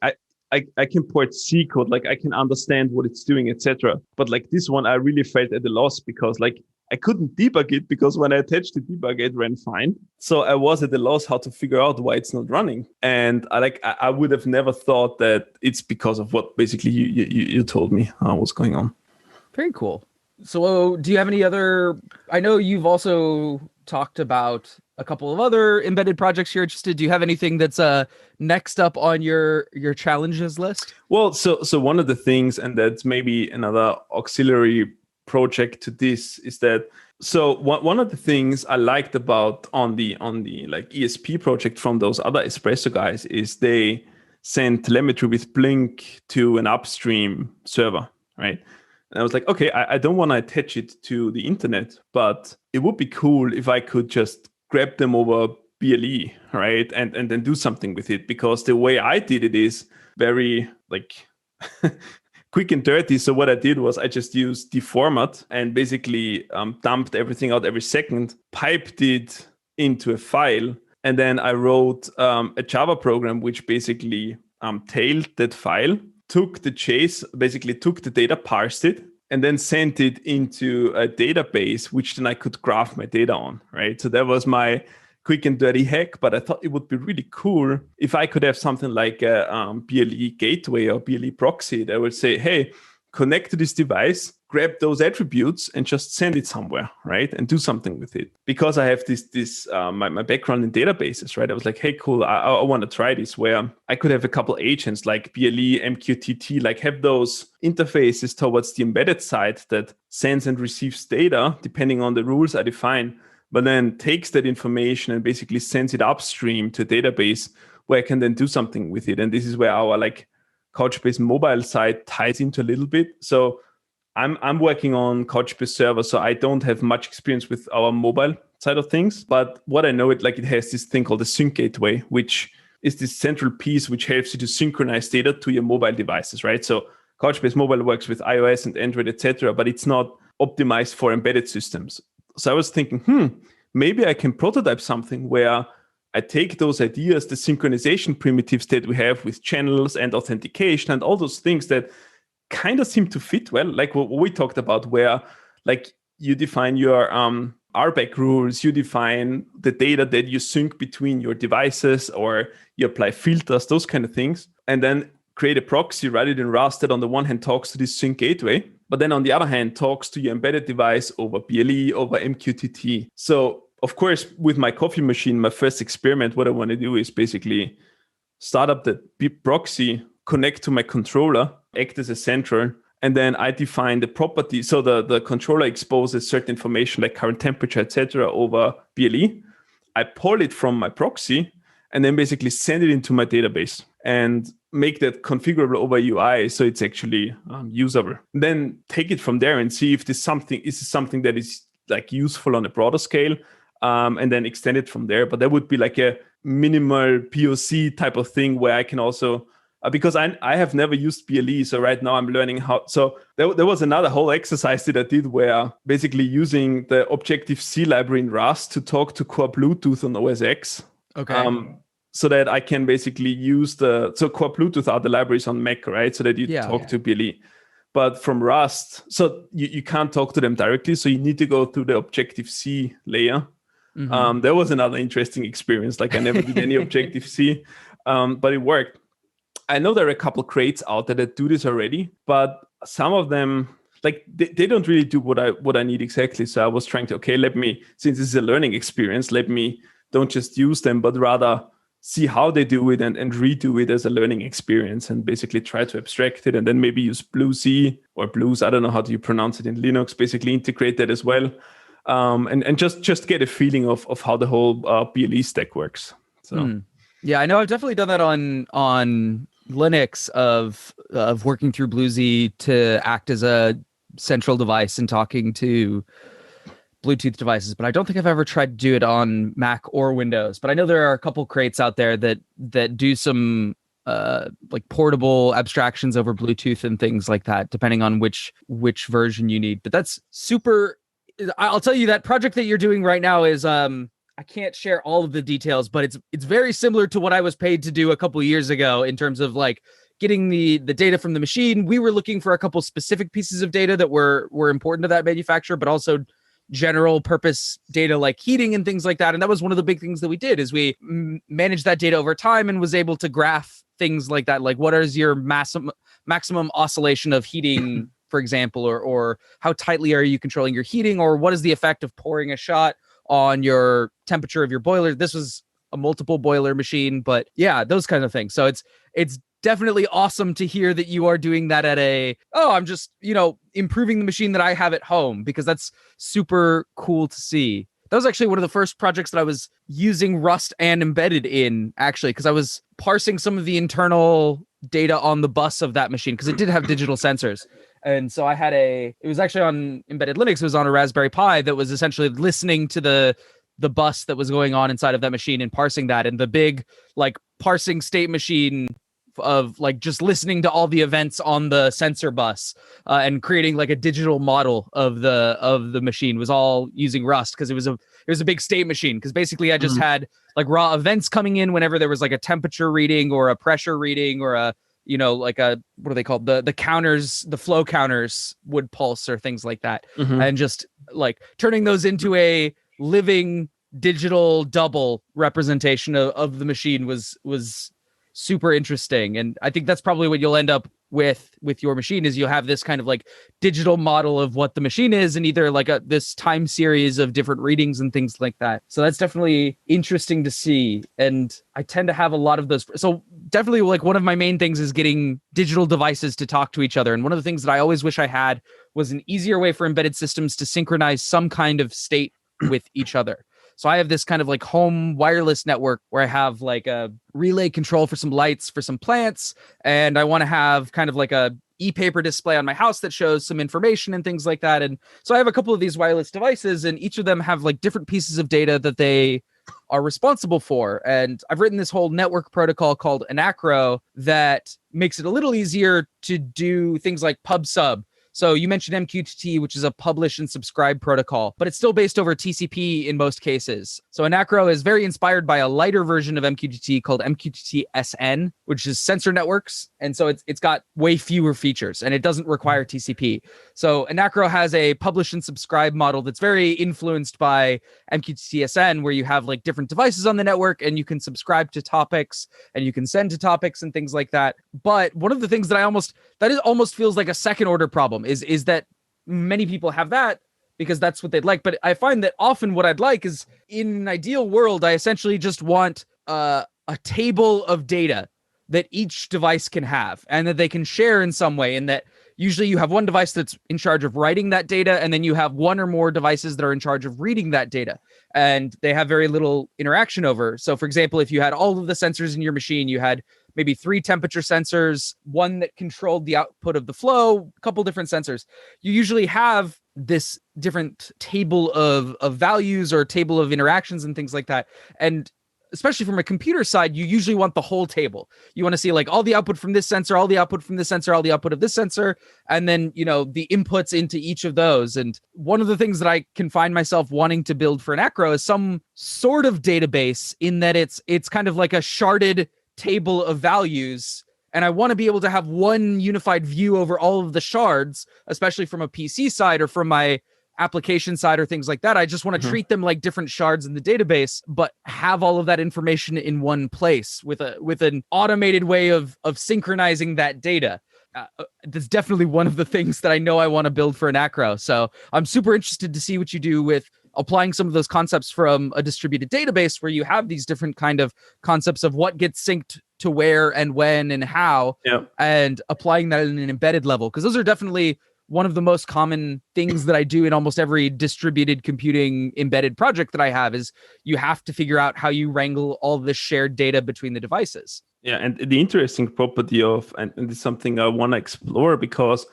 I can port C code, like I can understand what it's doing, etc. But like this one, I really felt at a loss because like I couldn't debug it because when I attached the debug, it ran fine. So I was at a loss how to figure out why it's not running. And I would have never thought that it's because of what basically you told me was going on. Very cool. So do you have any other, I know you've also talked about a couple of other embedded projects you're interested. Do you have anything that's next up on your challenges list? Well, so one of the things, and that's maybe another auxiliary project to this, is that so one of the things I liked about on the like ESP project from those other Espresso guys is they send telemetry with Blink to an upstream server, right? And I was like, okay, I don't want to attach it to the internet, but it would be cool if I could just grab them over BLE, right? And then do something with it, because the way I did it is very like quick and dirty. So what I did was I just used deformat and basically dumped everything out every second, piped it into a file, and then I wrote a Java program which basically tailed that file, took the chase, basically took the data, parsed it, and then sent it into a database, which then I could graph my data on, right? So that was my quick and dirty hack, but I thought it would be really cool if I could have something like a BLE gateway or BLE proxy that would say, hey, connect to this device, grab those attributes and just send it somewhere, right? And do something with it. Because I have my background in databases, right? I was like, hey, cool, I want to try this, where I could have a couple agents like BLE, MQTT, like have those interfaces towards the embedded side that sends and receives data depending on the rules I define, but then takes that information and basically sends it upstream to a database where I can then do something with it. And this is where our like Couchbase mobile side ties into a little bit. So I'm working on Couchbase server, so I don't have much experience with our mobile side of things. But what I know, it has this thing called the sync gateway, which is this central piece which helps you to synchronize data to your mobile devices, right? So Couchbase mobile works with iOS and Android, etc., but it's not optimized for embedded systems. So I was thinking, maybe I can prototype something where I take those ideas, the synchronization primitives that we have with channels and authentication and all those things that kind of seem to fit well, like what we talked about, where like you define your RBAC rules, you define the data that you sync between your devices, or you apply filters, those kind of things, and then create a proxy, write it in Rust that on the one hand talks to this sync gateway, but then on the other hand talks to your embedded device over BLE, over MQTT. So of course, with my coffee machine, my first experiment, what I want to do is basically start up the proxy, connect to my controller, act as a central, and then I define the property. So the controller exposes certain information like current temperature, etc., over BLE. I pull it from my proxy and then basically send it into my database and make that configurable over UI so it's actually usable. Then take it from there and see if this is something that is like useful on a broader scale, and then extend it from there. But that would be like a minimal POC type of thing where I can also, because I have never used BLE, so right now I'm learning how. So there was another whole exercise that I did where basically using the Objective-C library in Rust to talk to core Bluetooth on OS X. Okay. So that I can basically use so core Bluetooth are the libraries on Mac, right? So that you talk to BLE. But from Rust, so you can't talk to them directly. So you need to go through the Objective-C layer. Mm-hmm. That was another interesting experience. Like I never did any Objective-C, but it worked. I know there are a couple crates out there that do this already, but some of them, like they don't really do what I need exactly. So I was trying to, since this is a learning experience, let me don't just use them, but rather see how they do it and redo it as a learning experience, and basically try to abstract it, and then maybe use BlueC or Blues, I don't know how do you pronounce it in Linux, basically integrate that as well, and just get a feeling of how the whole BLE stack works. So yeah, I know I've definitely done that on Linux of working through BlueZ to act as a central device and talking to Bluetooth devices, but I don't think I've ever tried to do it on Mac or Windows. But I know there are a couple crates out there that do some like portable abstractions over Bluetooth and things like that, depending on which version you need. But that's super. I'll tell you, that project that you're doing right now is I can't share all of the details, but it's very similar to what I was paid to do a couple of years ago in terms of like getting the data from the machine. We were looking for a couple specific pieces of data that were important to that manufacturer, but also general purpose data like heating and things like that. And that was one of the big things that we did, is we managed that data over time and was able to graph things like that. Like, what is your maximum oscillation of heating, for example, or how tightly are you controlling your heating, or what is the effect of pouring a shot on your temperature of your boiler? This was a multiple boiler machine, but yeah, those kind of things. So it's definitely awesome to hear that you are doing that at I'm just, improving the machine that I have at home, because that's super cool to see. That was actually one of the first projects that I was using Rust and embedded in, actually, because I was parsing some of the internal data on the bus of that machine, because it did have digital sensors. And so I had it was actually on embedded Linux. It was on a Raspberry Pi that was essentially listening to the bus that was going on inside of that machine and parsing that. And the big like parsing state machine of like just listening to all the events on the sensor bus and creating like a digital model of the machine was all using Rust, because it was a big state machine. Because basically I just had like raw events coming in whenever there was like a temperature reading or a pressure reading or a like a, what are they called? The counters, the flow counters would pulse or things like that. And just like turning those into a living digital double representation of the machine was super interesting. And I think that's probably what you'll end up with your machine, is you'll have this kind of like digital model of what the machine is, and either like this time series of different readings and things like that. So that's definitely interesting to see. And I tend to have a lot of those. So definitely like one of my main things is getting digital devices to talk to each other. And one of the things that I always wish I had was an easier way for embedded systems to synchronize some kind of state with each other. So I have this kind of like home wireless network where I have like a relay control for some lights for some plants. And I want to have kind of like a e-paper display on my house that shows some information and things like that. And so I have a couple of these wireless devices, and each of them have like different pieces of data that they are responsible for. And I've written this whole network protocol called Anacro that makes it a little easier to do things like pub sub. So you mentioned MQTT, which is a publish and subscribe protocol, but it's still based over TCP in most cases. So Anacro is very inspired by a lighter version of MQTT called MQTT SN, which is sensor networks. And so it's got way fewer features, and it doesn't require TCP. So Anacro has a publish and subscribe model that's very influenced by MQTT SN, where you have like different devices on the network and you can subscribe to topics and you can send to topics and things like that. But one of the things that almost feels like a second order problem is that many people have that because that's what they'd like. But I find that often what I'd like is, in an ideal world, I essentially just want a table of data that each device can have and that they can share in some way. And that usually you have one device that's in charge of writing that data, and then you have one or more devices that are in charge of reading that data. And they have very little interaction over. So for example, if you had all of the sensors in your machine, you had maybe 3 temperature sensors, one that controlled the output of the flow, a couple different sensors. You usually have this different table of values or table of interactions and things like that. And especially from a computer side, you usually want the whole table. You want to see like all the output from this sensor, all the output from this sensor, all the output of this sensor, and then, the inputs into each of those. And one of the things that I can find myself wanting to build for an Acro is some sort of database, in that it's kind of like a sharded table of values. And I want to be able to have one unified view over all of the shards, especially from a PC side or from my application side or things like that. I just want to treat them like different shards in the database, but have all of that information in one place with an automated way of synchronizing that data. That's definitely one of the things that I know I want to build for an Acro. So I'm super interested to see what you do with applying some of those concepts from a distributed database where you have these different kind of concepts of what gets synced to where and when and how, and applying that in an embedded level. Because those are definitely one of the most common things that I do in almost every distributed computing embedded project that I have is you have to figure out how you wrangle all this shared data between the devices. Yeah, and the interesting property of, and this is something I want to explore because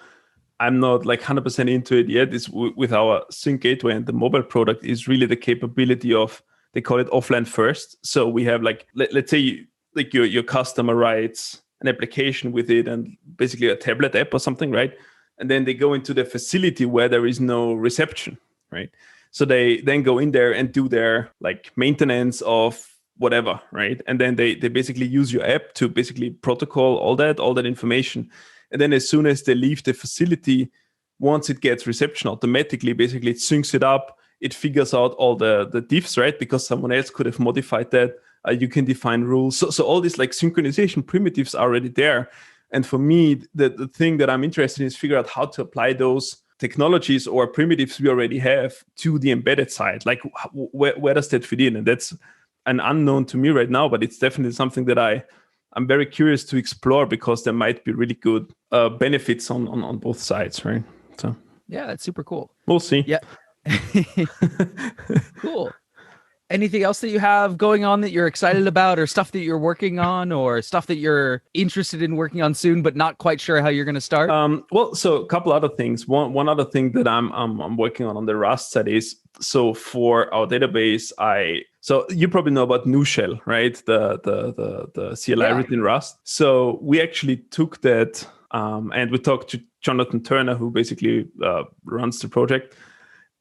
I'm not like 100% into it yet, is with our sync gateway and the mobile product is really the capability of, they call it offline first. So we have like, let's say like your customer writes an application with it and basically a tablet app or something, right? And then they go into the facility where there is no reception, right? So they then go in there and do their like maintenance of whatever, right? And then they basically use your app to basically protocol all that information. And then as soon as they leave the facility, once it gets reception automatically, basically it syncs it up, it figures out all the diffs, right? Because someone else could have modified that. You can define rules. So all these like synchronization primitives are already there. And for me, the thing that I'm interested in is figure out how to apply those technologies or primitives we already have to the embedded side. Like where does that fit in? And that's an unknown to me right now, but it's definitely something that I'm very curious to explore because there might be really good benefits on both sides, right? So yeah, that's super cool. We'll see. Yeah. Cool. Anything else that you have going on that you're excited about, or stuff that you're working on, or stuff that you're interested in working on soon, but not quite sure how you're going to start? Well, so a couple other things. One other thing that I'm working on the Rust side is, so for our database, so you probably know about NuShell, right? The CLI written in Rust. So we actually took that and we talked to Jonathan Turner, who basically runs the project.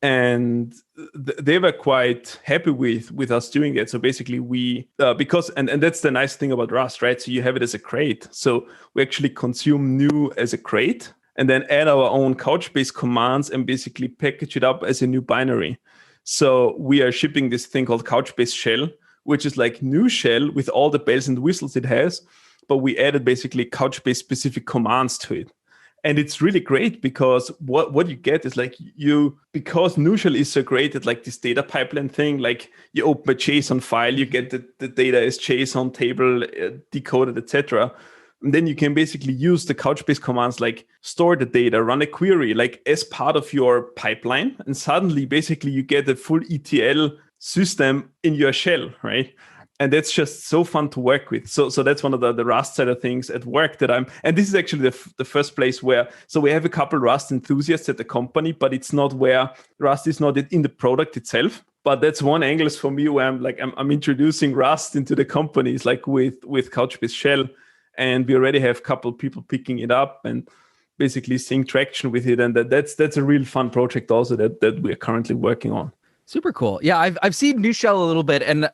And they were quite happy with us doing it. So basically we, because, and that's the nice thing about Rust, right? So you have it as a crate. So we actually consume new as a crate and then add our own Couchbase commands and basically package it up as a new binary. So we are shipping this thing called Couchbase Shell, which is like NuShell with all the bells and whistles it has, but we added basically Couchbase specific commands to it. And it's really great because what you get is like because NuShell is so great at like this data pipeline thing, like you open a JSON file, you get the data as JSON table, decoded, etc. And then you can basically use the Couchbase commands like store the data, run a query, like as part of your pipeline. And suddenly basically you get a full ETL system in your shell, right? And that's just so fun to work with. So that's one of the Rust side of things at work that and this is actually the first place where, so we have a couple Rust enthusiasts at the company, but it's not where Rust is not in the product itself. But that's one angle for me where I'm introducing Rust into the companies, like with Couchbase Shell. And we already have a couple people picking it up and basically seeing traction with it. And that's a real fun project also that we're currently working on. Super cool. Yeah, I've seen NuShell a little bit, and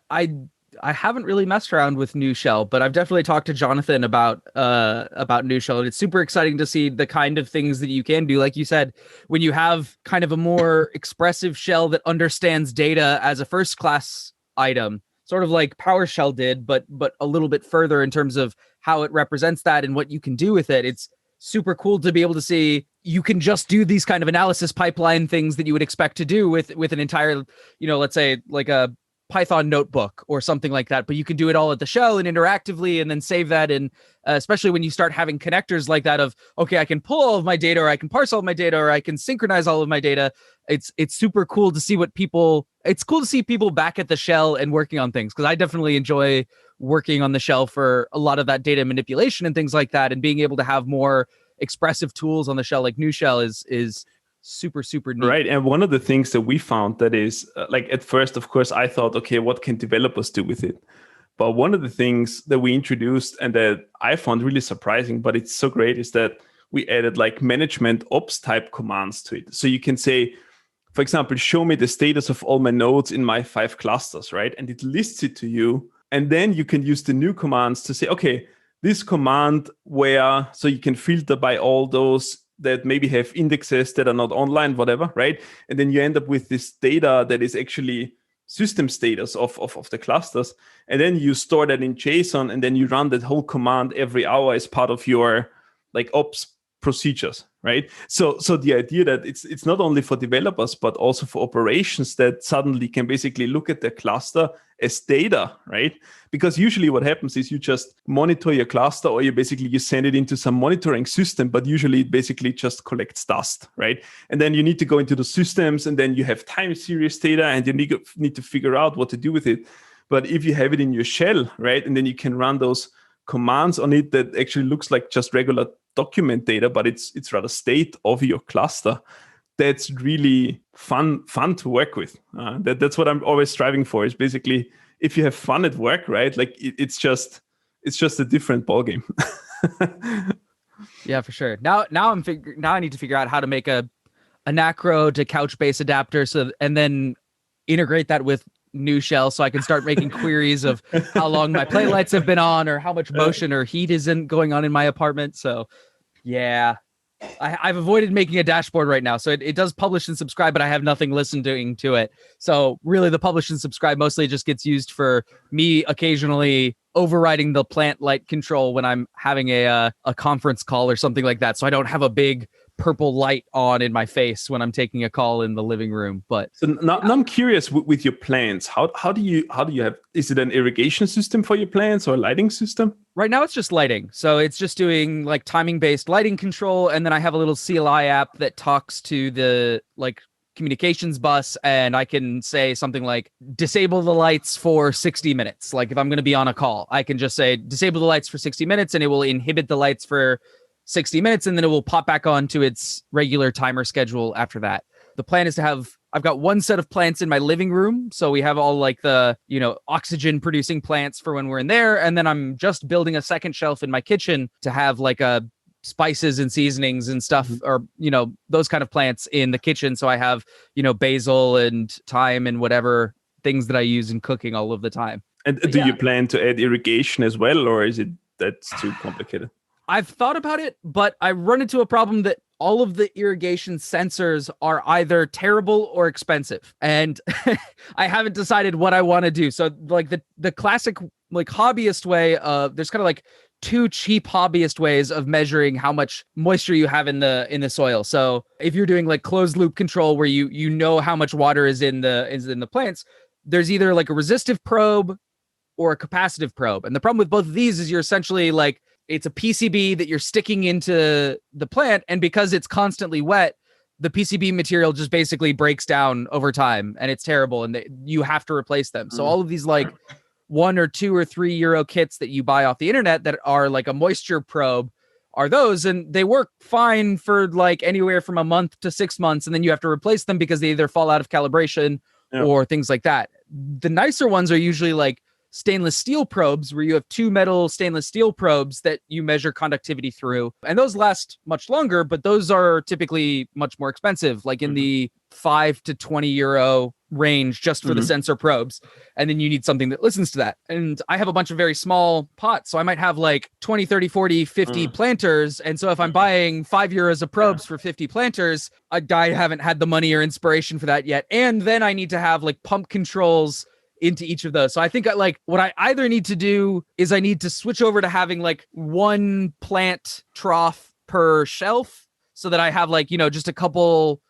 I haven't really messed around with NuShell, but I've definitely talked to Jonathan about NuShell, and it's super exciting to see the kind of things that you can do. Like you said, when you have kind of a more expressive shell that understands data as a first class item, sort of like PowerShell did, but a little bit further in terms of how it represents that and what you can do with it. It's super cool to be able to see you can just do these kind of analysis pipeline things that you would expect to do with an entire, let's say like a Python notebook or something like that, but you can do it all at the shell and interactively and then save that. And especially when you start having connectors like that of, okay, I can pull all of my data, or I can parse all of my data, or I can synchronize all of my data. It's super cool to see it's cool to see people back at the shell and working on things. Cause I definitely enjoy working on the shell for a lot of that data manipulation and things like that. And being able to have more expressive tools on the shell like NuShell is super, super neat. Right. And one of the things that we found that is like at first, of course, I thought, okay, what can developers do with it? But one of the things that we introduced and that I found really surprising, but it's so great, is that we added like management ops type commands to it. So you can say, for example, show me the status of all my nodes in my 5 clusters, right? And it lists it to you. And then you can use the new commands to say, okay, this command so you can filter by all those that maybe have indexes that are not online, whatever, right? And then you end up with this data that is actually system status of the clusters. And then you store that in JSON, and then you run that whole command every hour as part of your like ops procedures, right? So the idea that it's not only for developers but also for operations that suddenly can basically look at their cluster as data, right? Because usually what happens is you just monitor your cluster, or you send it into some monitoring system, but usually it basically just collects dust, right? And then you need to go into the systems, and then you have time series data, and you need to figure out what to do with it. But if you have it in your shell, right, and then you can run those commands on it that actually looks like just regular document data, but it's rather state of your cluster. That's really fun to work with. That's what I'm always striving for. Is basically if you have fun at work, right? Like it's just a different ballgame. Yeah, for sure. Now I need to figure out how to make a Nacro to Couchbase adapter, and then integrate that with new shell so I can start making queries of how long my play lights have been on, or how much motion or heat isn't going on in my apartment. So yeah, I've avoided making a dashboard right now. So it does publish and subscribe, but I have nothing listening to it. So really the publish and subscribe mostly just gets used for me occasionally overriding the plant light control when I'm having a conference call or something like that. So I don't have a big purple light on in my face when I'm taking a call in the living room. But so now I'm curious with your plants. How do you have? Is it an irrigation system for your plants or a lighting system? Right now it's just lighting. So it's just doing like timing based lighting control, and then I have a little CLI app that talks to the like communications bus, and I can say something like disable the lights for 60 minutes. Like if I'm going to be on a call, I can just say disable the lights for 60 minutes, and it will inhibit the lights for 60 minutes, and then it will pop back on to its regular timer schedule after that. The plan is to have, I've got one set of plants in my living room. So we have all like the, oxygen producing plants for when we're in there. And then I'm just building a second shelf in my kitchen to have like a spices and seasonings and stuff, or, those kind of plants in the kitchen. So I have, basil and thyme and whatever things that I use in cooking all of the time. And do you plan to add irrigation as well, or is it that's too complicated? I've thought about it, but I run into a problem that all of the irrigation sensors are either terrible or expensive. And I haven't decided what I want to do. So like the classic like hobbyist way of, there's kind of like two cheap hobbyist ways of measuring how much moisture you have in the soil. So if you're doing like closed loop control where you know how much water is in the plants, there's either like a resistive probe or a capacitive probe. And the problem with both of these is you're essentially like, it's a PCB that you're sticking into the plant, and because it's constantly wet, the PCB material just basically breaks down over time, and it's terrible, and you have to replace them. So all of these like €1 or €2 or €3 kits that you buy off the internet that are like a moisture probe are those, and they work fine for like anywhere from a month to 6 months, and then you have to replace them because they either fall out of calibration or things like that. The nicer ones are usually like stainless steel probes, where you have two metal stainless steel probes that you measure conductivity through, and those last much longer, but those are typically much more expensive, like in the €5 to €20 range just for the sensor probes. And then you need something that listens to that. And I have a bunch of very small pots, so I might have like 20, 30, 40, 50 planters. And so if I'm buying €5 of probes for 50 planters, I haven't had the money or inspiration for that yet. And then I need to have like pump controls into each of those. So I think what I either need to do is I need to switch over to having like one plant trough per shelf, so that I have like, just a couple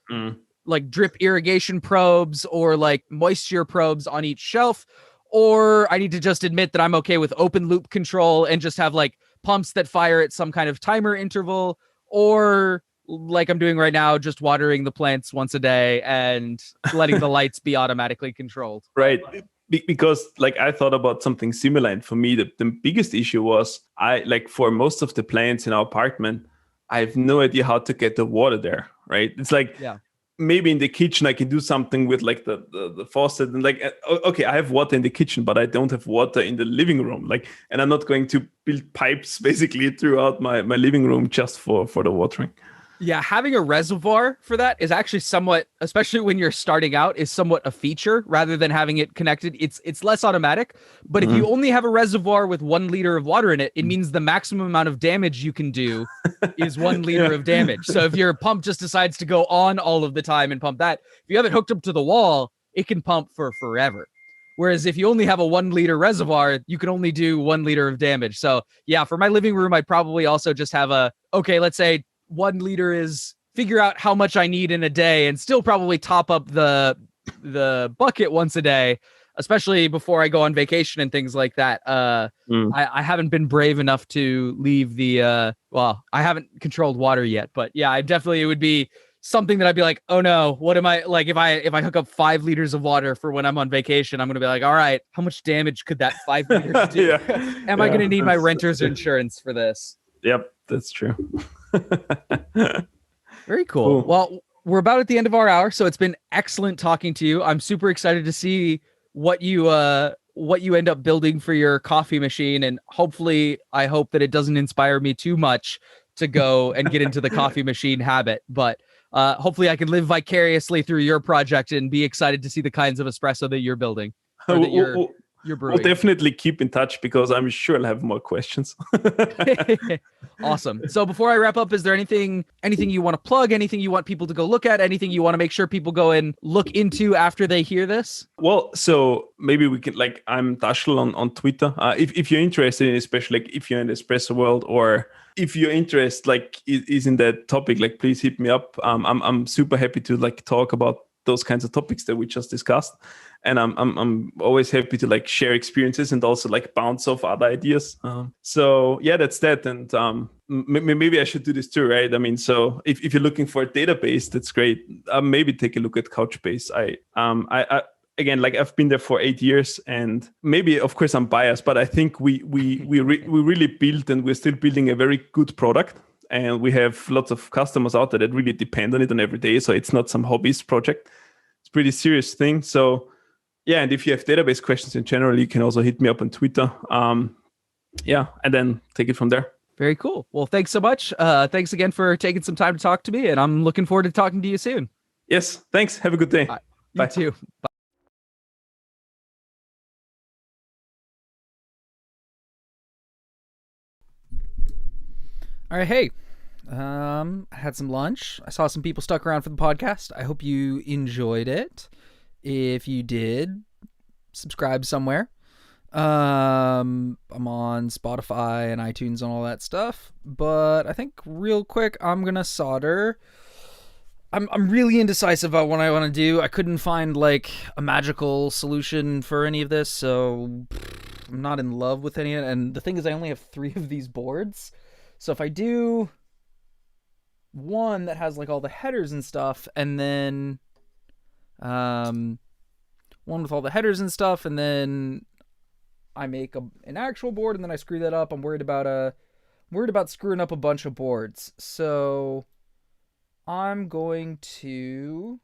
like drip irrigation probes or like moisture probes on each shelf. Or I need to just admit that I'm okay with open loop control and just have like pumps that fire at some kind of timer interval, or like I'm doing right now, just watering the plants once a day and letting the lights be automatically controlled. Right. Because like I thought about something similar, and for me the biggest issue was for most of the plants in our apartment, I have no idea how to get the water there, right? It's like maybe in the kitchen I can do something with like the faucet, and like okay, I have water in the kitchen, but I don't have water in the living room, and I'm not going to build pipes basically throughout my living room just for the watering. Yeah, having a reservoir for that is actually somewhat, especially when you're starting out, is somewhat a feature rather than having it connected. It's less automatic, but if you only have a reservoir with 1 liter of water in it, it means the maximum amount of damage you can do is 1 liter of damage. So if your pump just decides to go on all of the time and pump that, if you have it hooked up to the wall, it can pump for forever. Whereas if you only have a 1 liter reservoir, you can only do 1 liter of damage. So yeah, for my living room, I'd probably also just have let's say 1 liter is figure out how much I need in a day and still probably top up the bucket once a day, especially before I go on vacation and things like that. I haven't been brave enough to leave the I haven't controlled water yet, but yeah, I definitely, it would be something that I'd be like, oh no, what am I like if I hook up 5 liters of water for when I'm on vacation, I'm gonna be like, all right, how much damage could that 5 liters do? Am I gonna need my renter's insurance for this? Yep, that's true. Very cool. Well, we're about at the end of our hour, so it's been excellent talking to you. I'm super excited to see what you end up building for your coffee machine, and hopefully I hope that it doesn't inspire me too much to go and get into the coffee machine habit, but hopefully I can live vicariously through your project and be excited to see the kinds of espresso that you're building or that you're brewing. We'll definitely keep in touch because I'm sure I'll have more questions. Awesome. So before I wrap up, is there anything you want to plug, anything you want people to go look at, anything you want to make sure people go and look into after they hear this? Well, so maybe we can, like, I'm Dashel on Twitter. If you're interested in, especially like if you're in the espresso world, or if your interest like is in that topic, like please hit me up. I'm super happy to like talk about those kinds of topics that we just discussed, and I'm always happy to like share experiences and also like bounce off other ideas. So yeah, that's that. And maybe I should do this too, right? I mean, so if you're looking for a database, that's great. Maybe take a look at Couchbase. I again, like I've been there for 8 years, and maybe of course I'm biased, but I think we really built, and we're still building a very good product. And we have lots of customers out there that really depend on it on every day. So it's not some hobbyist project. It's a pretty serious thing. So yeah, and if you have database questions in general, you can also hit me up on Twitter. Yeah, and then take it from there. Very cool. Well, thanks so much. Thanks again for taking some time to talk to me, and I'm looking forward to talking to you soon. Yes, thanks. Have a good day. You too. Bye. All right, hey. I had some lunch. I saw some people stuck around for the podcast. I hope you enjoyed it. If you did, subscribe somewhere. I'm on Spotify and iTunes and all that stuff. But I think real quick, I'm gonna solder. I'm really indecisive about what I want to do. I couldn't find like a magical solution for any of this, so I'm not in love with any of it. And the thing is, I only have 3 of these boards. So if I do one that has like all the headers and stuff, and then one with all the headers and stuff, and then I make an actual board, and then I screw that up, I'm worried about screwing up a bunch of boards. So I'm going to,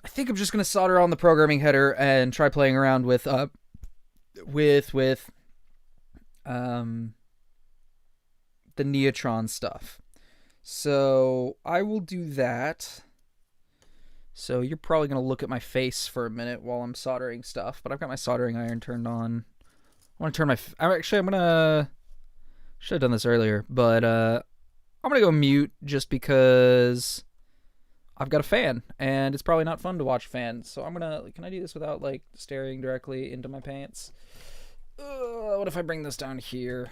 I think I'm just going to solder on the programming header and try playing around with the Neotron stuff. So I will do that. So you're probably going to look at my face for a minute while I'm soldering stuff, but I've got my soldering iron turned on. I want to turn my, actually I'm going to, should have done this earlier, but I'm going to go mute just because I've got a fan and it's probably not fun to watch fans. So I'm going to, can I do this without like staring directly into my pants? What if I bring this down here?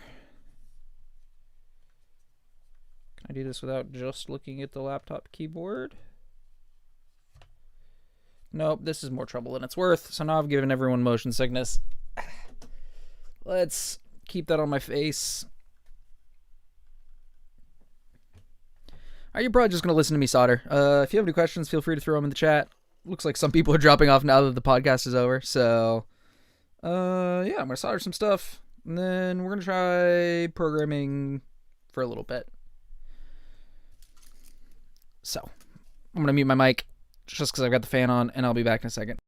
Can I do this without just looking at the laptop keyboard? Nope, this is more trouble than it's worth. So now I've given everyone motion sickness. Let's keep that on my face. Alright, you're probably just going to listen to me solder. If you have any questions, feel free to throw them in the chat. Looks like some people are dropping off now that the podcast is over. So, yeah, I'm going to solder some stuff. And then we're going to try programming for a little bit. So, I'm going to mute my mic just because I've got the fan on, and I'll be back in a second.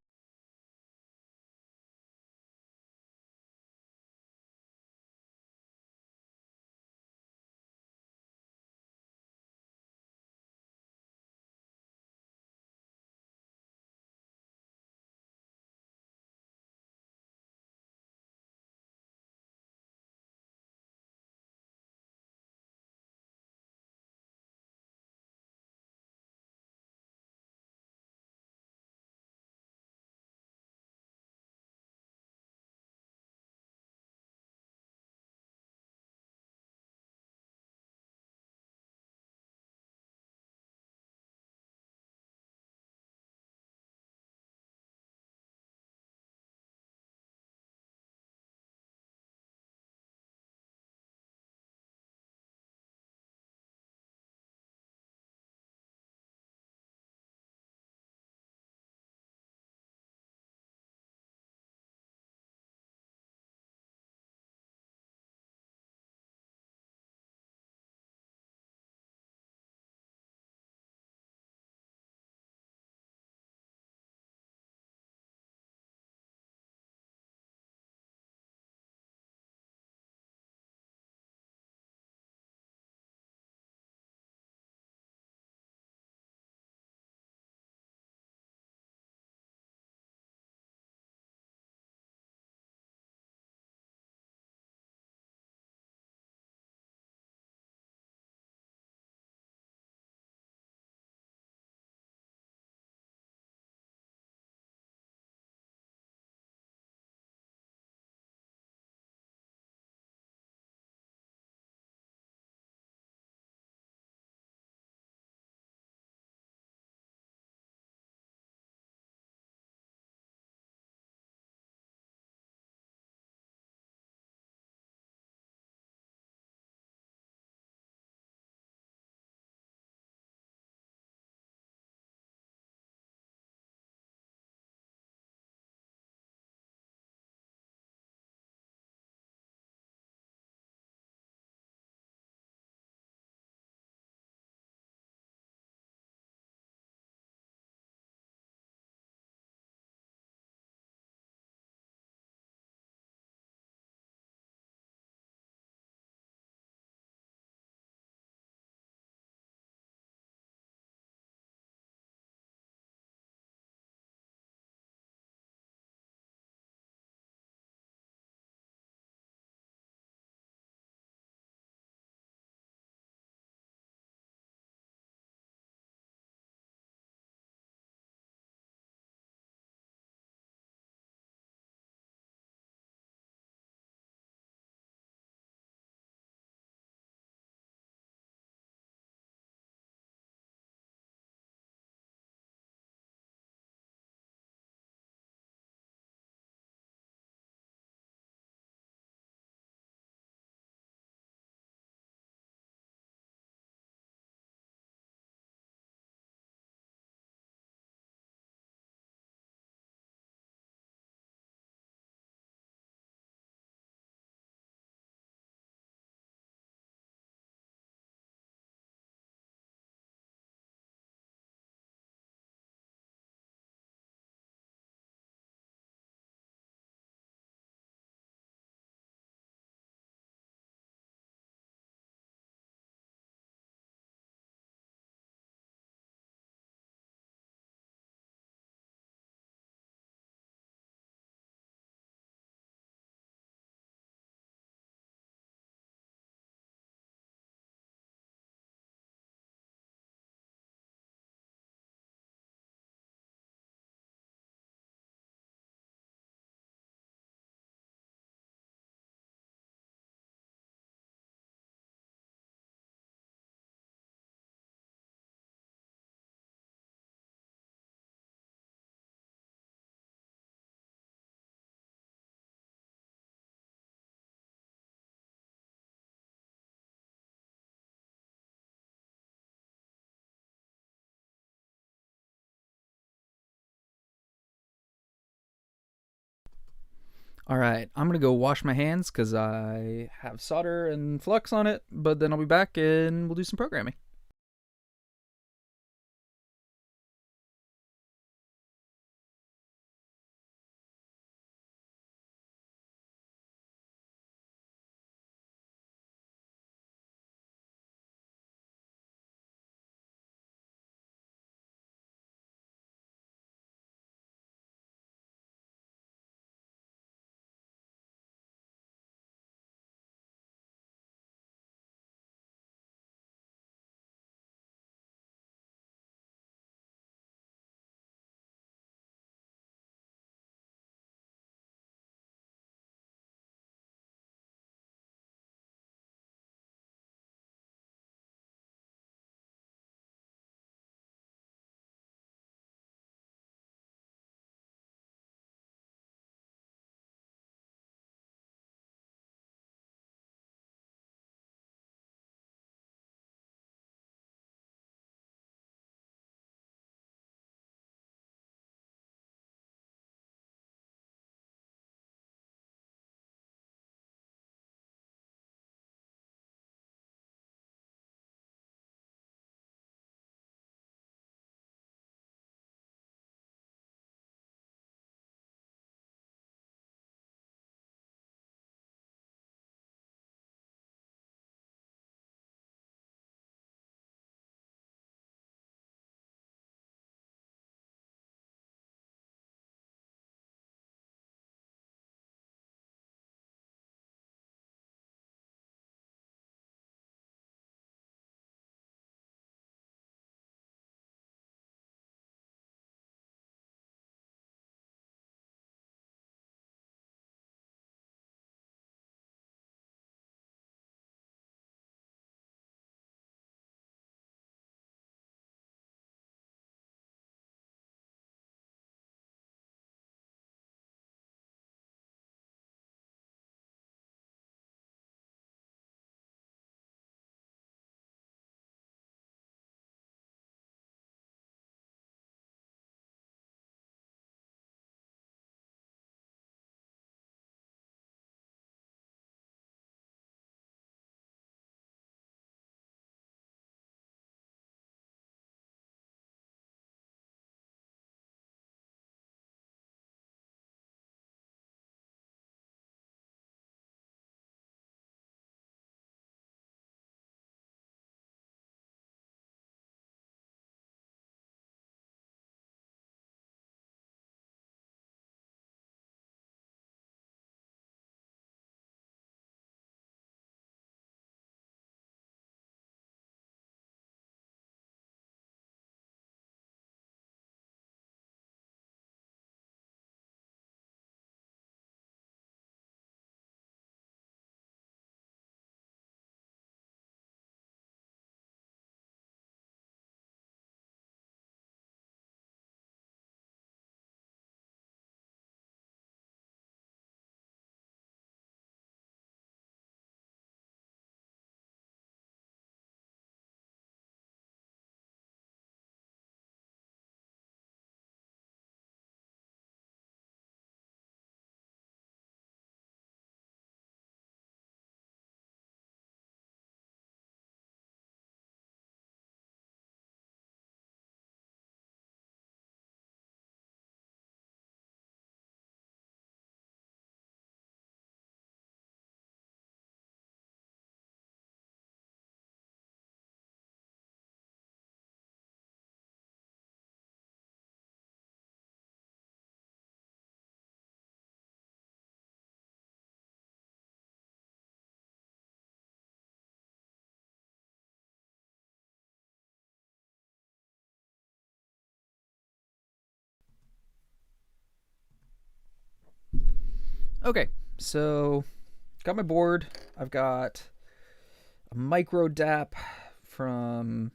All right, I'm gonna go wash my hands because I have solder and flux on it, but then I'll be back and we'll do some programming. Okay, so got my board. I've got a micro DAP from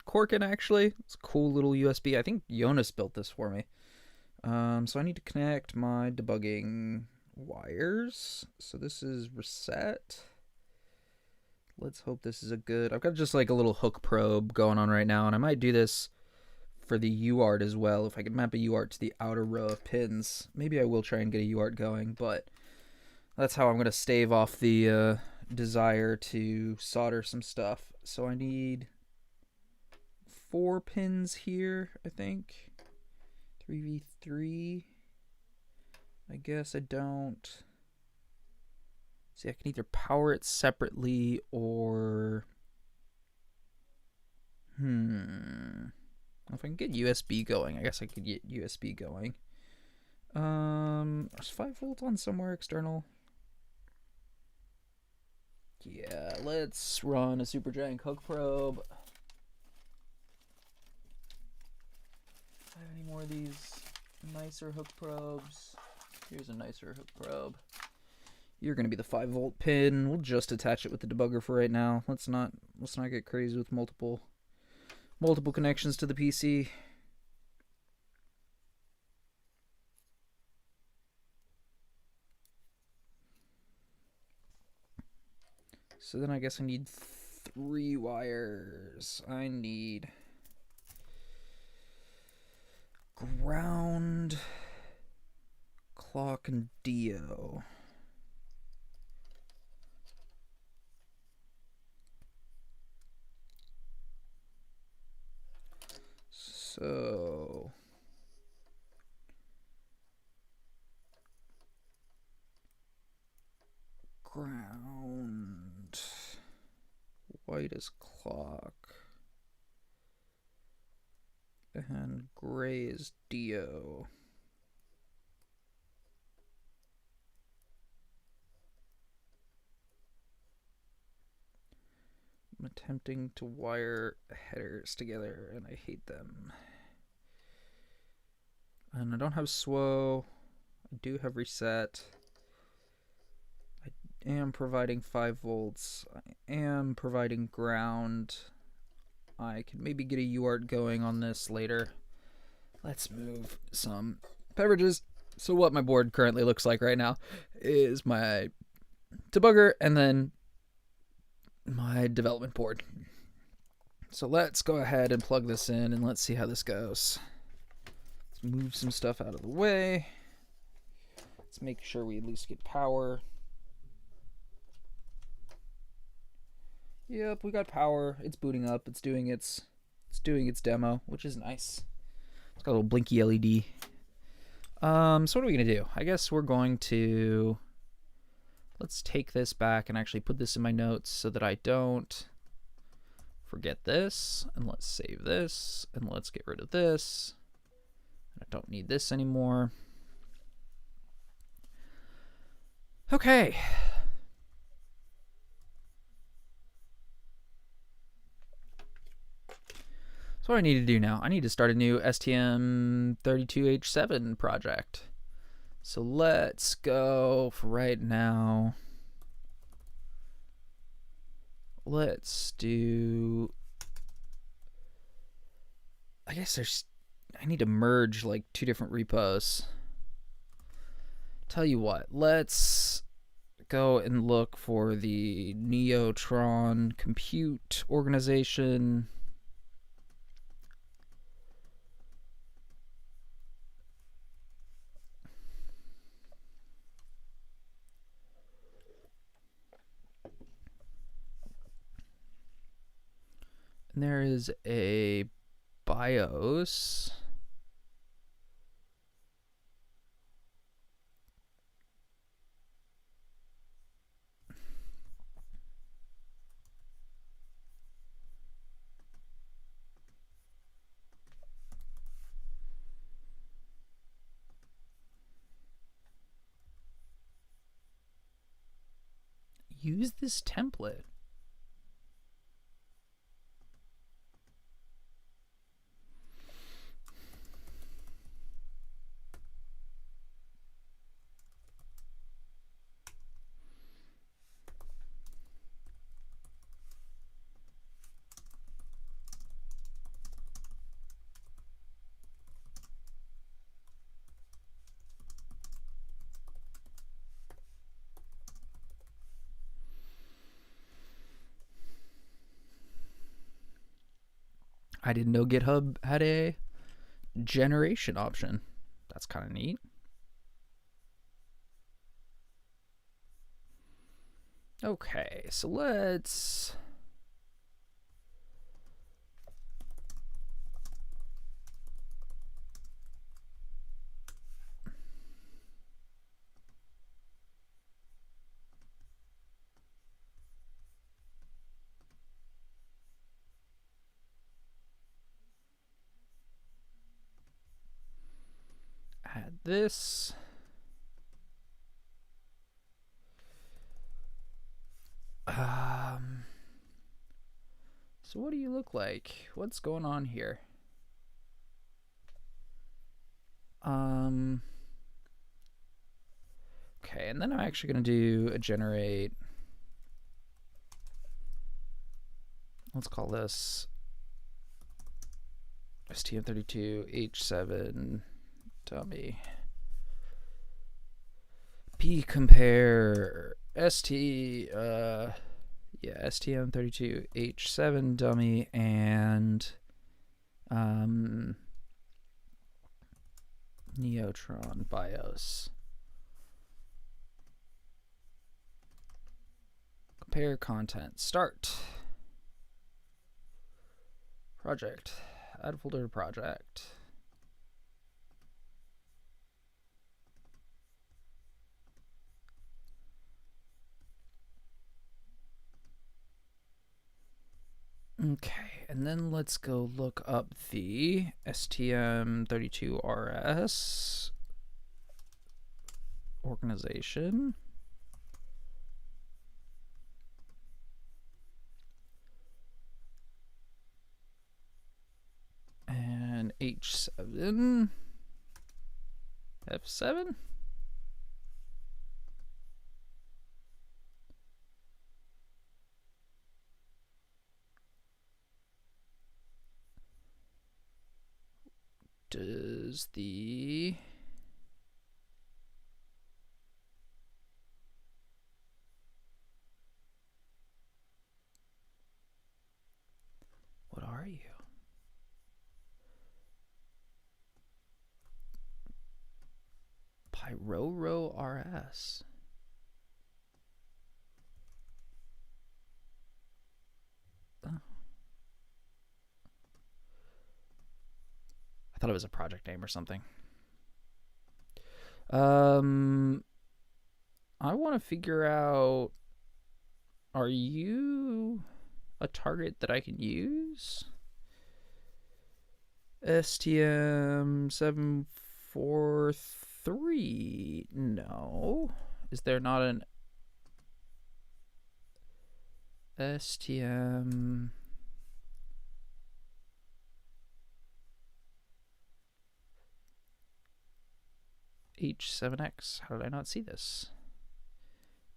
Corkin, actually. It's a cool little USB. I think Jonas built this for me. So I need to connect my debugging wires. So this is reset. Let's hope this is a good... I've got just like a little hook probe going on right now, and I might do this for the UART as well. If I could map a UART to the outer row of pins, maybe I will try and get a UART going, but that's how I'm going to stave off the desire to solder some stuff. So I need 4 pins here, I think. 3v3. I guess I don't. See, I can either power it separately or... If I can get USB going, I guess I could get USB going. There's 5 volt on somewhere external. Yeah, let's run a super giant hook probe. I have any more of these nicer hook probes? Here's a nicer hook probe. You're gonna be the 5 volt pin. We'll just attach it with the debugger for right now. Let's not get crazy with multiple connections to the PC. So then I guess I need 3 wires. I need ground, clock, and DO. So ground, white is clock, and gray is DO. I'm attempting to wire headers together, and I hate them. And I don't have SWO. I do have reset. I am providing 5 volts. I am providing ground. I can maybe get a UART going on this later. Let's move some beverages. So what my board currently looks like right now is my debugger and then my development board. So let's go ahead and plug this in and let's see how this goes. Let's move some stuff out of the way. Let's make sure we at least get power. Yep, we got power. It's booting up. It's doing its demo, which is nice. It's got a little blinky LED. So what are we gonna do? I guess we're going to let's take this back and actually put this in my notes so that I don't forget this. And let's save this and let's get rid of this. I don't need this anymore. Okay. So what I need to do now, I need to start a new STM32H7 project. So let's go for right now. Let's do, I guess I need to merge like 2 different repos. Tell you what, let's go and look for the Neotron compute organization. And there is a BIOS. Use this template. I didn't know GitHub had a generation option. That's kind of neat. Okay, so let's add this. So what do you look like? What's going on here? Okay, and then I'm actually going to do a generate. Let's call this STM32H7 dummy. P compare STM32H7 dummy and Neotron-BIOS. Compare content. Start. Project. Add folder to project. Okay, and then let's go look up the STM32RS organization. And H7, F7. Does the what are you? Pyroro RS. Oh. I thought it was a project name or something. I want to figure out, are you a target that I can use? STM743. No. Is there not an STM H7X? How did I not see this?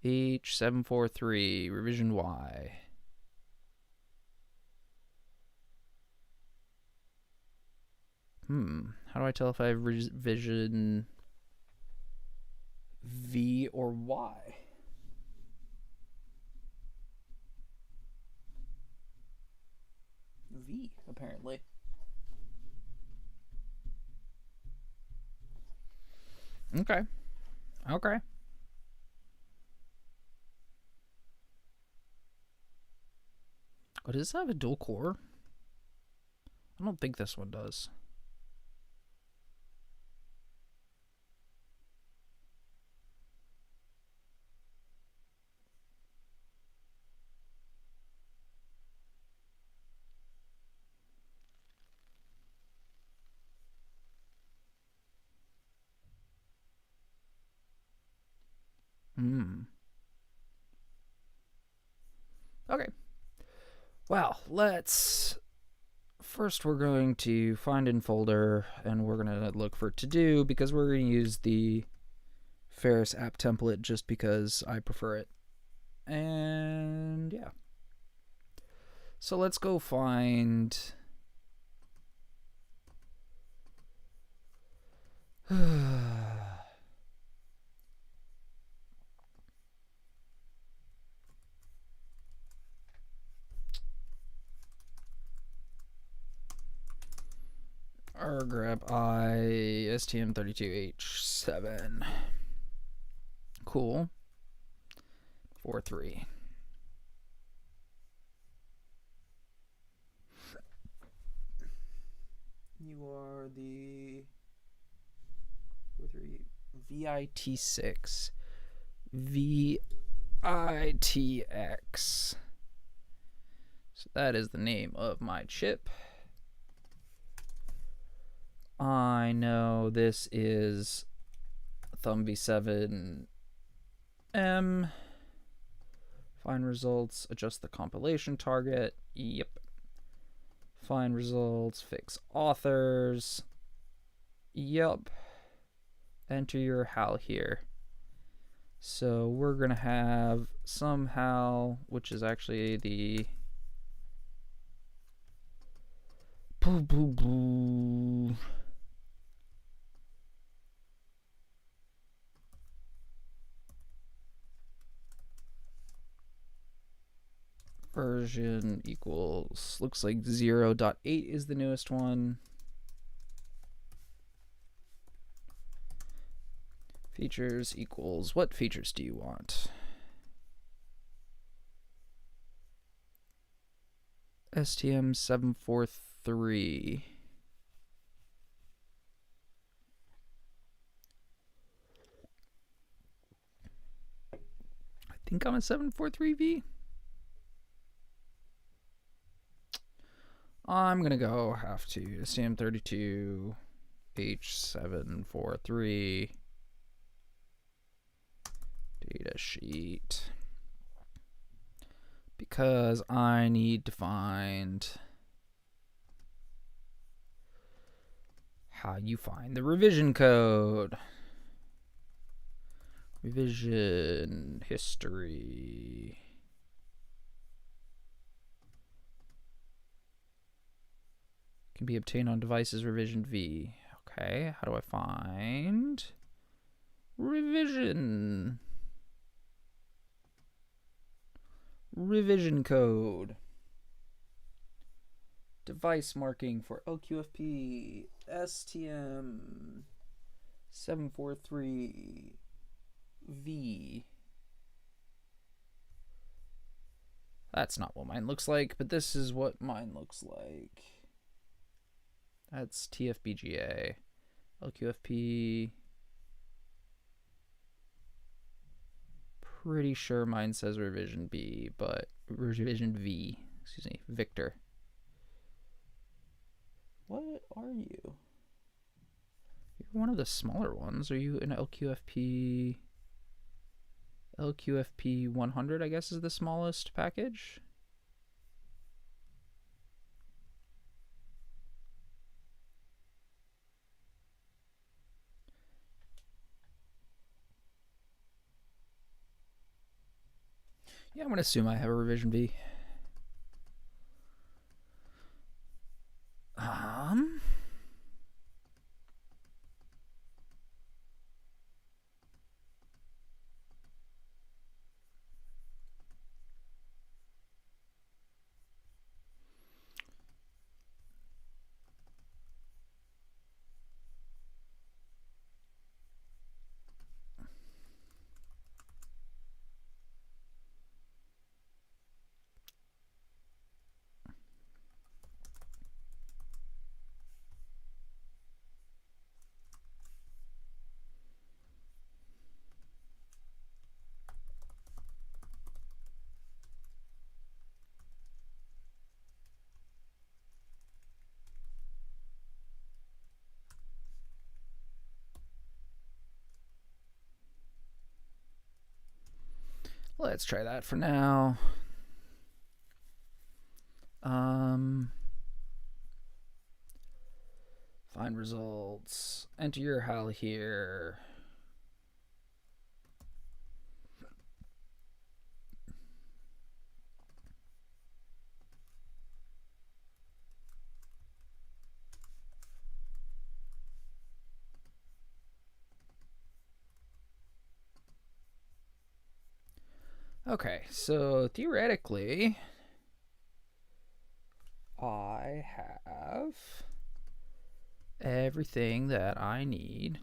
H743 revision Y. How do I tell if I have revision V or Y? V, apparently. Okay. Okay. Oh, does this have a dual core? I don't think this one does. Okay. Well, first we're going to find in folder and we're going to look for to do because we're going to use the Ferris app template just because I prefer it. And yeah. So let's go find or grab STM32H7. Cool. 4-3. You are the 4-3 VIT6. VITX. So that is the name of my chip. I know this is Thumb V7M. Find results, adjust the compilation target. Yep. Find results, fix authors. Yep. Enter your HAL here. So we're going to have some HAL, which is actually the version equals, looks like 0.8 is the newest one. Features equals, what features do you want? STM743. I think I'm a 743V. I'm going to go have to STM32H743 data sheet, because I need to find how you find the revision code. Revision history. Can be obtained on devices revision V. Okay, how do I find revision? Revision code. Device marking for LQFP STM743V. That's not what mine looks like, but this is what mine looks like. That's TFBGA. LQFP. Pretty sure mine says revision B, but revision V. Excuse me, Victor. What are you? You're one of the smaller ones. Are you an LQFP? LQFP 100, I guess, is the smallest package. Yeah, I'm going to assume I have a revision V. Let's try that for now. Find results. Enter your HAL here. Okay, so theoretically, I have everything that I need.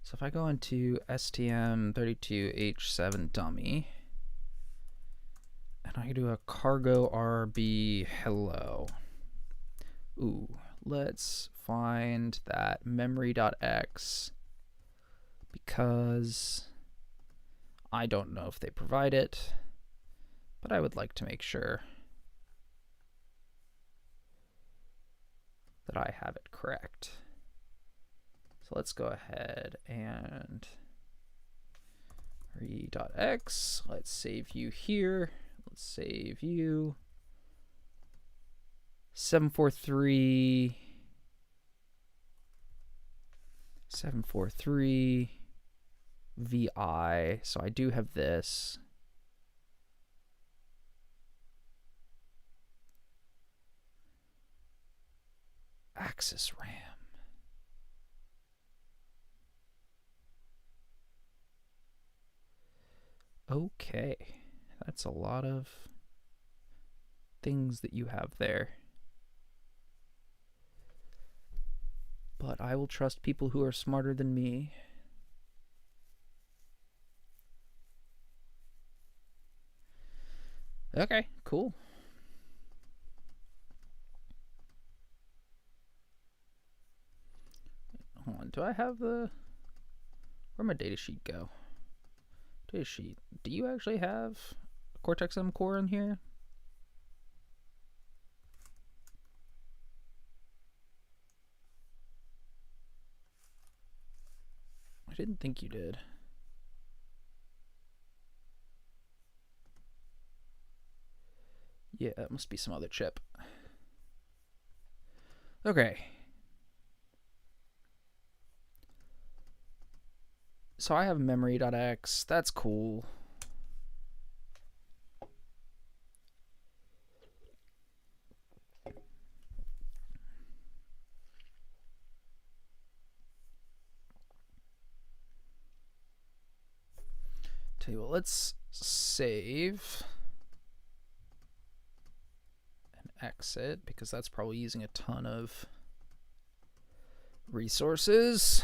So if I go into STM32H7 dummy, and I do a cargo RB hello. Ooh, let's find that memory.x, because I don't know if they provide it, but I would like to make sure that I have it correct. So let's go ahead and re.x. Let's save you here. Let's save you. 743 VI. So I do have this. Access RAM. Okay, that's a lot of things that you have there. But I will trust people who are smarter than me. Okay, cool. Hold on, do I have the... Where'd my datasheet go? Datasheet, do you actually have a Cortex-M core in here? I didn't think you did. Yeah, it must be some other chip. Okay. So I have memory.x. That's cool. Tell you what, let's save and exit, because that's probably using a ton of resources.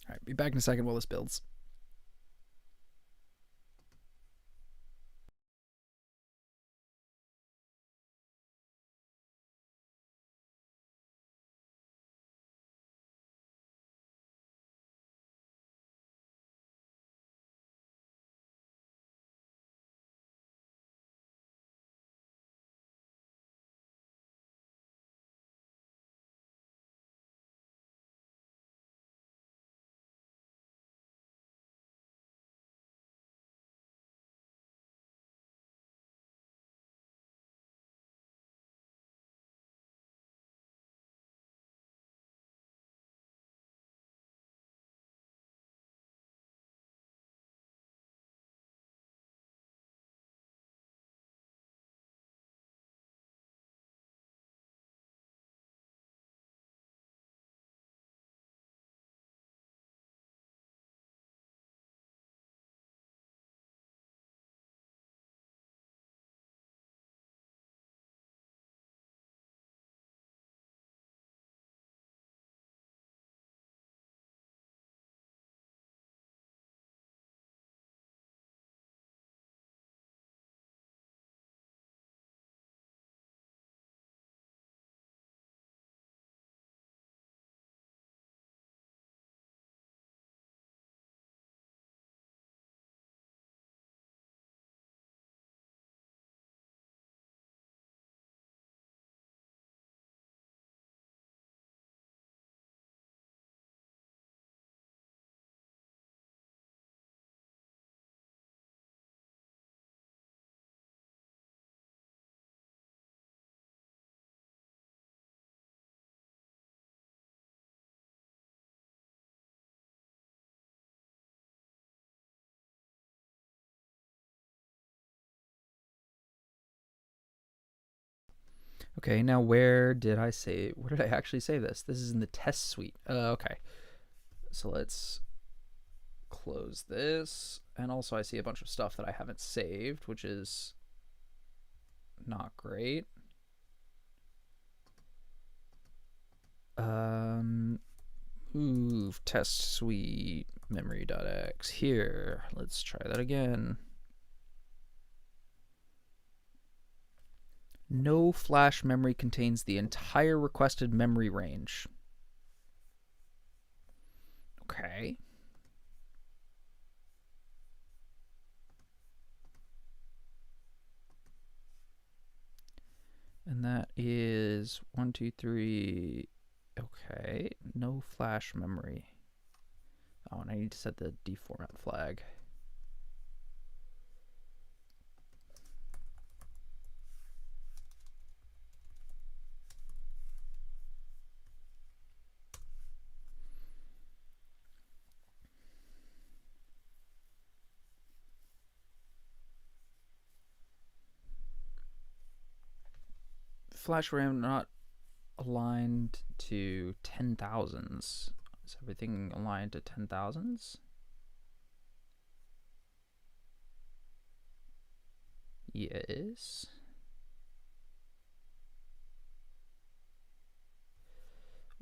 All right, be back in a second while this builds. Okay, now where did I actually save this? This is in the test suite. Okay. So let's close this. And also I see a bunch of stuff that I haven't saved, which is not great. remove test suite memory.x. Here, let's try that again. No flash memory contains the entire requested memory range. Okay. And that is 1, 2, 3. Okay. No flash memory. Oh, and I need to set the deformat flag. Flash RAM not aligned to 10,000s. Is everything aligned to 10,000s? Yes.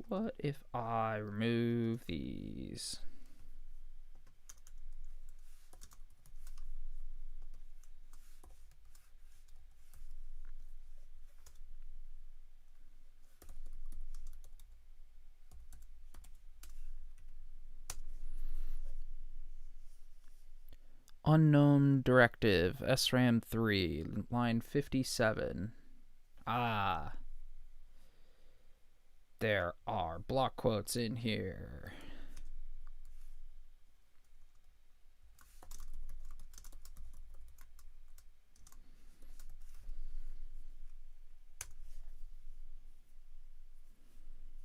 What if I remove these? Unknown directive, SRAM 3, line 57. Ah. There are block quotes in here.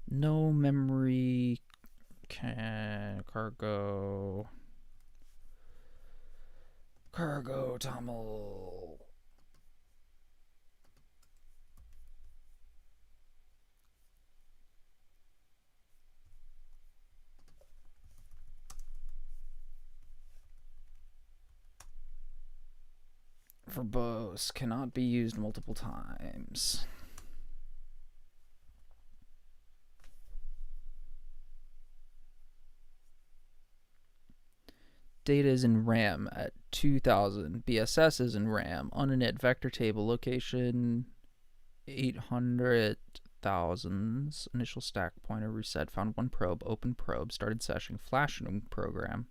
No memory cargo toml. Verbose cannot be used multiple times. Data is in RAM at 2000. BSS is in RAM. Uninit vector table location 800,000s. Initial stack pointer reset. Found one probe. Open probe. Started seshing. Flashing program.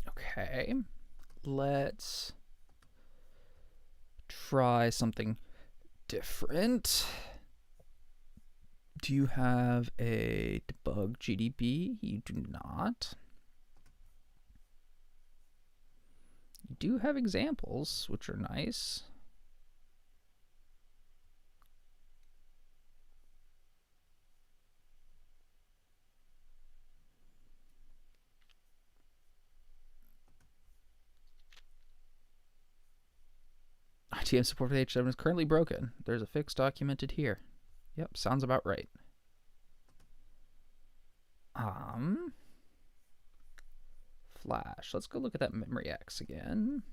Okay. Let's try something different. Do you have a debug GDB? You do not. You do have examples, which are nice. ITM support for the H7 is currently broken. There's a fix documented here. Yep, sounds about right. Flash. Let's go look at that memory X again.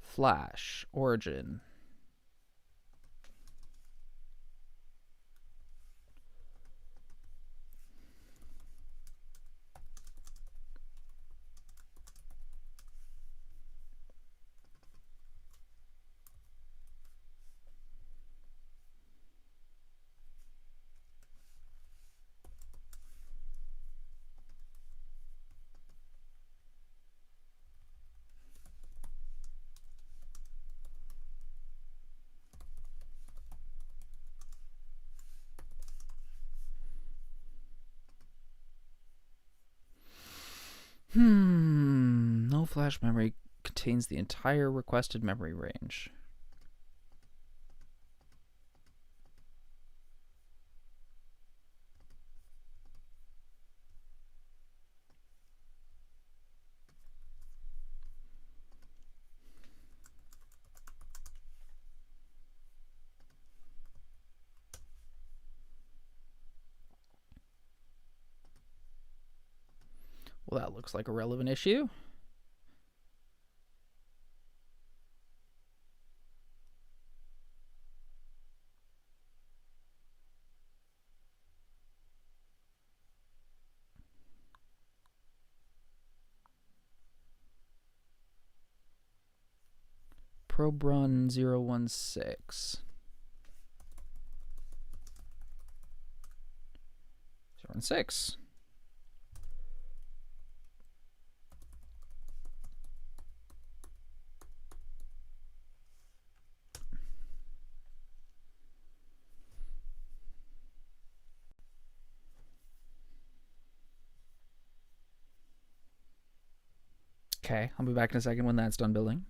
Flash. Origin. No flash memory contains the entire requested memory range. Well, that looks like a relevant issue. probe run 016. 016. Okay, I'll be back in a second when that's done building.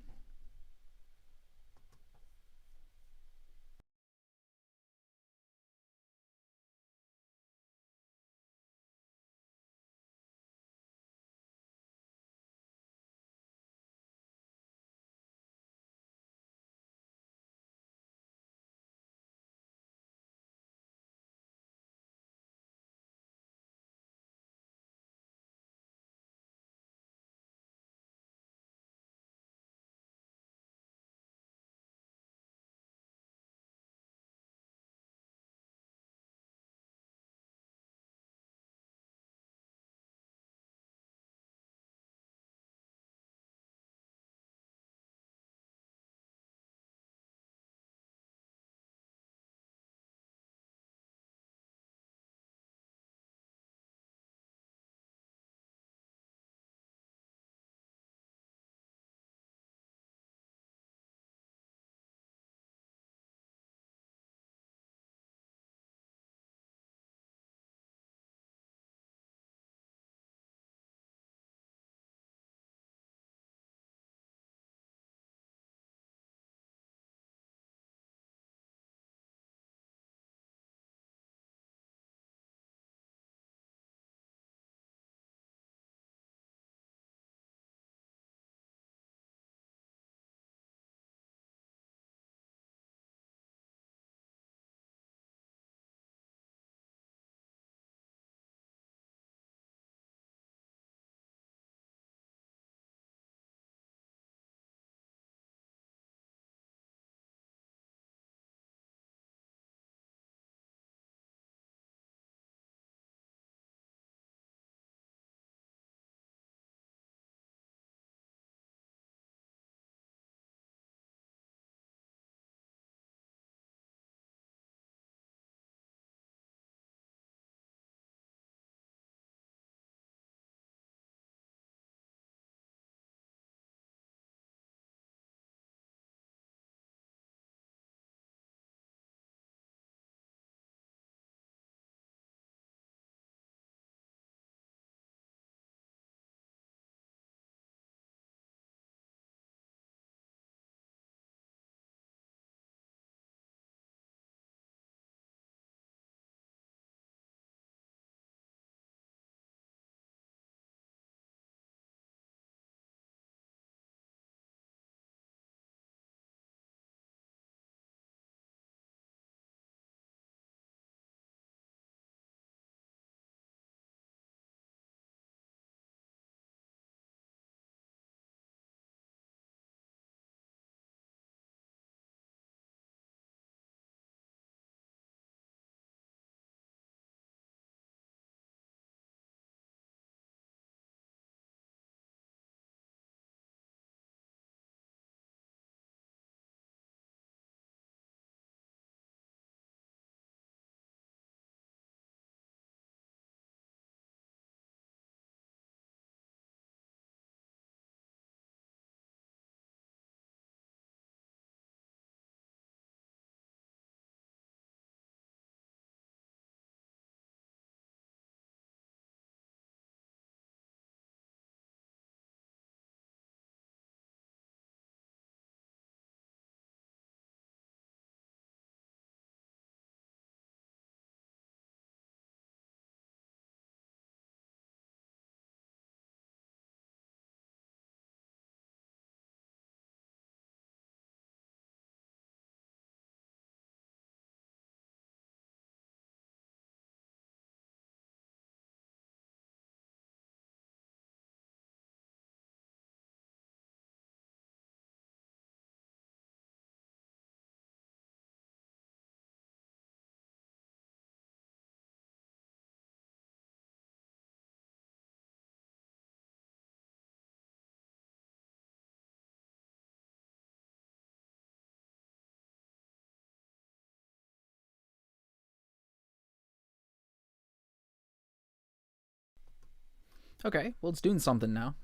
Okay, well, it's doing something now.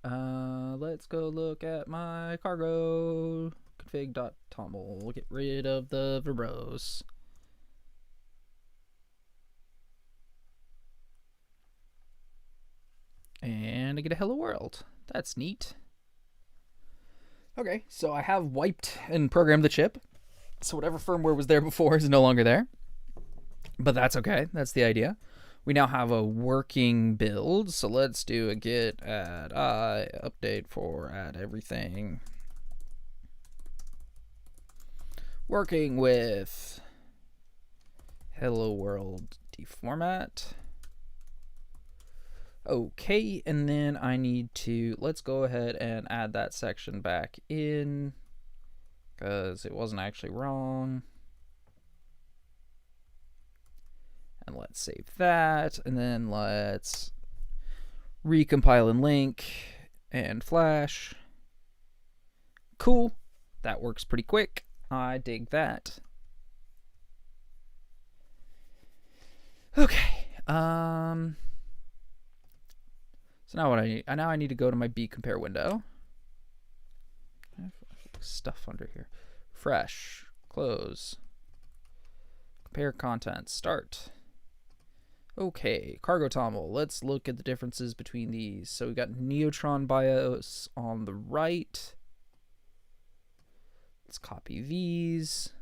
Let's go look at my cargo config.toml. We'll get rid of the verbose. And I get a hello world. That's neat. Okay, so I have wiped and programmed the chip. So whatever firmware was there before is no longer there. But that's okay. That's the idea. We now have a working build. So let's do a git add I update for add everything. Working with hello world deformat. Okay, and then I need to, let's go ahead and add that section back in because it wasn't actually wrong. And let's save that, and then let's recompile and link and flash. Cool, that works pretty quick. I dig that. Okay, so now what I need to go to my B compare window. I have stuff under here. Fresh, close, compare content, start. Okay, cargo toml. Let's look at the differences between these. So we got Neotron-BIOS on the right. Let's copy these.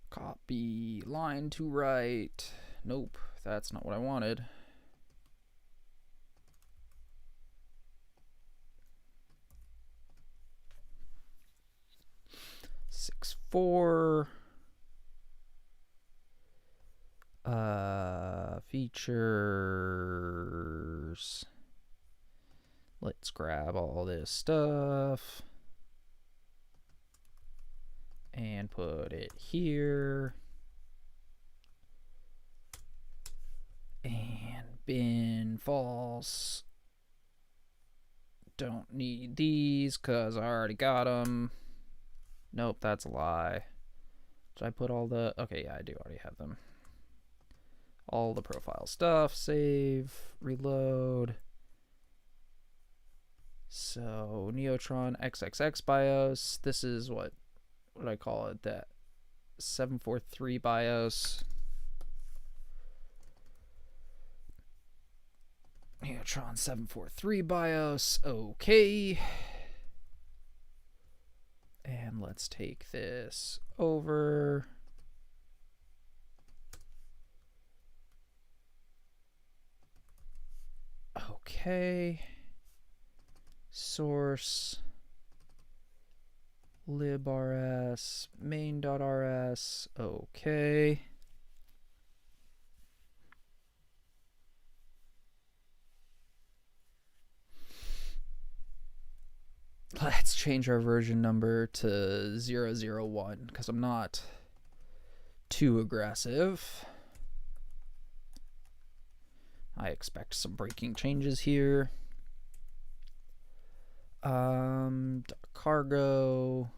Copy line to right. Nope, that's not what I wanted. Six four. Features. Let's grab all this stuff and put it here. And bin false. Don't need these because I already got them. Nope, that's a lie. Did I put all the... Okay, yeah, I do already have them. All the profile stuff. Save. Reload. So, Neotron XXX BIOS. This is what I call it? That 743 BIOS. Neotron 743 BIOS. Okay. And let's take this over. Okay. Source. librs main.rs. Okay. Let's change our version number to 001 because I'm not too aggressive. I expect some breaking changes here. Cargo.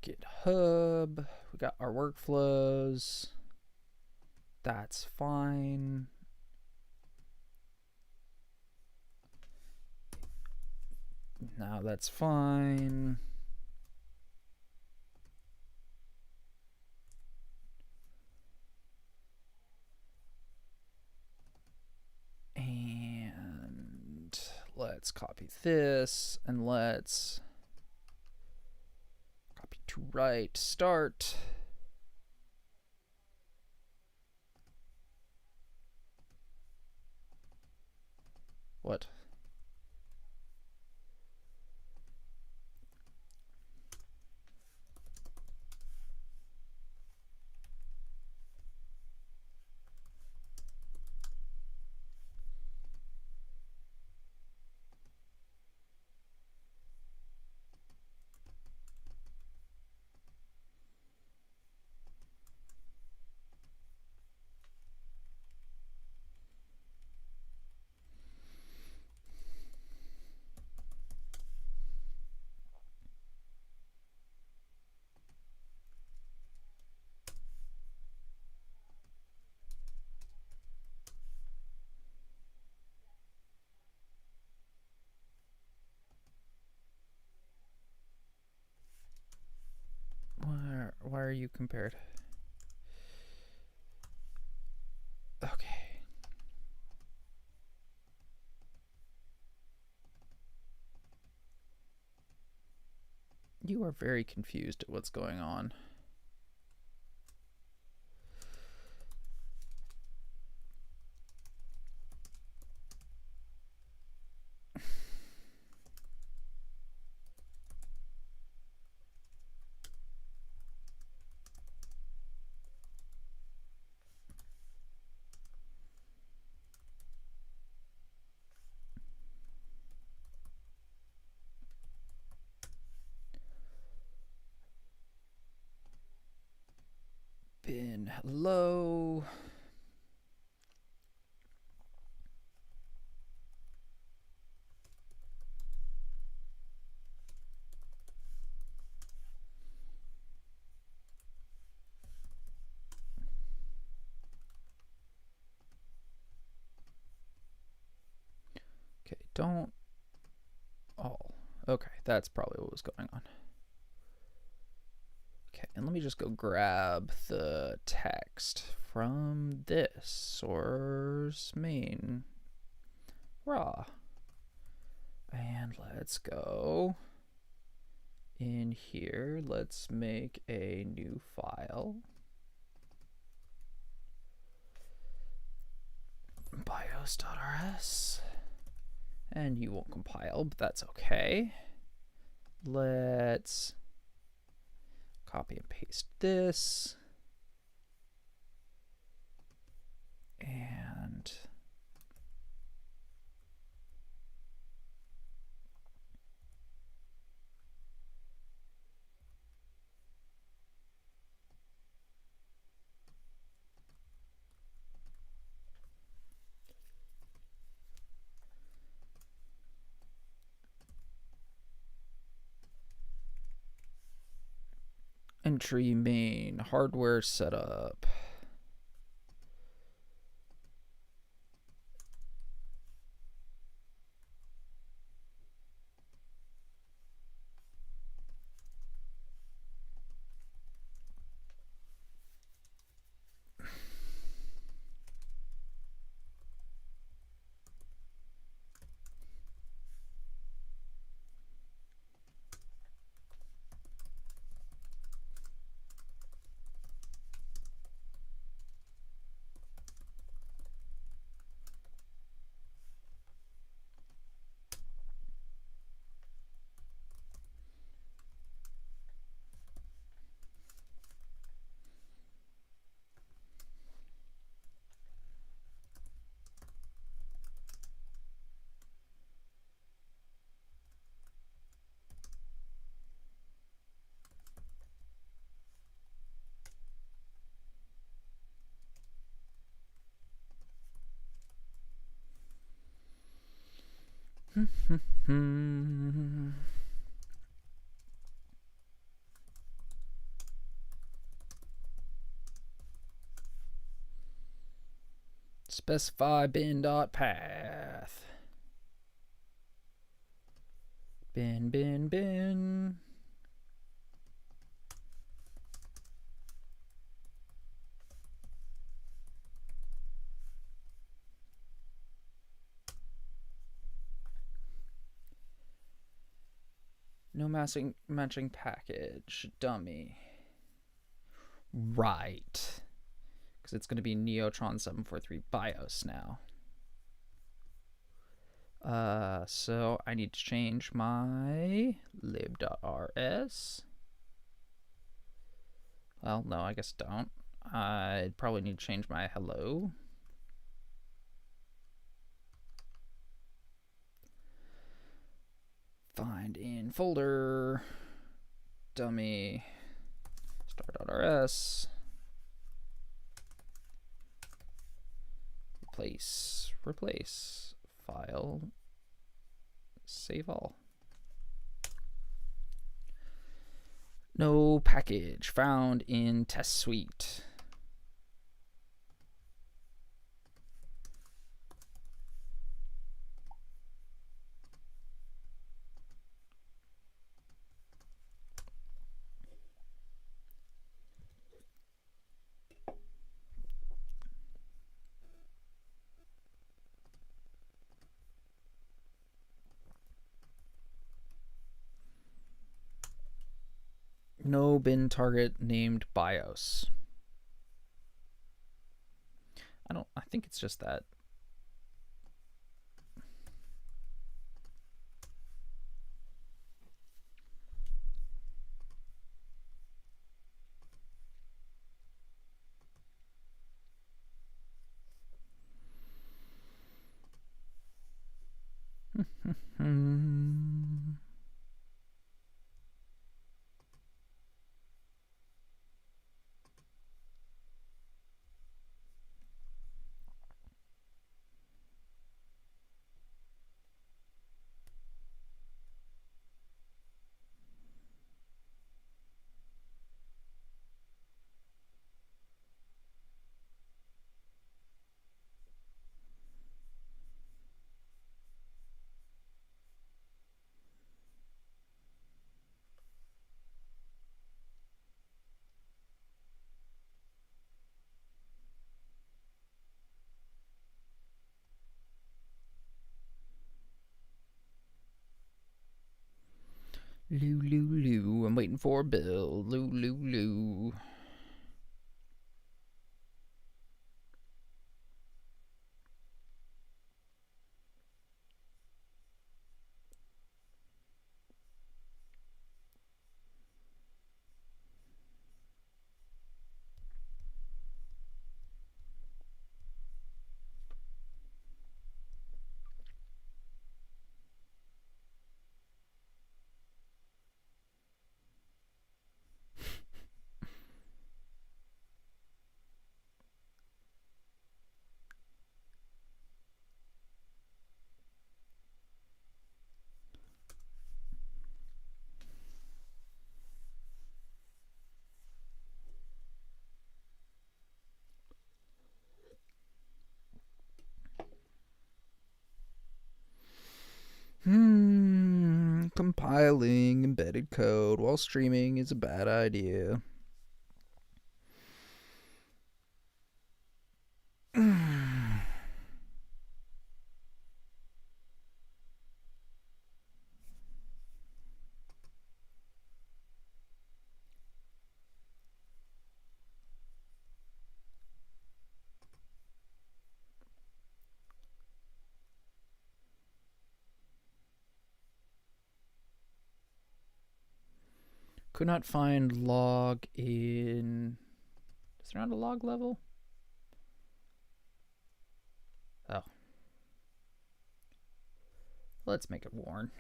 GitHub. We got our workflows. That's fine. Now that's fine. let's copy this, and let's copy to right, start. What? Why are you compared? Okay. You are very confused at what's going on. Bin, hello. Okay, don't all. Okay, that's probably what was going on. Okay, and let me just go grab the text from this source main raw. And let's go in here. Let's make a new file. BIOS.rs. And you won't compile, but that's okay. Let's copy and paste this. And entry main hardware setup. Specify bin.path. Bin. No matching package. Dummy. Right. Because it's going to be Neotron-743 BIOS now. So I need to change my lib.rs. Well, no, I guess don't. I'd probably need to change my hello. Find in folder. Dummy. Star.rs. Replace. File. Save all. No package found in test suite. No bin target named BIOS. I think it's just that. Lou. I'm waiting for a bill. Lou. Compiling embedded code while streaming is a bad idea. Could not find log in. Is there not a log level? Oh. Let's make it warn.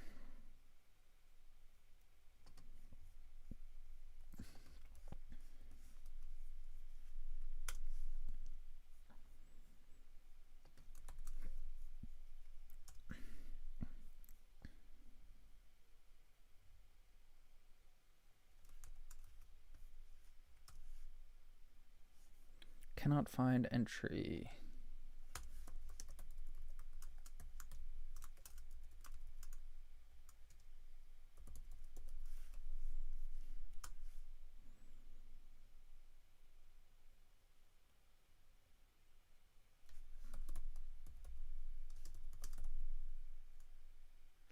Cannot find entry.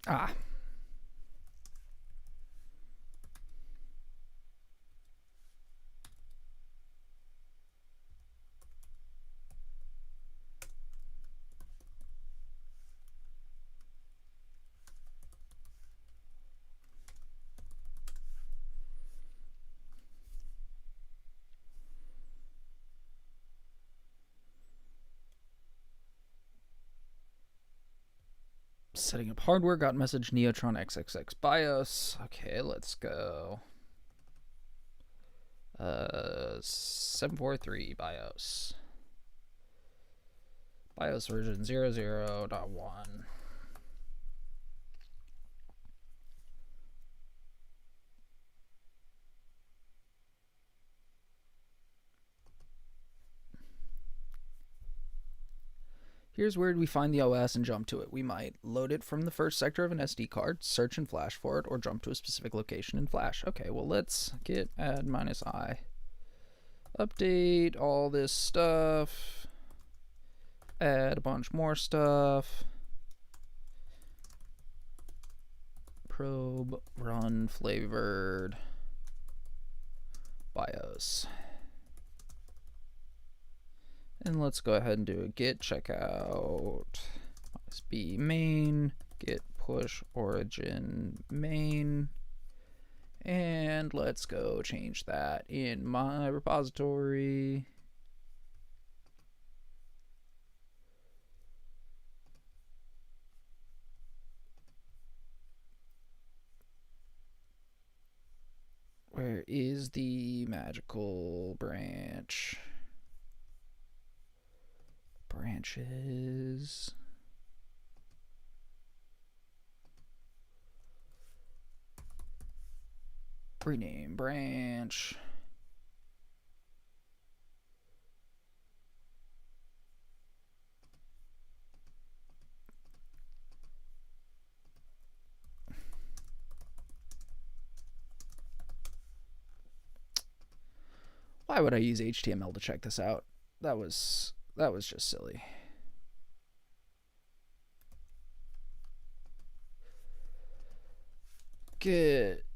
Ah. Setting up hardware, got message Neotron XXX BIOS. Okay, let's go. 743 BIOS. BIOS version 00.1. Here's where we find the OS and jump to it. We might load it from the first sector of an SD card, search and flash for it, or jump to a specific location and flash. Okay, well, let's git add -i. Update all this stuff. Add a bunch more stuff. Probe run flavored BIOS. And let's go ahead and do a git checkout -b main, git push origin main, and let's go change that in my repository. Where is the magical branch? Branches. Rename branch. Why would I use HTML to check this out? That was just silly. Git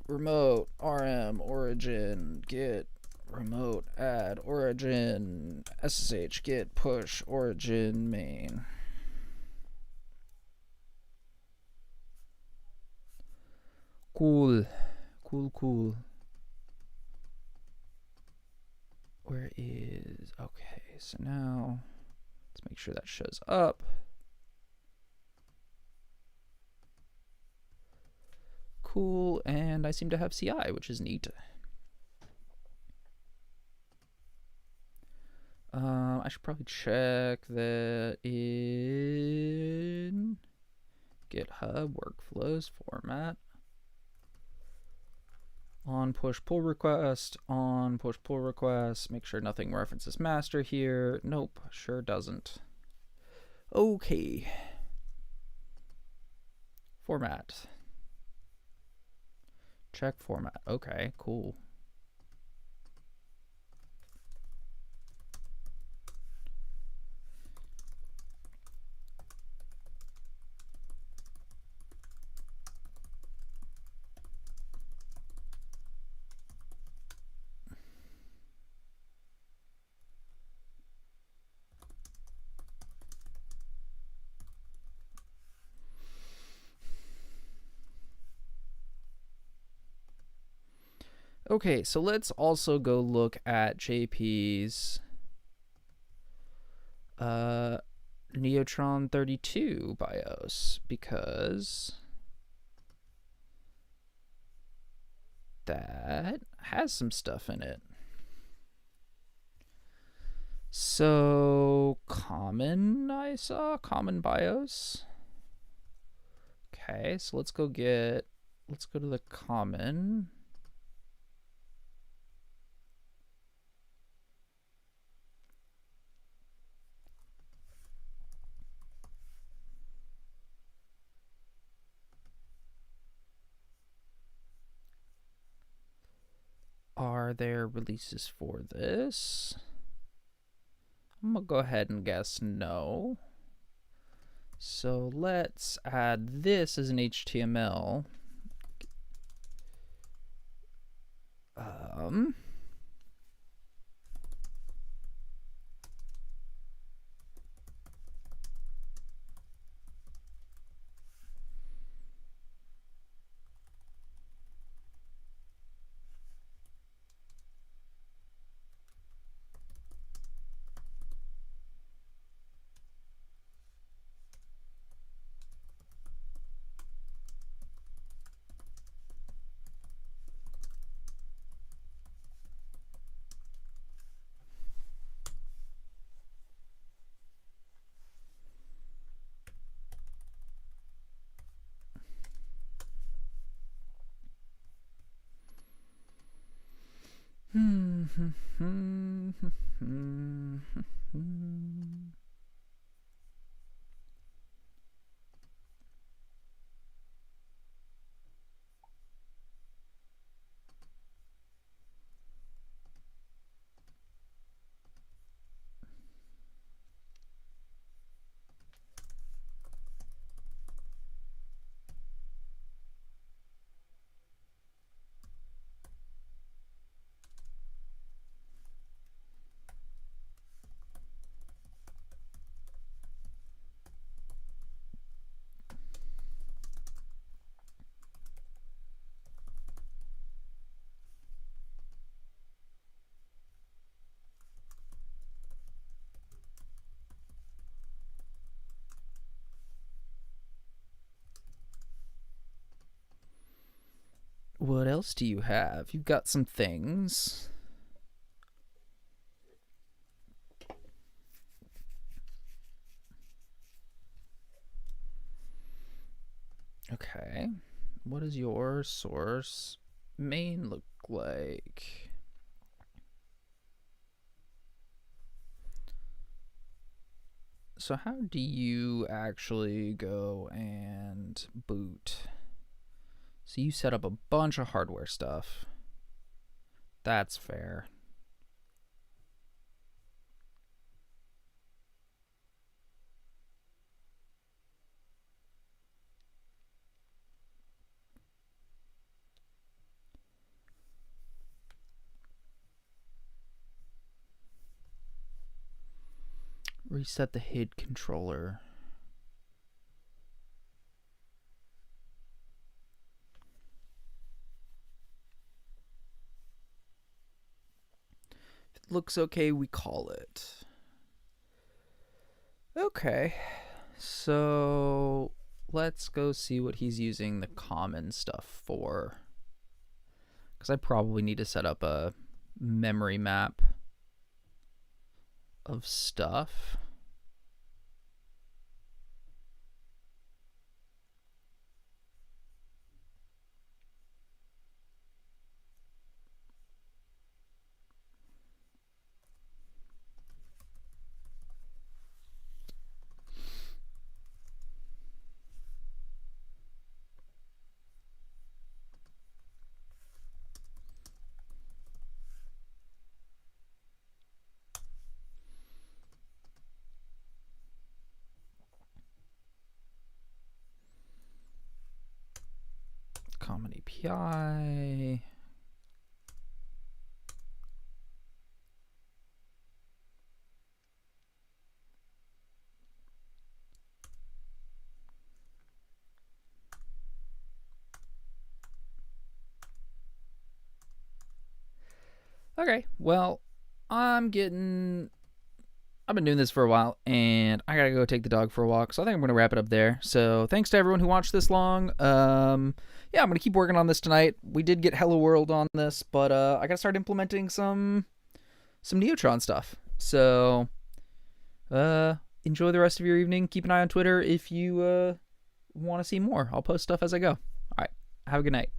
remote rm origin, git remote add origin, ssh git push origin main. Cool. Where is, okay, so now let's make sure that shows up. Cool, and I seem to have CI, which is neat. I should probably check that in GitHub workflows format. On push pull request, on push pull request, make sure nothing references master here. Nope, sure doesn't. Okay. Format. Check format. Okay, cool. Okay, so let's also go look at JP's Neotron-32 BIOS, because that has some stuff in it. So common, I saw common BIOS. Okay, so let's go to the common. Are there releases for this? I'm gonna go ahead and guess no. So let's add this as an HTML. What else do you have? You've got some things. Okay. What does your source main look like? So how do you actually go and boot? So you set up a bunch of hardware stuff. That's fair. Reset the HID controller. If it looks okay, we call it. Okay, so let's go see what he's using the common stuff for. Because I probably need to set up a memory map of stuff. Common API. Okay, well, I've been doing this for a while, and I gotta go take the dog for a walk, so I think I'm gonna wrap it up there. So thanks to everyone who watched this long. Yeah, I'm gonna keep working on this tonight. We did get Hello World on this, but I gotta start implementing some Neotron stuff. So enjoy the rest of your evening. Keep an eye on Twitter if you want to see more. I'll post stuff as I go. All right, have a good night.